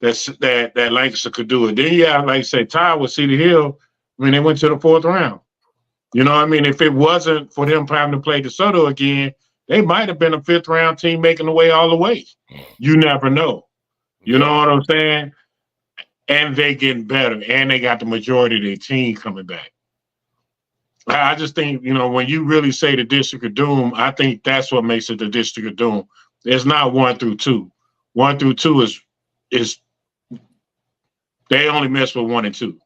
that Lancaster could do it. Then you have, like I say, Ty with Cedar Hill. I mean, they went to the 4th round. You know what I mean? If it wasn't for them having to play DeSoto again, they might have been a 5th-round team making the way all the way. You never know. You know what I'm saying? And they getting better, and they got the majority of their team coming back. I just think, when you really say the District of Doom, I think that's what makes it the District of Doom. It's not 1 through 2. 1 through 2 is they only mess with 1 and 2.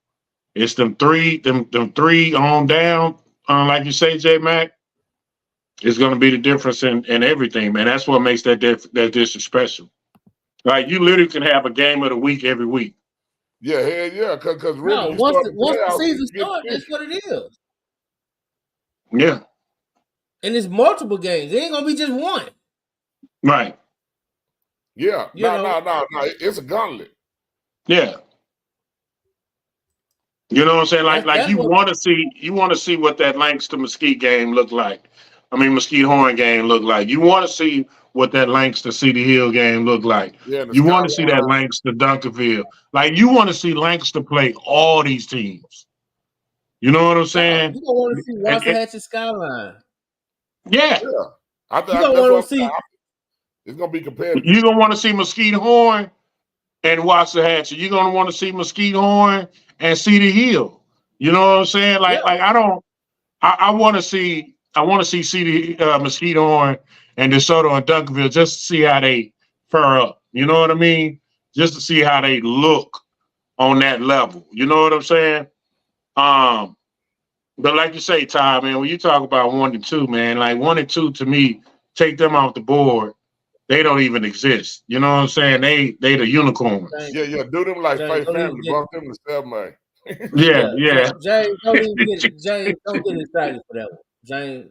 It's them three on down, like you say, J Mac. It's going to be the difference in everything, man. That's what makes that district special. Like, you literally can have a game of the week every week. Yeah, hell yeah, because really, once the season starts, that's what it is. Yeah. And it's multiple games. It ain't gonna be just one. Right. Yeah. No. It's a gauntlet. Yeah. You know what I'm saying? Like you want to see what that Lancaster Mesquite game looked like. I mean, Mesquite Horn game looked like. You want to see what that Lancaster Cedar Hill game looked like. Yeah, you want to see that Lancaster Duncanville. Like, you want to see Lancaster play all these teams. You know what I'm saying? You don't want to see Waxahachie Skyline. Yeah. I think that's what I'm saying. It's gonna be competitive. You're gonna want to see Mesquite Horn and Waxahachie. You're gonna want to see Mesquite Horn and Cedar Hill. You know what I'm saying? Like I want to see Cedar Mesquite Horn and DeSoto and Duncanville just to see how they fur up. You know what I mean? Just to see how they look on that level. You know what I'm saying? But like you say, Ty, man, when you talk about 1 and 2, man, like 1 and 2 to me, take them off the board. They don't even exist. You know what I'm saying? They the unicorns. Yeah. Do them like Faith Family. Bump them to 7, man. Yeah. James, don't get excited for that one. James,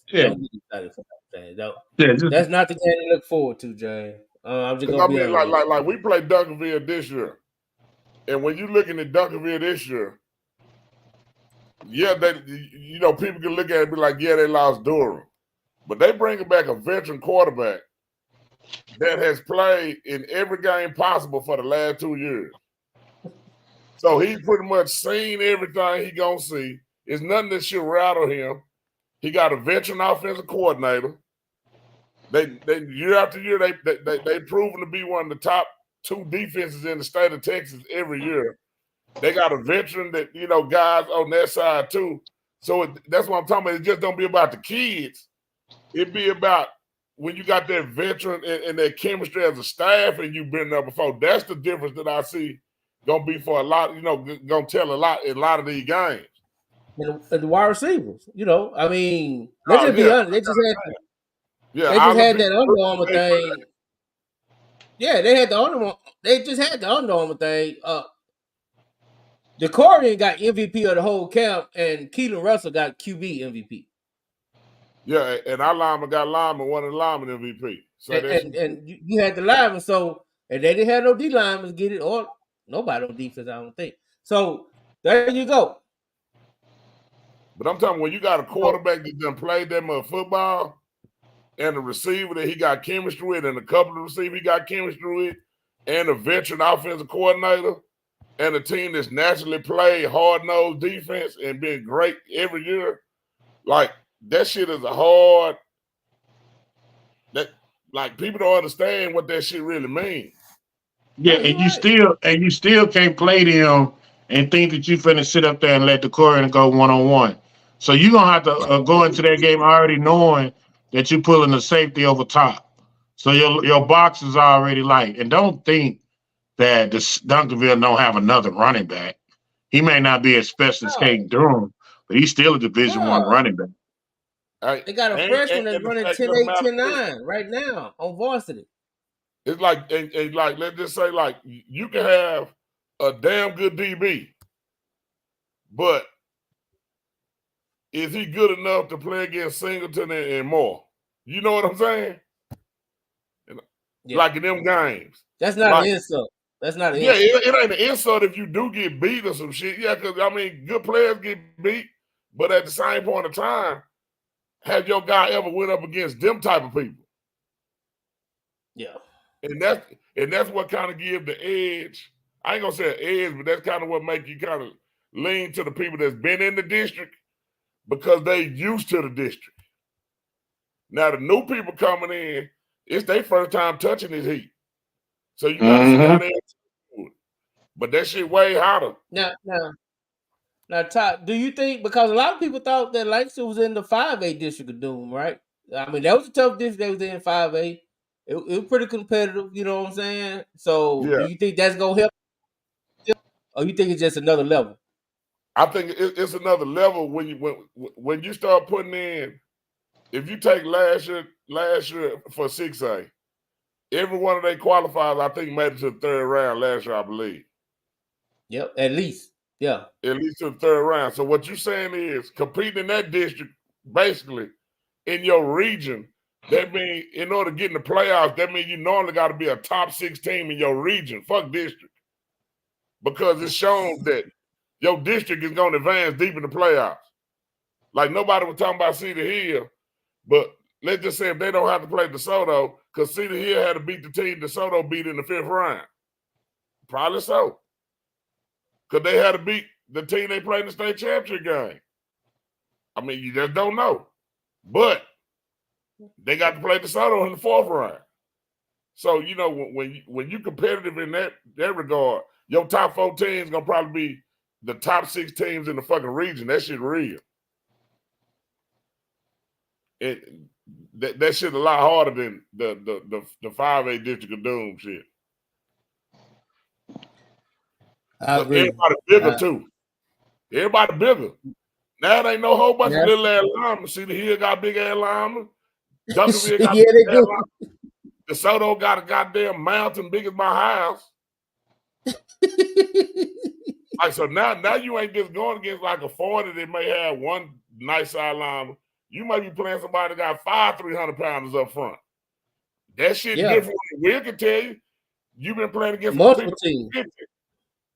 don't get excited for that. James. That's not the game to look forward to, James. I'm just gonna be like we played Duncanville this year, and when you're looking at Duncanville this year, yeah, people can look at it and be like, yeah, they lost Durham, but they bringing back a veteran quarterback that has played in every game possible for the last 2 years. So he pretty much seen everything he gonna see. It's nothing that should rattle him. He got a veteran offensive coordinator. They year after year they proven to be one of the top 2 defenses in the state of Texas every year. They got a veteran that guys on their side too. So that's what I'm talking about. It just don't be about the kids. It be about when you got that veteran and that chemistry as a staff, and you've been there before. That's the difference that I see gonna be for a lot. Gonna tell a lot in a lot of these games. And the wide receivers, I mean, let's just be honest. They just had that Under Armour thing. Yeah, they had the Under Armour. They just had the Under Armour thing. The Corrigan got MVP of the whole camp, and Keelan Russell got QB MVP. Yeah, and our lineman got lineman, one of the lineman MVP. So and you had the lineman, and they didn't have no D linemen get it, or nobody on defense, I don't think. So there you go. But I'm talking when you got a quarterback that done played that much football, and a receiver that he got chemistry with, and a couple of receivers he got chemistry with, and a veteran offensive coordinator, and a team that's naturally played hard-nosed defense and been great every year, like that shit is a hard. That like people don't understand what that shit really means. Yeah, and you still can't play them and think that you finna sit up there and let the Corrigan go 1-on-1. So you're gonna have to go into that game already knowing that you're pulling the safety over top. So your box is already light. And don't think that Duncanville don't have another running back. He may not be as special as Caden Durham, but he's still a Division I running back. They got a freshman that's running 10-8, 10-9 right now on varsity. It's like, let's just say, like, you can have a damn good DB, but is he good enough to play against Singleton and more? You know what I'm saying? Yeah. Like in them games. That's not an insult. That's not an insult. Yeah, it ain't an insult if you do get beat or some shit. Yeah, because, I mean, good players get beat, but at the same point of time, have your guy ever went up against them type of people? Yeah. And that's what kind of give the edge. I ain't gonna say an edge, but that's kind of what make you kind of lean to the people that's been in the district because they used to the district. Now the new people coming in, it's their first time touching this heat. So you gotta see how they do it. But that shit way hotter. Now, Todd, do you think, because a lot of people thought that Langston was in the 5A district of Doom, right? I mean, that was a tough district they was in 5A. It was pretty competitive, you know what I'm saying? So do you think that's going to help? Or you think it's just another level? I think it's another level when you start putting in, if you take last year for 6A, every one of their qualifiers, I think, made it to the 3rd round last year, I believe. Yep, at least. Yeah. At least to the 3rd round. So what you're saying is competing in that district, basically, in your region, that means in order to get in the playoffs, that means you normally got to be a top 6 team in your region. Fuck district. Because it's shown that your district is going to advance deep in the playoffs. Like nobody was talking about Cedar Hill, but let's just say if they don't have to play DeSoto, because Cedar Hill had to beat the team DeSoto beat in the 5th round. Probably so. Because they had to beat the team they played in the state championship game. I mean, you just don't know. But they got to play DeSoto in the 4th round. So, you know, when you competitive in that regard, your top 4 teams going to probably be the top 6 teams in the fucking region. That shit real. That shit a lot harder than the 5A District of Doom shit. Everybody bigger too. Everybody bigger. Now it ain't no whole bunch of little ass linemen. See, the Hill got big ass linemen. Duncanville got big ass linemen. DeSoto got a goddamn mountain big as my house. Like, so now you ain't just going against like a 40 that may have one nice side lineman. You might be playing somebody that got 5 300-pounders up front. That shit different. Will can tell you, you've been playing against multiple teams. 50.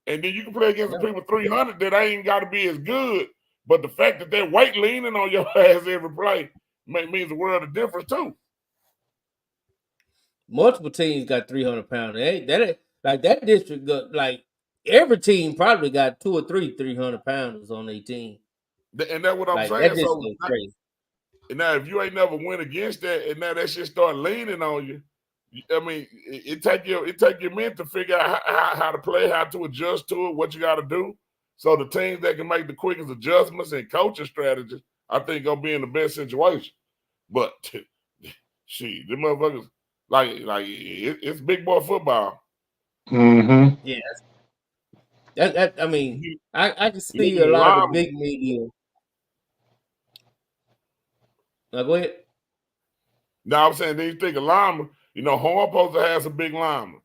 And then you can play against the people 300 that ain't got to be as good. But the fact that they're weight leaning on your ass every play means a world of difference too. Multiple teams got 300 pounds. Like that district, like every team probably got 2 or 3 300-pounders on their team. And that's what I'm Like saying. that just So goes crazy. and now if you ain't never went against that, and now that shit start leaning on you, I mean, it take your men to figure out how to play, how to adjust to it, what you got to do. So the teams that can make the quickest adjustments and coaching strategies, I think gonna be in the best situation. But shit, them motherfuckers like it's big boy football. Mm-hmm. Yeah, I mean, I can see Looking a at lot of the linemen. big media. Now go ahead. Now I'm saying these think of linemen, Horn supposed to have some big linemen.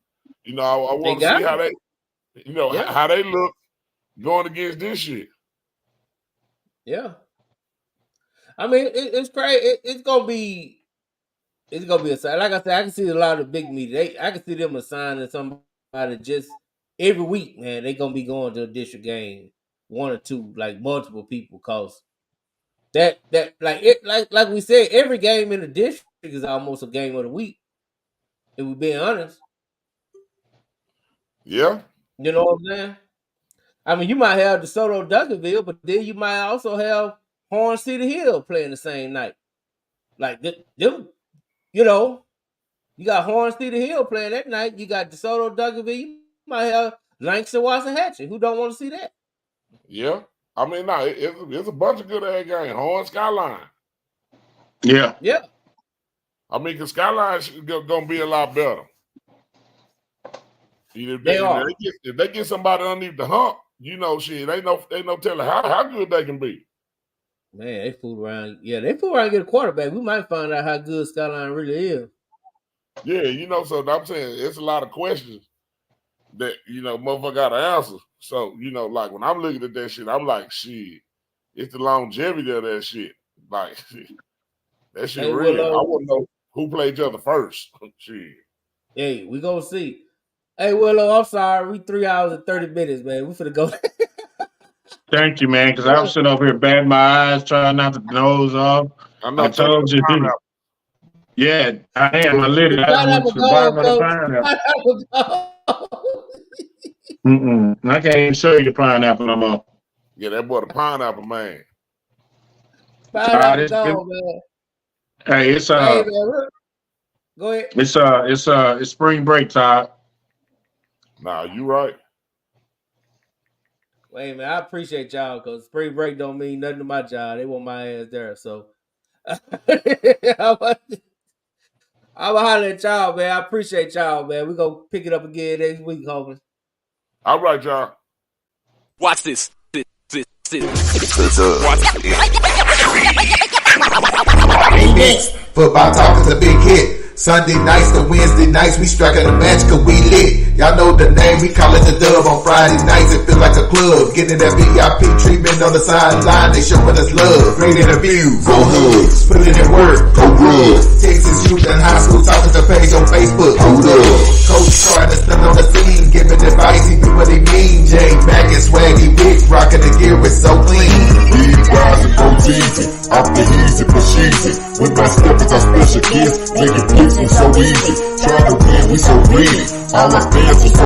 I want to see how they, how they look going against this shit. Yeah. I mean, it's crazy. It's gonna be a sign. Like I said, I can see a lot of the big media. I can see them assigning somebody just every week, man. They gonna be going to a district game, 1 or 2, like multiple people, cause that like we said, every game in the district is almost a game of the week. If we're being honest. Yeah. You know what I'm saying? I mean, you might have DeSoto Duncanville, but then you might also have Horn City Hill playing the same night. Like them, you got Horn City Hill playing that night. You got DeSoto Duncanville. You might have Langston Waxahachie. Who don't want to see that? Yeah. I mean, no, it's a bunch of good ass games. Horn Skyline. Yeah. Yeah. I mean, because Skyline's gonna be a lot better. If they get somebody underneath the hump, shit, they no telling how good they can be. Man, they fool around. Yeah, they fool around and get a quarterback. We might find out how good Skyline really is. Yeah, so I'm saying it's a lot of questions that, motherfucker got to answer. So, like when I'm looking at that shit, I'm like, shit, it's the longevity of that shit. Like, that shit real. I want to know who played each other first. Shit. Hey, we gonna see. Hey, Willow, I'm sorry. We 3 hours and 30 minutes, man. We finna go. Thank you, man, because I'm sitting over here batting my eyes, trying not to nose off. I told you. Yeah, I am. I literally went to the bottom of the pineapple. I can't even show you the pineapple no more. Yeah, that boy the pineapple man. Pineapple dog, man. Hey, it's Go ahead. It's spring break, Todd. Nah, you right. Wait, man, I appreciate y'all because spring break don't mean nothing to my job. They want my ass there, so I'm gonna holler at y'all, man. I appreciate y'all, man. We're gonna pick it up again next week, homie. All right, y'all. Watch this. Football talk is a big hit. Sunday nights to Wednesday nights, we striking a match cause we lit. Y'all know the name, we call it the dub. On Friday nights, it feel like a club. Getting that VIP treatment on the sideline, they showing us love. Great interviews, go hugs, put in work, go rub. Texas youth and high school talking to page on Facebook, hold up. Coach trying to stand on the scene, giving advice, he do what he mean. Jay Mack and Swaggy Rick, rocking the gear, it's so clean. These guys are both easy, off the easy for cheesy. With my steppers, our special gifts, make it so easy. Try to win, we so greedy. All our fans are so